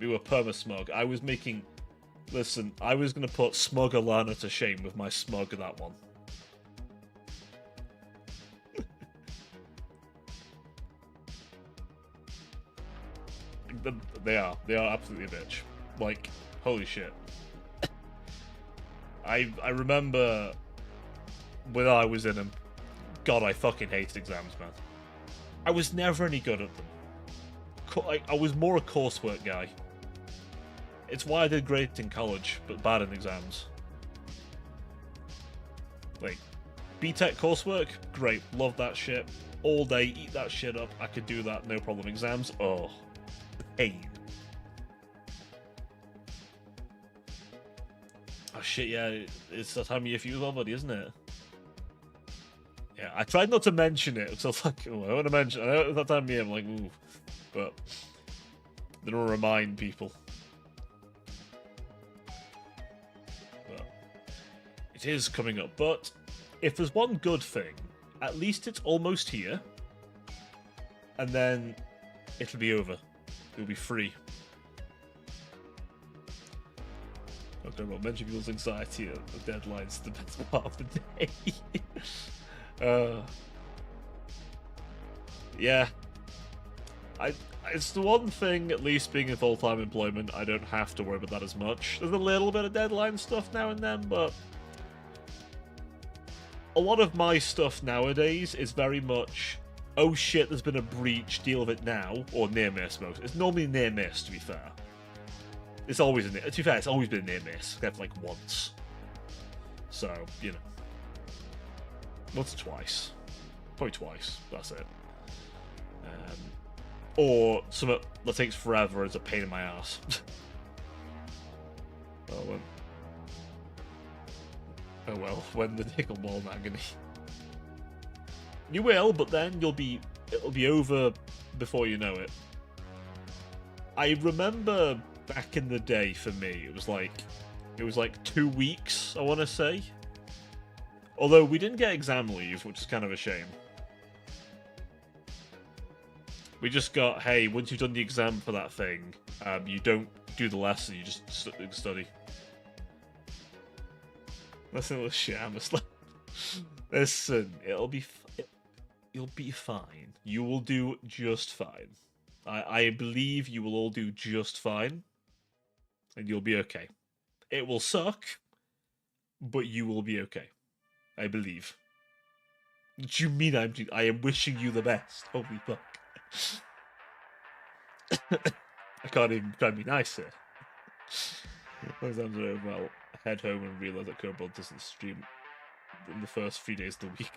We were perma-smug. I was making... Listen, I was going to put Smug Alana to shame with my smug of that one. They are absolutely a bitch. Like, holy shit. I remember when I was in them, God, I fucking hated exams, man. I was never any good at them. I was more a coursework guy. It's why I did great in college, but bad in exams. Like, BTEC coursework, great, love that shit. All day, eat that shit up, I could do that, no problem. Exams, oh, pain. Oh shit, yeah, it's that time of year for you as well, buddy, isn't it? Yeah, I tried not to mention it, so like, oh, I want to mention, I know it's that time of year, I'm like, ooh, but then I'll remind people. But it is coming up, but if there's one good thing, at least it's almost here, and then it'll be over. It'll be free. Okay, well, mention people's anxiety of deadlines the best part of the day. Yeah. It's the one thing, at least being in full-time employment, I don't have to worry about that as much. There's a little bit of deadline stuff now and then, but a lot of my stuff nowadays is very much, oh shit, there's been a breach, deal with it now, or near miss most. It's normally near miss, to be fair. It's always to be fair, it's always been a near miss, except like once. So, you know. Once or twice. Probably twice, that's it. Or something that takes forever is a pain in my ass. Oh well, when the nickel ball agony. You will, but then it'll be over before you know it. I remember back in the day, for me, it was like 2 weeks, I want to say. Although we didn't get exam leave, which is kind of a shame. We just got, hey, once you've done the exam for that thing, you don't do the lesson, you just study. Listen to the sham. Listen, you'll be fine. You will do just fine. I believe you will all do just fine, and you'll be okay. It will suck, but you will be okay. I believe. What do you mean I am wishing you the best? Holy fuck. I can't even try to be nice here. Exams are over, I'll head home and realise that Kobold doesn't stream in the first few days of the week.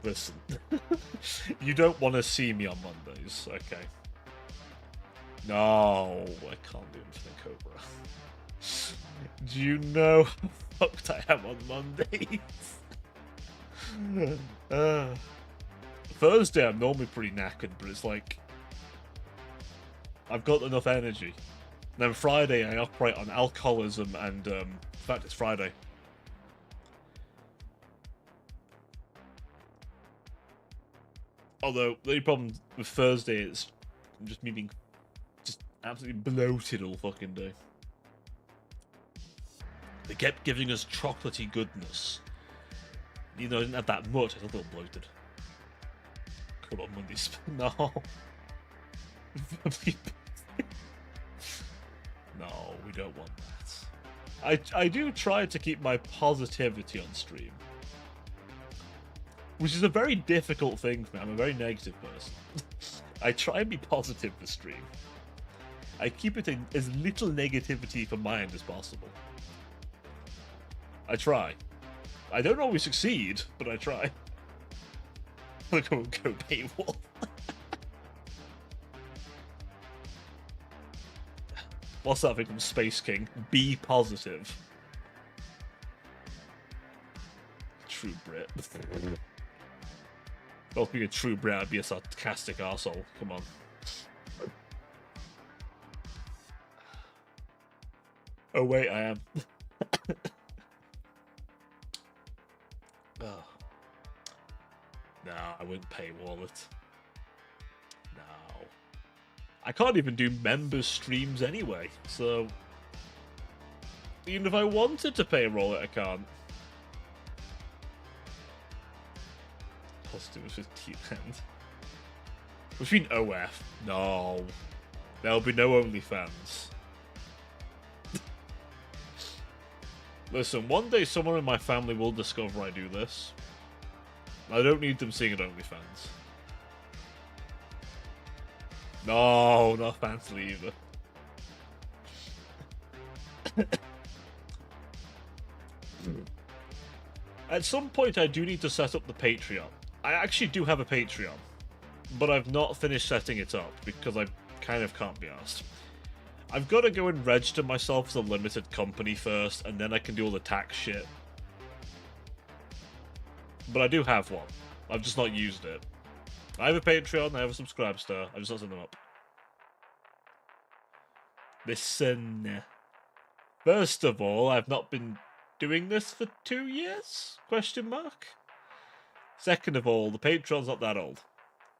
Listen, you don't want to see me on Mondays, okay? No, I can't do Infinite Cobra. Do you know how fucked I am on Mondays? Thursday I'm normally pretty knackered, but it's like I've got enough energy. And then Friday I operate on alcoholism and in fact it's Friday. Although the only problem with Thursday is I'm just meaning just absolutely bloated all fucking day. They kept giving us chocolatey goodness. You know, I didn't have that much, I was a little bloated. Come on, Mondays. No. No, we don't want that. I do try to keep my positivity on stream. Which is a very difficult thing for me. I'm a very negative person. I try and be positive for stream. I keep it in as little negativity from my end as possible. I try. I don't always succeed, but I try. I'm gonna go paywall. What's that thing from Space King? Be positive. True Brit. Well, being a true Brit, I'd be a sarcastic arsehole. Come on. Oh wait, I am. Oh. No, I wouldn't paywall it. No. I can't even do members streams anyway, so even if I wanted to paywall it, I can't. Positive with 15 hand. Which mean OF? No. There'll be no OnlyFans. Listen, one day someone in my family will discover I do this. I don't need them seeing it OnlyFans. No, not fancy either. At some point I do need to set up the Patreon. I actually do have a Patreon, but I've not finished setting it up because I kind of can't be asked. I've got to go and register myself as a limited company first, and then I can do all the tax shit. But I do have one. I've just not used it. I have a Patreon, I have a Subscribestar, I've just not set them up. Listen. First of all, I've not been doing this for 2 years? Question mark? Second of all, the Patreon's not that old.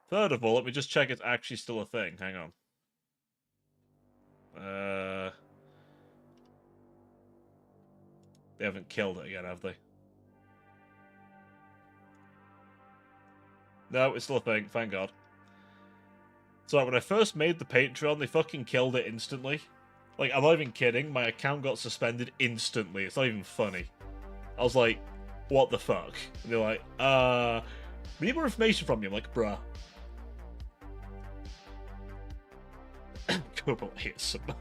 Third of all, let me just check it's actually still a thing. Hang on. They haven't killed it again, have they? No, it's still a thing, thank God. So when I first made the Patreon, they fucking killed it instantly. Like, I'm not even kidding, my account got suspended instantly. It's not even funny. I was like, what the fuck? And they're like, we need more information from you. I'm like, bruh. Cobalt ASMR.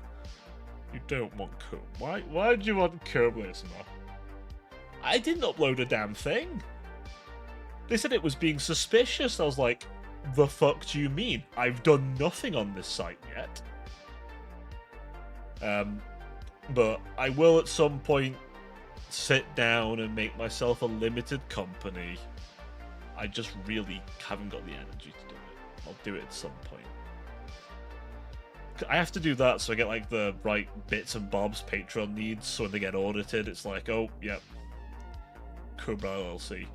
You don't want Cobalt. Why do you want Cobalt ASMR? I didn't upload a damn thing. They said it was being suspicious. I was like, the fuck do you mean? I've done nothing on this site yet. But I will at some point sit down and make myself a limited company. I just really haven't got the energy to do it. I'll do it at some point. I have to do that so I get like the right bits and bobs Patreon needs, so when they get audited, it's like, oh, yep, Cobra LLC.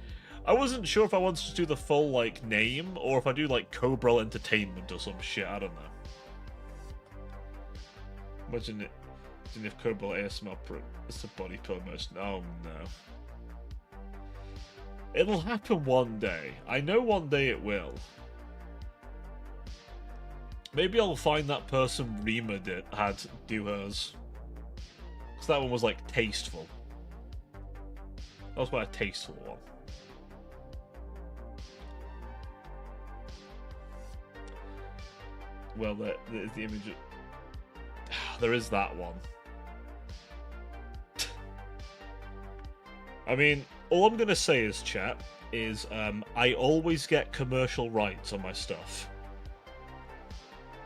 I wasn't sure if I wanted to do the full like name or if I do like Cobra Entertainment or some shit. I don't know. Imagine if Cobra ASMR it's a body pillow merchant. Oh no. It'll happen one day. I know one day it will. Maybe I'll find that person Rima had do hers. Because that one was like tasteful. That was quite a tasteful one. Well, there's the image of... There is that one. I mean, all I'm going to say is, chat, is I always get commercial rights on my stuff.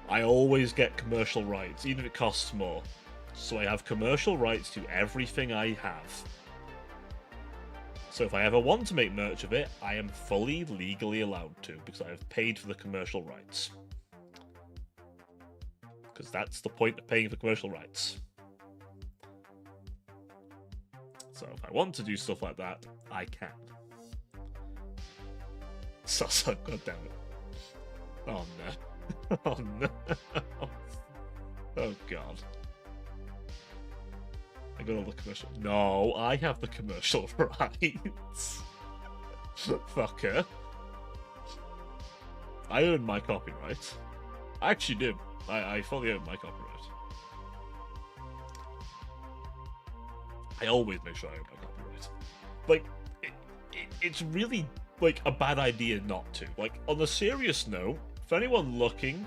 I always get commercial rights, even if it costs more. So I have commercial rights to everything I have. So if I ever want to make merch of it, I am fully legally allowed to, because I have paid for the commercial rights. Because that's the point of paying for commercial rights. So if I want to do stuff like that, I can. Sasa, god damn it. Oh no. Oh no. Oh god. I got all the commercial. No, I have the commercial rights. Fucker. I own my copyright. I actually do. I fully own my copyright. I always make sure I own my copyright. Like, it's really, like, a bad idea not to. Like, on a serious note, for anyone looking,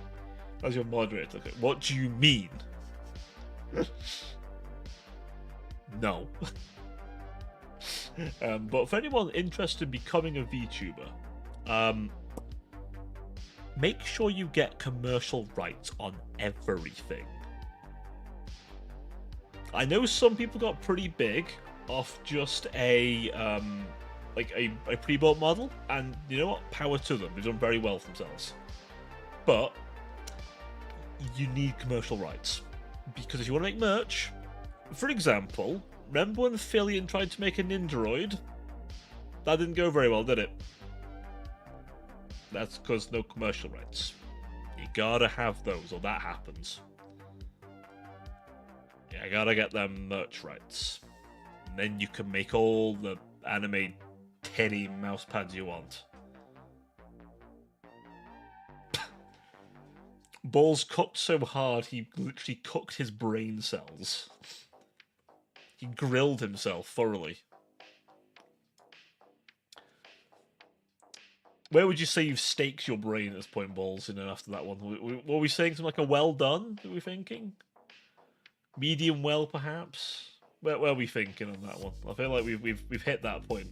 as your moderator, okay, what do you mean? No. But for anyone interested in becoming a VTuber, make sure you get commercial rights on everything. I know some people got pretty big off just a pre-built model, and you know what? Power to them. They've done very well for themselves. But you need commercial rights, because if you want to make merch, for example, remember when Fillion tried to make a Nindoroid? That didn't go very well, did it? That's because no commercial rights. You gotta have those, or that happens. Yeah, I gotta get them merch rights. And then you can make all the anime teddy mouse pads you want. Balls cooked so hard he literally cooked his brain cells. He grilled himself thoroughly. Where would you say you've staked your brain at this point, Balls, after that one? Were we saying something like a well done, were we thinking? Medium well, perhaps? Where are we thinking on that one? I feel like we've hit that point.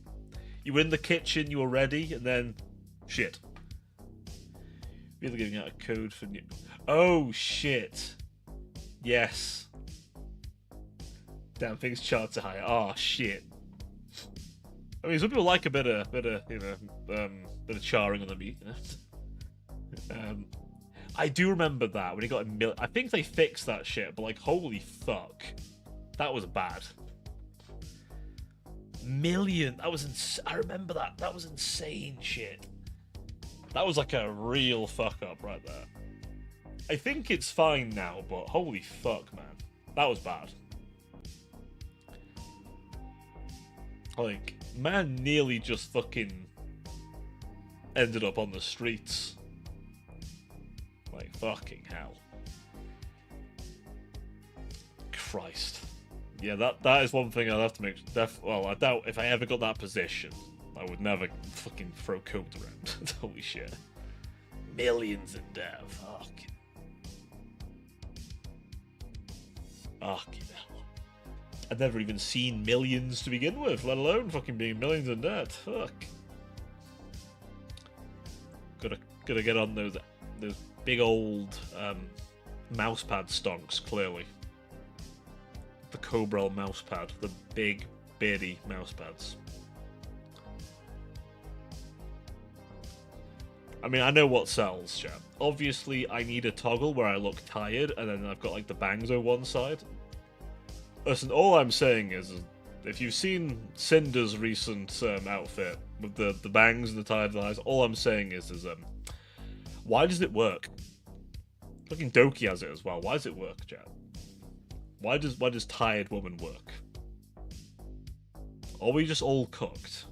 You were in the kitchen, you were ready, and then... shit. Really giving out a code for new... Oh, shit. Yes. Damn, things charts are higher. Oh, shit. I mean, some people like a bit of bit of charring on the meat. I do remember that when he got a I think they fixed that shit, but like, holy fuck, that was bad. That was I remember that. That was insane shit. That was like a real fuck up right there. I think it's fine now, but holy fuck, man, that was bad. Like, man nearly just fucking ended up on the streets. Like, fucking hell. Christ. Yeah, that is one thing I'd have to make... well, I doubt if I ever got that position, I would never fucking throw coke around. Holy shit. Millions in debt. Fuck. Fucking hell. I'd never even seen millions to begin with, let alone fucking being millions in debt. Fuck. Gotta get on those big old mousepad stonks, clearly. The Cobra mousepad, the big bitty mouse pads. I mean, I know what sells, chat. Obviously, I need a toggle where I look tired, and then I've got, like, the bangs on one side. Listen, all I'm saying is if you've seen Cinder's recent outfit with the bangs and the tired eyes, all I'm saying is why does it work? Fucking Doki has it as well. Why does it work, chat? Why does tired woman work? Are we just all cooked?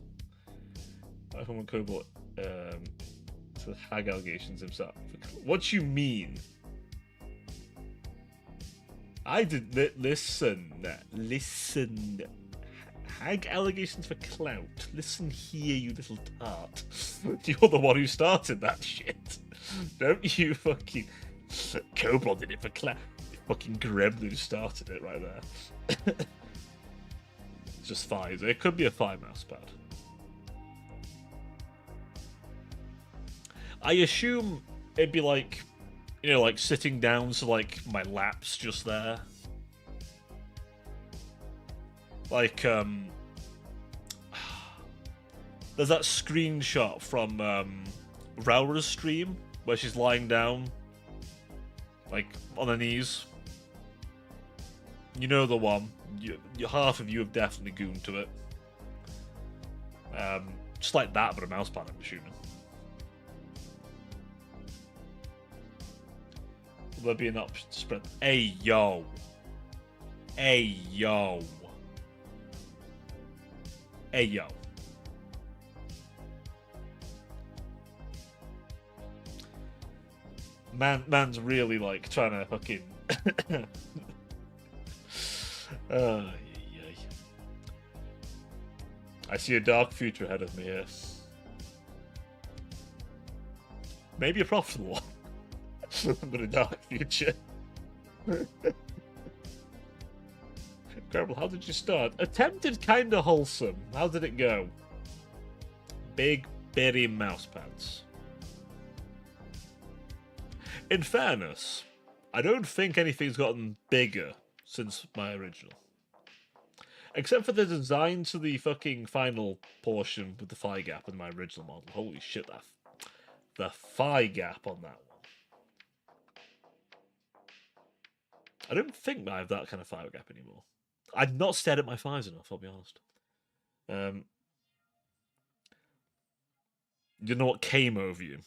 I from Cobalt to hag allegations himself. What you mean? I did listen. Hag allegations for clout. Listen here, you little tart. You're the one who started that shit. Don't you fucking Kobold did it for clout. You fucking gremlin started it right there. It's just thighs. It could be a thigh mouse pad. I assume it'd be like, you know, like sitting down, so like my lap's just there. Like, there's that screenshot from Raura's stream where she's lying down, like on her knees. You know the one. Half of you have definitely gooned to it. Just like that, but a mouse pad, I'm assuming. Will there be an option to spread? Hey, yo. Hey, yo. Hey, yo. Man's really, like, trying to fucking... I see a dark future ahead of me here. Maybe a profitable one. But a dark future. Incredible, how did you start? Attempted kinda wholesome. How did it go? Big, bitty mouse pads. In fairness, I don't think anything's gotten bigger since my original. Except for the design to the fucking final portion with the thigh gap in my original model. Holy shit, the thigh gap on that one. I don't think I have that kind of thigh gap anymore. I've not stared at my thighs enough, I'll be honest. You know what came over you?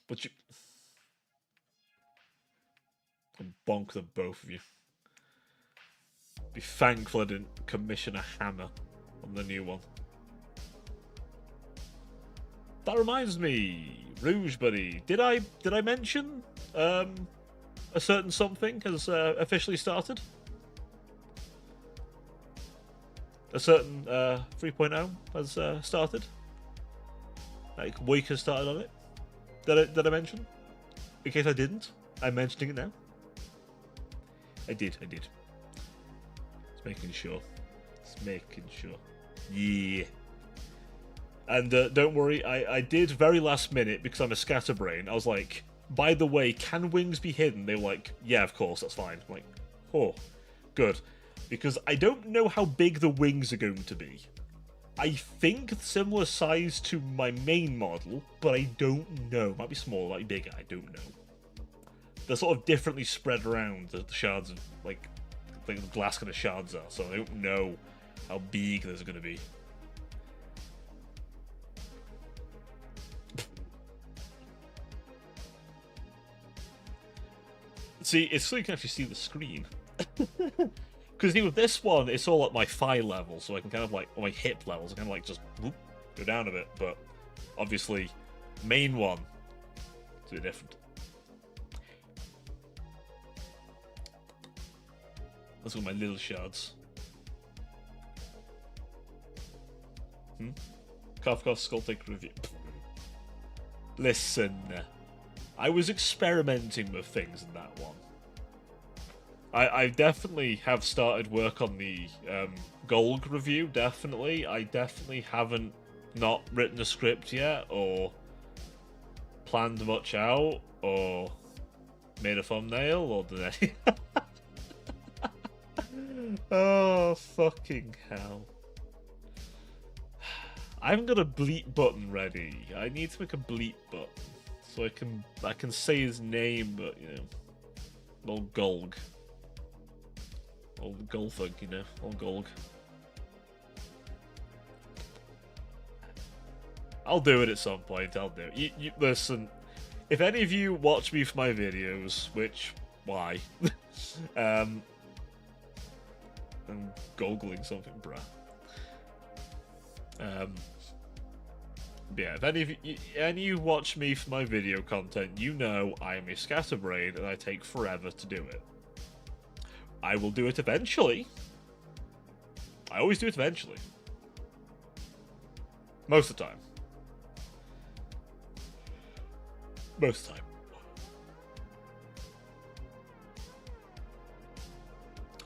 But you... I'll bonk the both of you. Be thankful I didn't commission a hammer on the new one. That reminds me, Rouge Buddy. Did I mention a certain something has officially started? A certain 3.0 has started. Like Week has started on it. Did I mention? In case I didn't, I'm mentioning it now. I did. Just making sure. Yeah. And don't worry, I did very last minute, because I'm a scatterbrain. I was like, by the way, can wings be hidden? They were like, yeah, of course, that's fine. I'm like, oh, good. Because I don't know how big the wings are going to be. I think similar size to my main model, but I don't know. Might be smaller, might be bigger, I don't know. They're sort of differently spread around, the shards of, like the glass kind of shards are, so I don't know how big those are going to be. See, it's so you can actually see the screen. Because with this one, it's all at my thigh level, so I can kind of like, or my hip levels, I can like just whoop, go down a bit, but obviously, main one, it's a bit different. That's all my little shards. Cough, skull take review. Listen, I was experimenting with things in that one. I definitely have started work on the Golg review, definitely. I definitely haven't not written a script yet, or planned much out, or made a thumbnail, or did I? Oh, fucking hell. I haven't got a bleep button ready. I need to make a bleep button so I can say his name, but you know, old Golg, old Golfug, you know, old Golg. I'll do it at some point. I'll do it. You listen. If any of you watch me for my videos, which why? I'm googling something, bruh. Yeah, if any of you watch me for my video content, you know I am a scatterbrain and I take forever to do it. I will do it eventually. I always do it eventually. Most of the time. Most of the time.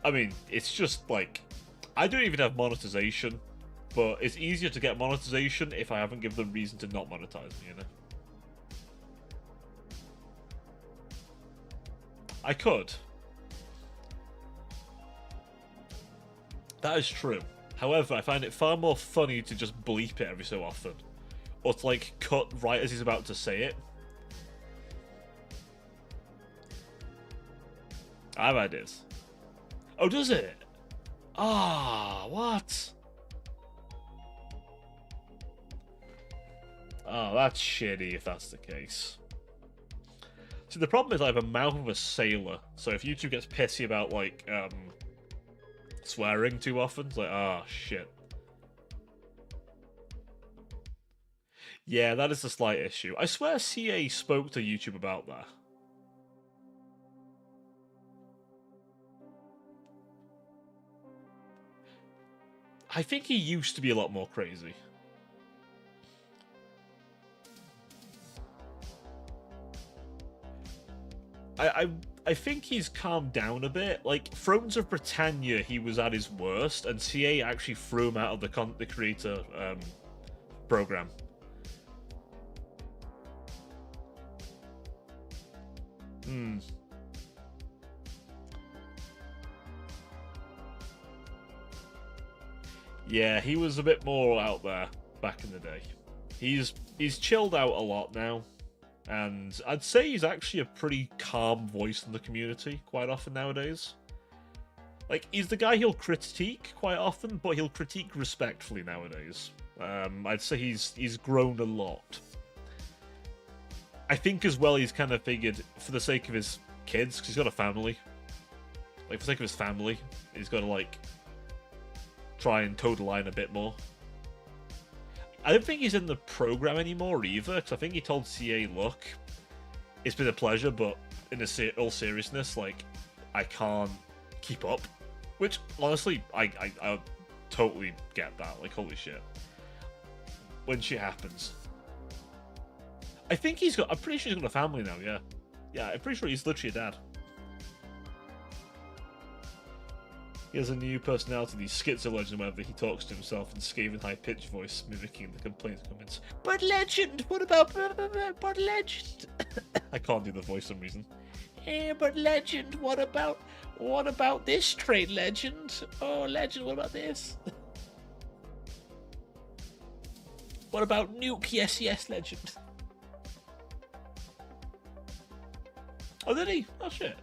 I mean, it's just like, I don't even have monetization, but it's easier to get monetization if I haven't given them reason to not monetize me, you know? I could. That is true. However, I find it far more funny to just bleep it every so often. Or to, like, cut right as he's about to say it. I have ideas. Oh, does it? Ah, what? Oh, that's shitty if that's the case. See, the problem is I have a mouth of a sailor, so if YouTube gets pissy about, like, swearing too often, it's like, ah, shit. Yeah, that is a slight issue. I swear CA spoke to YouTube about that. I think he used to be a lot more crazy. I think he's calmed down a bit. Like, Thrones of Britannia, he was at his worst, and CA actually threw him out of the creator program. Yeah, he was a bit more out there back in the day. He's chilled out a lot now. And I'd say he's actually a pretty calm voice in the community quite often nowadays. Like, he's the guy he'll critique quite often, but he'll critique respectfully nowadays. I'd say he's grown a lot. I think as well he's kind of figured, for the sake of his kids, because he's got a family. Like, for the sake of his family, he's got to, like, try and toe the line a bit more. I don't think he's in the program anymore either, because I think he told CA, look, it's been a pleasure, but in all seriousness, like, I can't keep up. Which, honestly, I totally get that. Like, holy shit. When shit happens. I think I'm pretty sure he's got a family now, yeah. Yeah, I'm pretty sure he's literally a dad. He has a new personality, the schizo legend, wherever he talks to himself in scathing high-pitched voice, mimicking the complaints comments. But legend, what about but legend? I can't do the voice for some reason. But legend, what about this trait, legend? Oh, legend, what about this? What about nuke? Yes, legend. Oh, did he? Oh, shit.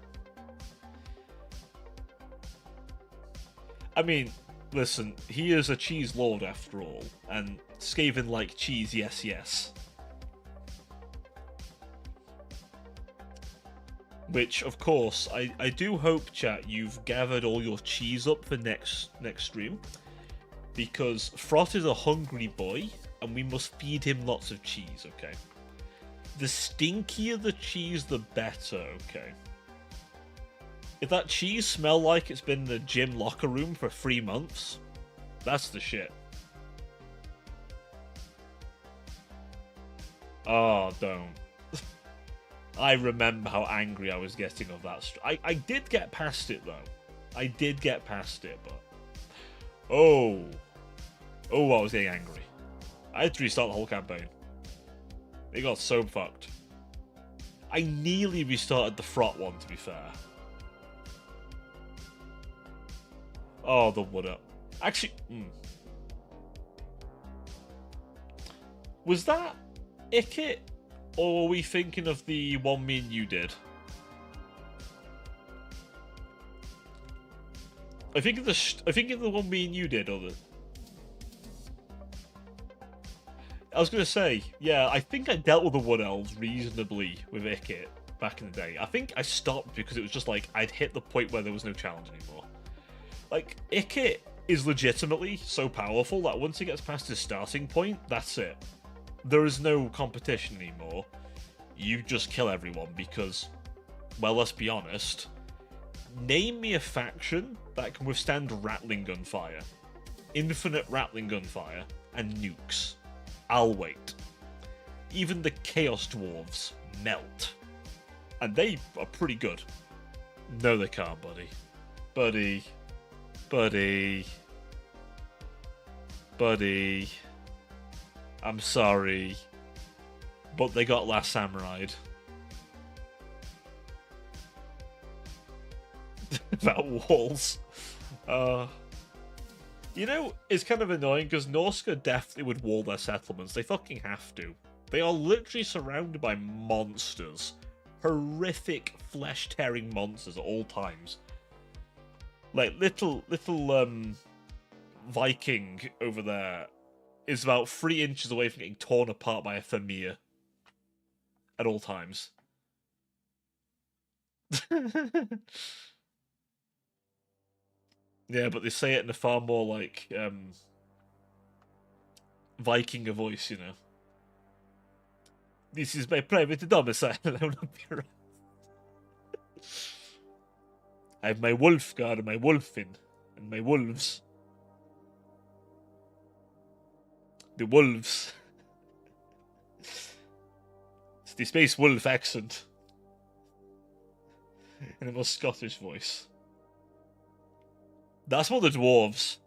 I mean, listen, he is a cheese lord after all, and Skaven like cheese, yes. Which, of course, I do hope, chat, you've gathered all your cheese up for next stream, because Frot is a hungry boy, and we must feed him lots of cheese, okay? The stinkier the cheese, the better, okay? If that cheese smell like it's been in the gym locker room for 3 months, that's the shit. Oh, don't. I remember how angry I was getting of that. I did get past it, though. I did get past it, but... Oh, I was getting angry. I had to restart the whole campaign. It got so fucked. I nearly restarted the Frot one, to be fair. Oh, the wood up. Actually, was that Ickit, or were we thinking of the one me and you did? I think of the one me and you did, or the. I was gonna say, yeah, I think I dealt with the Wood Elves reasonably with Ickit back in the day. I think I stopped because it was just like I'd hit the point where there was no challenge anymore. Like, Ickit is legitimately so powerful that once it gets past his starting point, that's it. There is no competition anymore. You just kill everyone because, well, let's be honest. Name me a faction that can withstand rattling gunfire, infinite rattling gunfire, and nukes. I'll wait. Even the Chaos Dwarves melt. And they are pretty good. No, they can't, buddy. Buddy. Buddy. Buddy. I'm sorry. But they got Last Samurai'd. About walls. You know, it's kind of annoying because Norsca definitely would wall their settlements. They fucking have to. They are literally surrounded by monsters. Horrific, flesh-tearing monsters at all times. Like, little Viking over there is about 3 inches away from getting torn apart by a Thamir. At all times. Yeah, but they say it in a far more, like, Vikinger voice, you know. This is my private domicile, I will not be around. I have my wolf guard and my wolfin, and my wolves. The wolves. It's the Space Wolf accent. In a more Scottish voice. That's what the dwarves.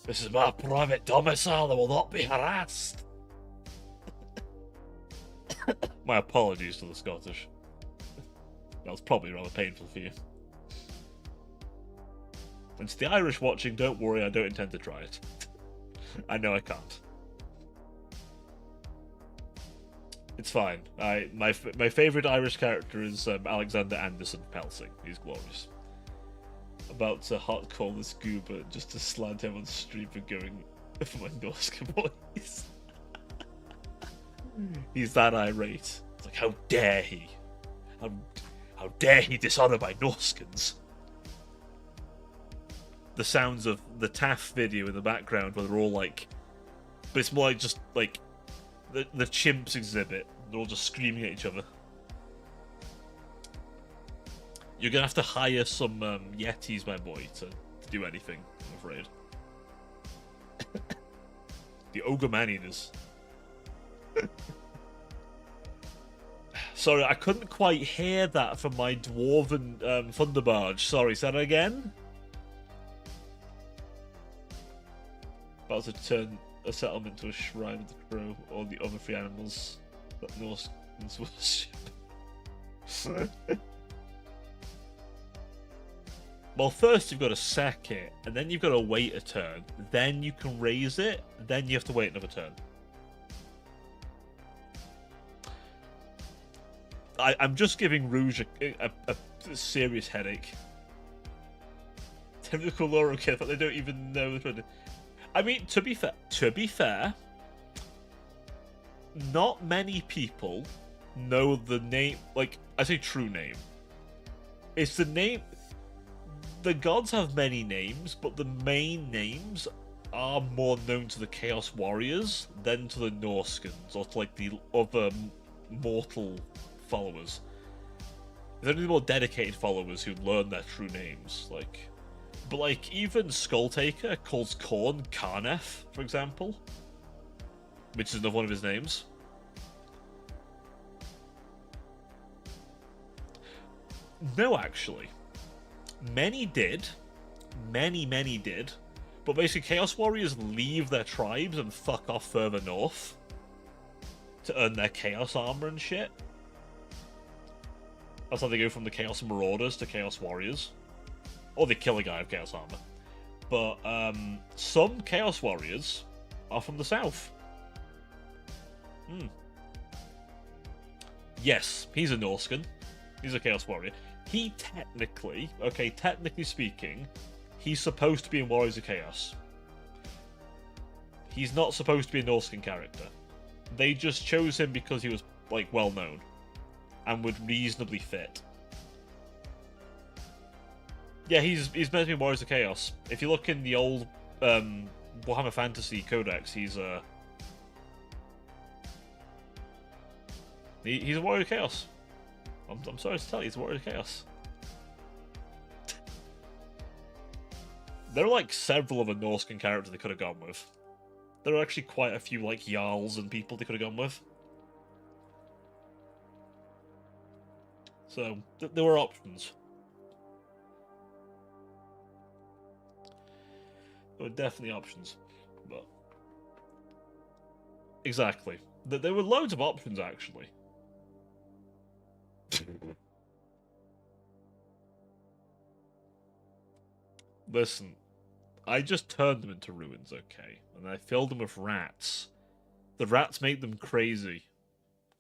This is my private domicile, I will not be harassed. My apologies to the Scottish. That was probably rather painful for you. And to the Irish watching, don't worry, I don't intend to try it. I know I can't. It's fine. My favourite Irish character is Alexander Anderson Pelsing. He's glorious. About to hot call this goober just to slant him on the street for going for my Norsca boys. He's that irate. It's like, how dare he? How dare he dishonour my Norskans? The sounds of the TAF video in the background where they're all like... But it's more like just, like, the chimps exhibit. They're all just screaming at each other. You're gonna have to hire some Yetis, my boy, to do anything, I'm afraid. The Ogre Man-Eaters. Sorry, I couldn't quite hear that from my Dwarven Thunderbarge. Sorry, say that again? About to turn a settlement to a shrine of the crow or the other 3 animals that Norskans worship. Well, first you've got to sack it, and then you've got to wait a turn. Then you can raise it, then you have to wait another turn. I'm just giving Rouge a serious headache. Typical Laura kid, but they don't even know the. I mean, to be fair, not many people know the name. Like, I say true name. It's the name. The gods have many names, but the main names are more known to the Chaos Warriors than to the Norskans, or to, like, the other mortal followers. There's only more dedicated followers who learn their true names, like... But, like, even Skulltaker calls Khorne Karneth, for example. Which is another one of his names. No, actually. Many did. Many did. But basically, Chaos Warriors leave their tribes and fuck off further north to earn their Chaos armor and shit. That's how they go from the Chaos Marauders to Chaos Warriors. Or they kill a guy with Chaos Armor. But some Chaos Warriors are from the south. Yes, he's a Norscan. He's a Chaos Warrior. He technically, okay, technically speaking, he's supposed to be in Warriors of Chaos. He's not supposed to be a Norscan character. They just chose him because he was, like, well known. And would reasonably fit. Yeah, he's meant to be Warriors of Chaos. If you look in the old Warhammer Fantasy Codex, he's a Warrior of Chaos. I'm sorry to tell you, he's a Warrior of Chaos. There are like several other Norscan characters they could have gone with. There are actually quite a few like Jarls and people they could have gone with. So there were options. There were definitely options, but exactly. There were loads of options actually. Listen, I just turned them into ruins, okay? And I filled them with rats. The rats made them crazy.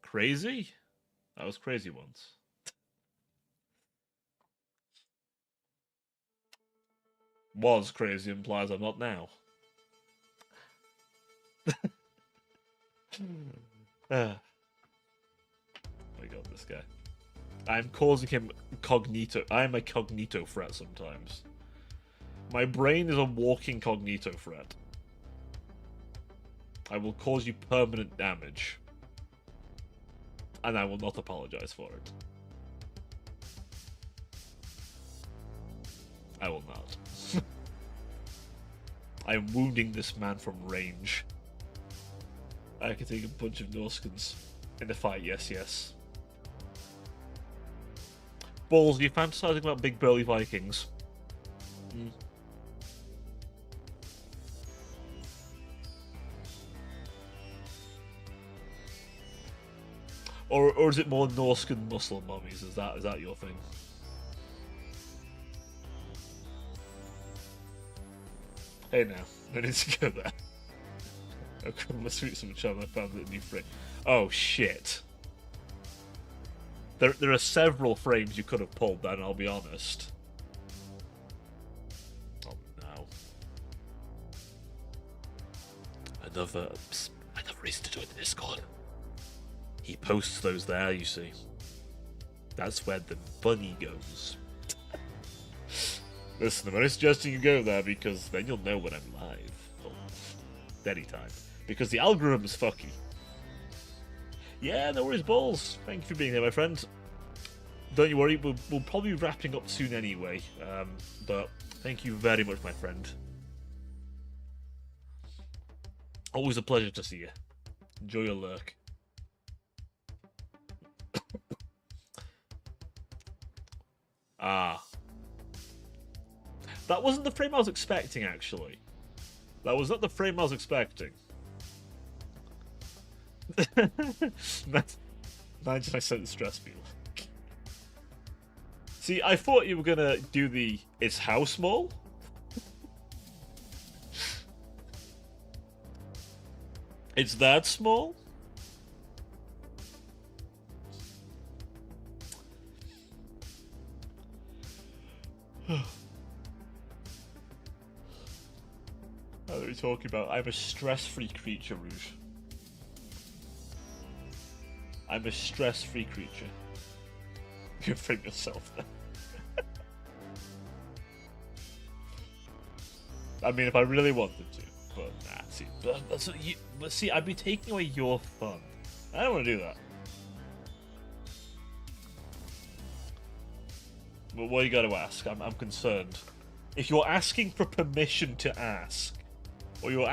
Crazy? I was crazy once. Was crazy implies I'm not now. Oh my god, this guy. I'm causing him cognito. I am a cognito threat sometimes. My brain is a walking cognito threat. I will cause you permanent damage. And I will not apologize for it. I will not. I am wounding this man from range. I can take a bunch of Norscans in a fight, yes. Balls, are you fantasizing about big burly Vikings? Or is it more Norscan Muslim mummies? Is that your thing? Hey now, no need to go there. Okay, let's sweet some chum. I found a new frame. Oh shit! There are several frames you could have pulled then. I'll be honest. Oh no! Another reason to join the Discord. He posts those there. You see, that's where the bunny goes. Listen, I'm only suggesting you go there because then you'll know when I'm live. Well, anytime. Because the algorithm's fucky. Yeah, no worries, balls. Thank you for being here, my friend. Don't you worry, we'll probably be wrapping up soon anyway. But thank you very much, my friend. Always a pleasure to see you. Enjoy your lurk. Ah. That wasn't the frame I was expecting, actually. That was not the frame I was expecting. Imagine I sent the stress meal. See, I thought you were gonna do the "Is how small?" It's that small? What are we talking about? I'm a stress-free creature, Rouge. I'm a stress-free creature. You frame yourself there. I mean, if I really wanted to, but nah. See, I'd be taking away your fun. I don't want to do that. But what you got to ask? I'm concerned. If you're asking for permission to ask, or you're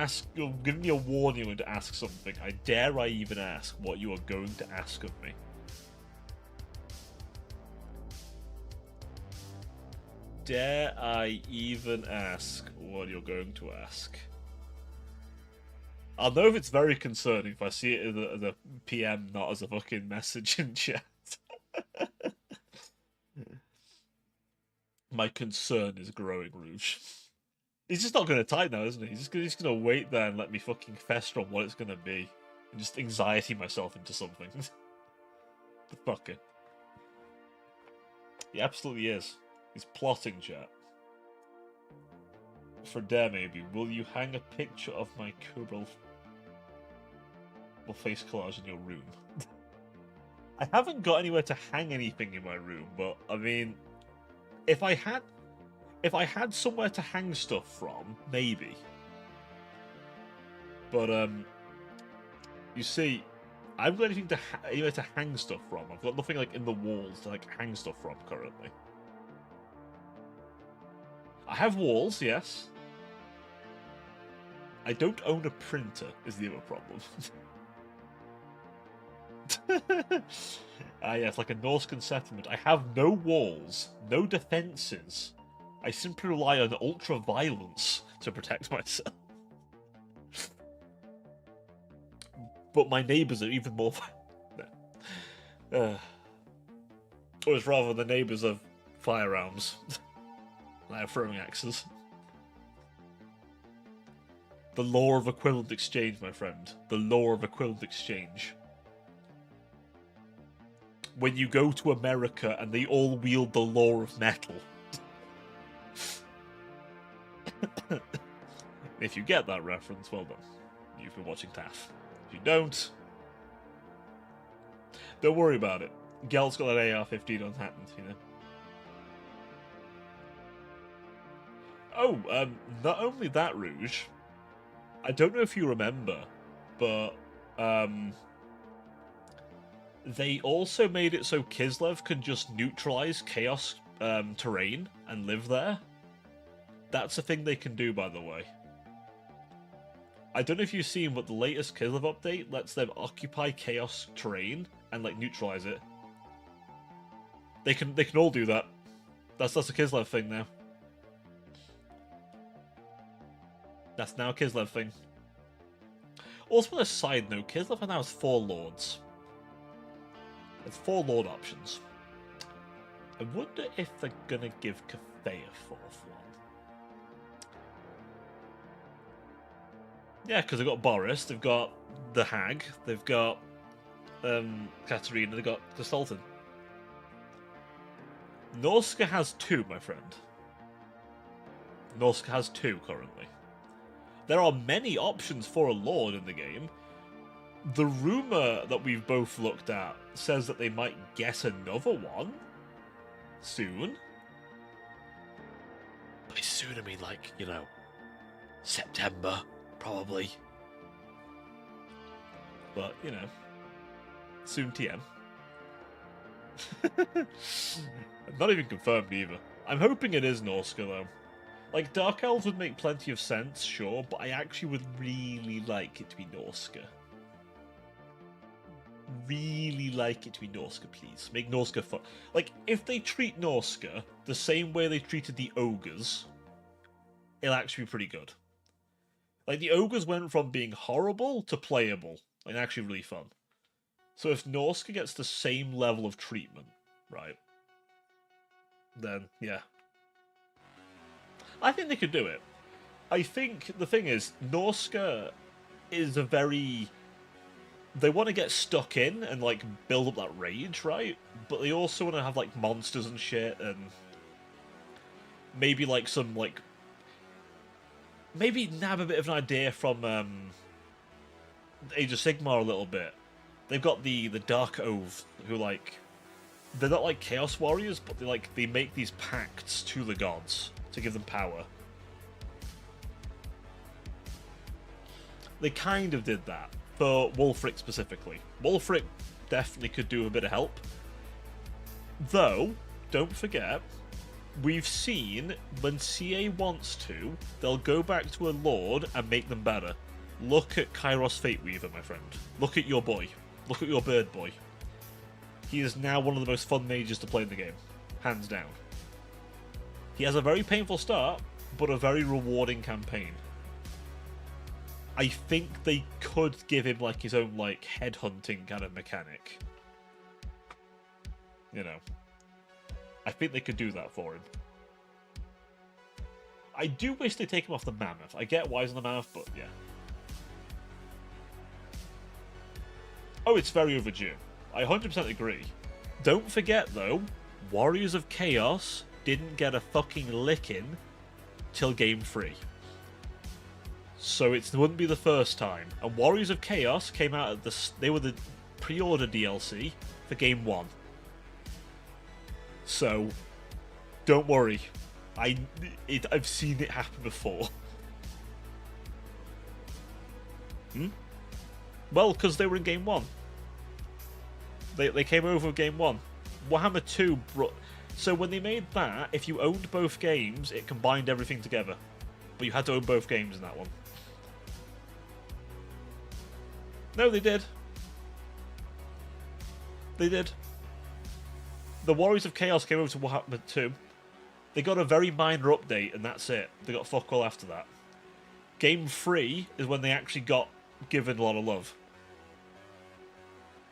giving me a warning when to ask something, dare I even ask what you are going to ask of me? Dare I even ask what you're going to ask? I'll know if it's very concerning if I see it as a PM, not as a fucking message in chat. My concern is growing Rouge. He's just not going to type now, isn't he? He's just going to wait there and let me fucking fester on what it's going to be. And just anxiety myself into something. The fucker. He absolutely is. He's plotting, chat. For dare, maybe, will you hang a picture of my Cobra face collage in your room? I haven't got anywhere to hang anything in my room, but, I mean, if I had somewhere to hang stuff from, maybe. But, you see, I haven't got anything anywhere to hang stuff from. I've got nothing, like, in the walls to, like, hang stuff from, currently. I have walls, yes. I don't own a printer, is the other problem. Yes, like a Norscan settlement. I have no walls, no defences. I simply rely on ultra-violence to protect myself. But my neighbours are even more... Or it's rather the neighbours of firearms. They are throwing axes. The law of equivalent exchange, my friend. The law of equivalent exchange. When you go to America and they all wield the law of metal. If you get that reference, well done. You've been watching TAF. If you don't worry about it. Gel's got that AR-15 on hand, you know. Oh, not only that, Rouge. I don't know if you remember, but they also made it so Kislev can just neutralize chaos terrain and live there. That's a thing they can do, by the way. I don't know if you've seen, but the latest Kislev update lets them occupy chaos terrain and like neutralize it. They can all do that. That's a Kislev thing now. That's now a Kislev thing. Also, on a side note, Kislev now has 4 lords. There's 4 lord options. I wonder if they're gonna give Cathay a 4th one. Yeah, because they've got Boris, they've got the Hag, they've got Katarina, they've got the Sultan. Norska has 2, my friend. Norska has 2 currently. There are many options for a lord in the game. The rumour that we've both looked at says that they might get another one soon. By soon I mean like, you know, September, probably. But, you know, soon TM. Not even confirmed either. I'm hoping it is Norska though. Like, Dark Elves would make plenty of sense, sure, but I actually would really like it to be Norska. Really like it to be Norska, please. Make Norska fun. Like, if they treat Norska the same way they treated the Ogres, it'll actually be pretty good. Like, the Ogres went from being horrible to playable, and actually really fun. So if Norska gets the same level of treatment, right, then, yeah. I think they could do it. I think the thing is, Norska is a very... They want to get stuck in and, like, build up that rage, right? But they also want to have, like, monsters and shit, and maybe, like, some, like... Maybe nab a bit of an idea from Age of Sigmar a little bit. They've got the Dark Oath, who, like... They're not, like, Chaos Warriors, but they make these pacts to the gods to give them power. They kind of did that for Wulfric specifically. Wulfric definitely could do a bit of help. Though, don't forget, we've seen when CA wants to, they'll go back to a Lord and make them better. Look at Kairos Fateweaver, my friend. Look at your boy. Look at your bird boy. He is now one of the most fun mages to play in the game. Hands down. He has a very painful start, but a very rewarding campaign. I think they could give him like his own like headhunting kind of mechanic. You know. I think they could do that for him. I do wish they'd take him off the Mammoth. I get why he's on the Mammoth, but yeah. Oh, it's very overdue. I 100% agree. Don't forget, though, Warriors of Chaos didn't get a fucking licking till Game 3. So it wouldn't be the first time. And Warriors of Chaos came out at they were the pre-order DLC for Game 1. So, don't worry. I've seen it happen before. Well, because they were in Game 1. They came over Game 1. Warhammer 2 so when they made that, if you owned both games, it combined everything together. But you had to own both games in that one. No, they did. They did. The Warriors of Chaos came over to Warhammer 2. They got a very minor update, and that's it. They got fuck all after that. Game 3 is when they actually got given a lot of love.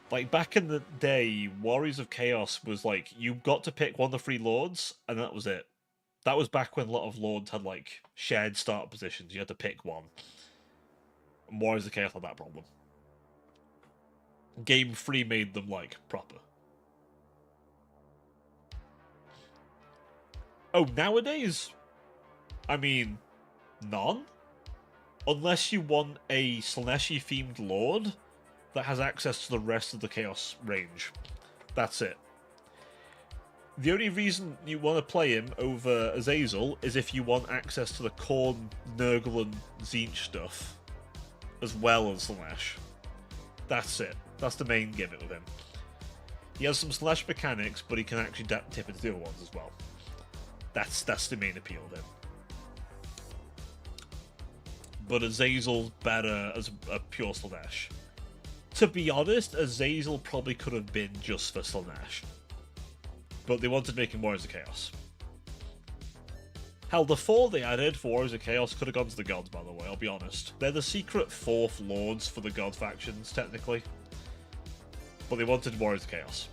Like, back in the day, Warriors of Chaos was like, you got to pick one of the 3 lords, and that was it. That was back when a lot of lords had, like, shared start positions. You had to pick one. And Warriors of Chaos had that problem. Game 3 made them, like, proper. Oh, nowadays? I mean, none? Unless you want a Slaaneshi-themed lord that has access to the rest of the Chaos range. That's it. The only reason you want to play him over Azazel is if you want access to the Khorne, Nurgle, and Tzeentch stuff, as well as Slaanesh. That's it. That's the main gimmick with him. He has some Slaanesh mechanics, but he can actually tip into the other ones as well. That's the main appeal of him. But Azazel's better as a pure Slaanesh. To be honest, Azazel probably could have been just for Slaanesh. But they wanted to make him Warriors of Chaos. Hell, the 4 they added for Warriors of Chaos could have gone to the gods, by the way, I'll be honest. They're the secret 4th lords for the god factions, technically. But they wanted Warriors of Chaos.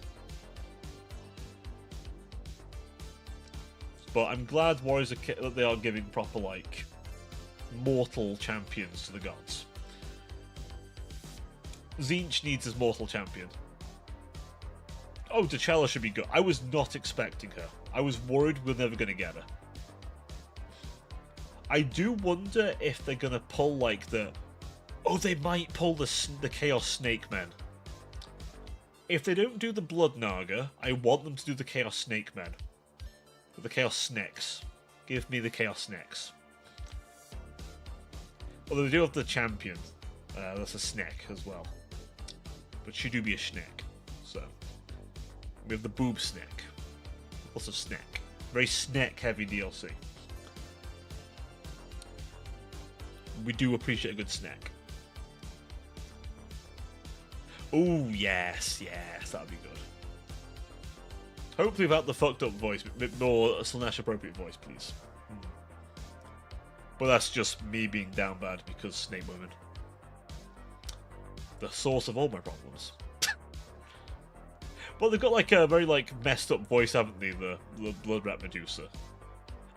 But I'm glad Warriors of Chaos, that they are giving proper, like, mortal champions to the gods. Tzeentch needs his mortal champion. Oh, T'Challa should be good. I was not expecting her. I was worried we were never going to get her. I do wonder if they're going to pull, like, the... Oh, they might pull the Chaos Snake Men. If they don't do the Blood Naga, I want them to do the Chaos Snake Men. The Chaos Snakes. Give me the Chaos Snakes. Although they do have the champion. That's a snake as well. But she do be a snake. So. We have the boob snake. Lots of snake. Very snake heavy DLC. We do appreciate a good snake. Oh, yes, that'd be good. Hopefully without the fucked up voice, but more Slaanesh appropriate voice, please. But that's just me being down bad because snake women. The source of all my problems. Well, they've got like a very like messed up voice, haven't they? The Blood Rat Medusa.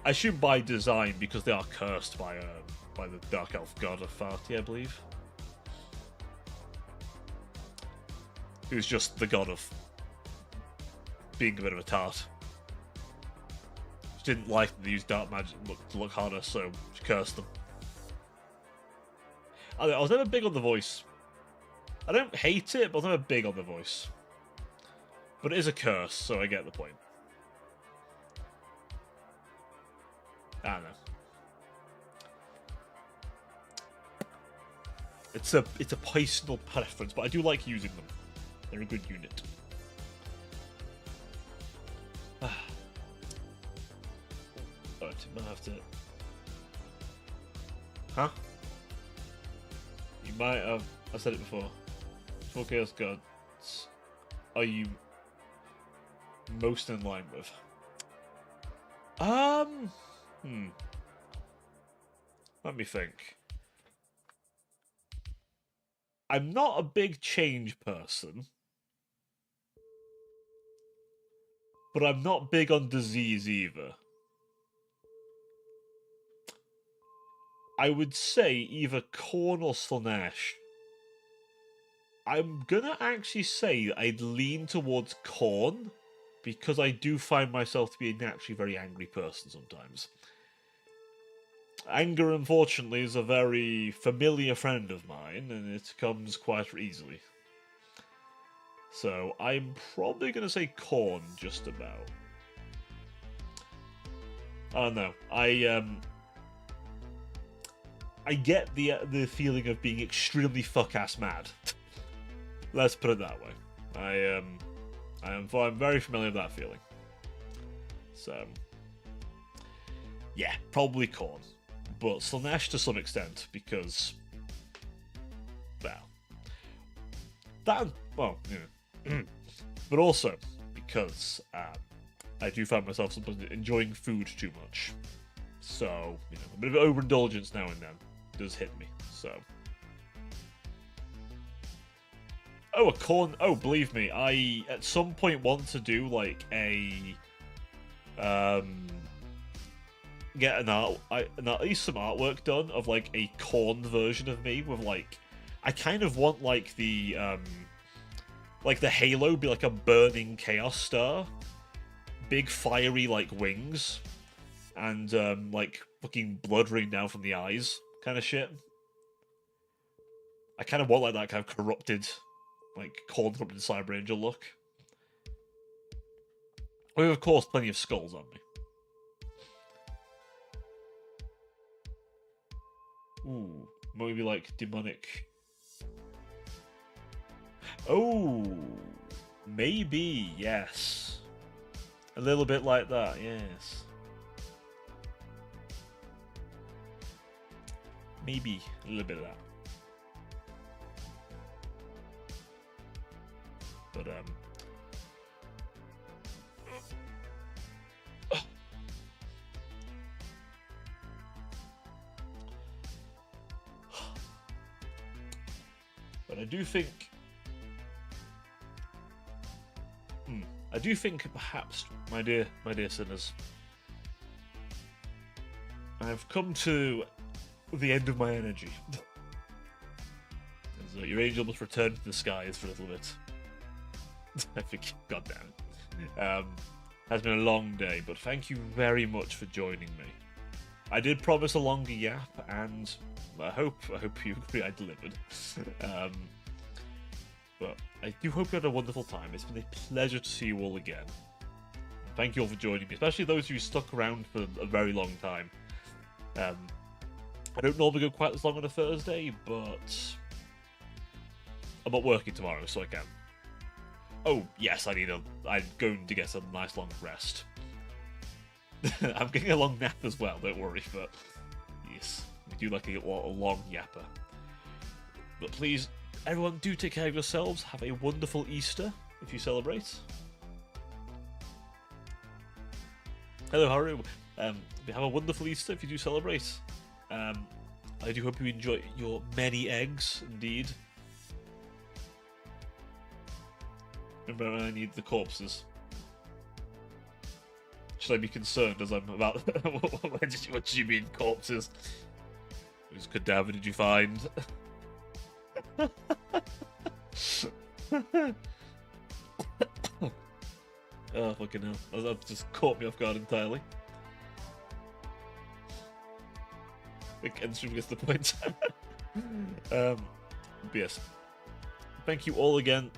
I assume by design because they are cursed by the Dark Elf god of Farti, I believe. Who's just the god of being a bit of a tart. She didn't like them to use dark magic to look harder, so she cursed them. I was never big on the voice. I don't hate it, but I was never big on the voice. But it is a curse, so I get the point. I don't know. It's a personal preference, but I do like using them. They're a good unit. Alright, I might have to... Huh? You might have... I said it before. 4 Chaos Gods are you most in line with? Let me think. I'm not a big change person. But I'm not big on disease either. I would say either Corn or Slanesh. I'm gonna actually say I'd lean towards Corn, because I do find myself to be a naturally very angry person sometimes. Anger, unfortunately, is a very familiar friend of mine, and it comes quite easily. So I'm probably going to say Corn, just about. I don't know. I get the feeling of being extremely fuck-ass mad. Let's put it that way. I'm very familiar with that feeling. So, yeah, probably Corn. But Slanesh to some extent, because, well, but also because I do find myself sometimes enjoying food too much. So, a bit of overindulgence now and then does hit me, so. Oh, a corn. Oh, believe me, I at some point want to do like a get at least some artwork done of like a corn version of me with like I kind of want like the halo be like a burning chaos star, big fiery like wings, and like fucking blood raining down from the eyes kind of shit. I kind of want like that kind of corrupted, like corn corrupted Cyber Angel look. With of course plenty of skulls on me. Ooh, maybe like demonic. Oh, maybe, yes. A little bit like that, yes. Maybe a little bit of that. But, but I do think perhaps, my dear sinners, I've come to the end of my energy. So your angel must return to the skies for a little bit. I think, goddamn it. Has been a long day, but thank you very much for joining me. I did promise a longer yap, and I hope you agree I delivered. But I do hope you had a wonderful time. It's been a pleasure to see you all again. Thank you all for joining me, especially those who stuck around for a very long time. I don't normally go quite as long on a Thursday, but I'm not working tomorrow, so I can. Oh, yes, I'm going to get some nice long rest. I'm getting a long nap as well, don't worry, but yes, we do like a long yapper. But please, everyone, do take care of yourselves. Have a wonderful Easter if you celebrate. Hello, Haru. Have a wonderful Easter if you do celebrate. I do hope you enjoy your many eggs, indeed. Remember, I need the corpses. Should I be concerned as I'm about... what do you mean, corpses? Whose cadaver did you find? Oh, fucking hell. That just caught me off guard entirely. I think Enstrom gets the point. But yes. Thank you all again.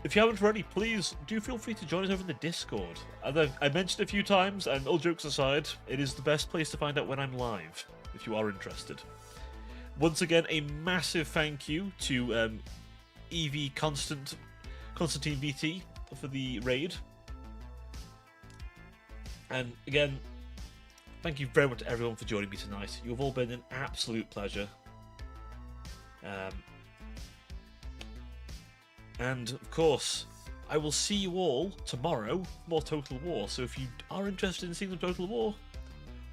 If you haven't already, please do feel free to join us over in the Discord. As I mentioned a few times, and all jokes aside, it is the best place to find out when I'm live, if you are interested. Once again, a massive thank you to EV Constantine VT for the raid. And again, thank you very much to everyone for joining me tonight. You've all been an absolute pleasure. And of course, I will see you all tomorrow for more Total War. So if you are interested in seeing some Total War,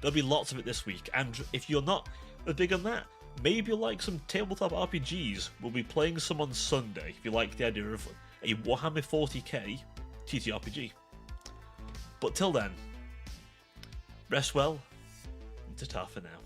there'll be lots of it this week. And if you're not as big on that, maybe you'll like some tabletop RPGs. We'll be playing some on Sunday, if you like the idea of a Warhammer 40k TTRPG. But till then, rest well, and ta-ta for now.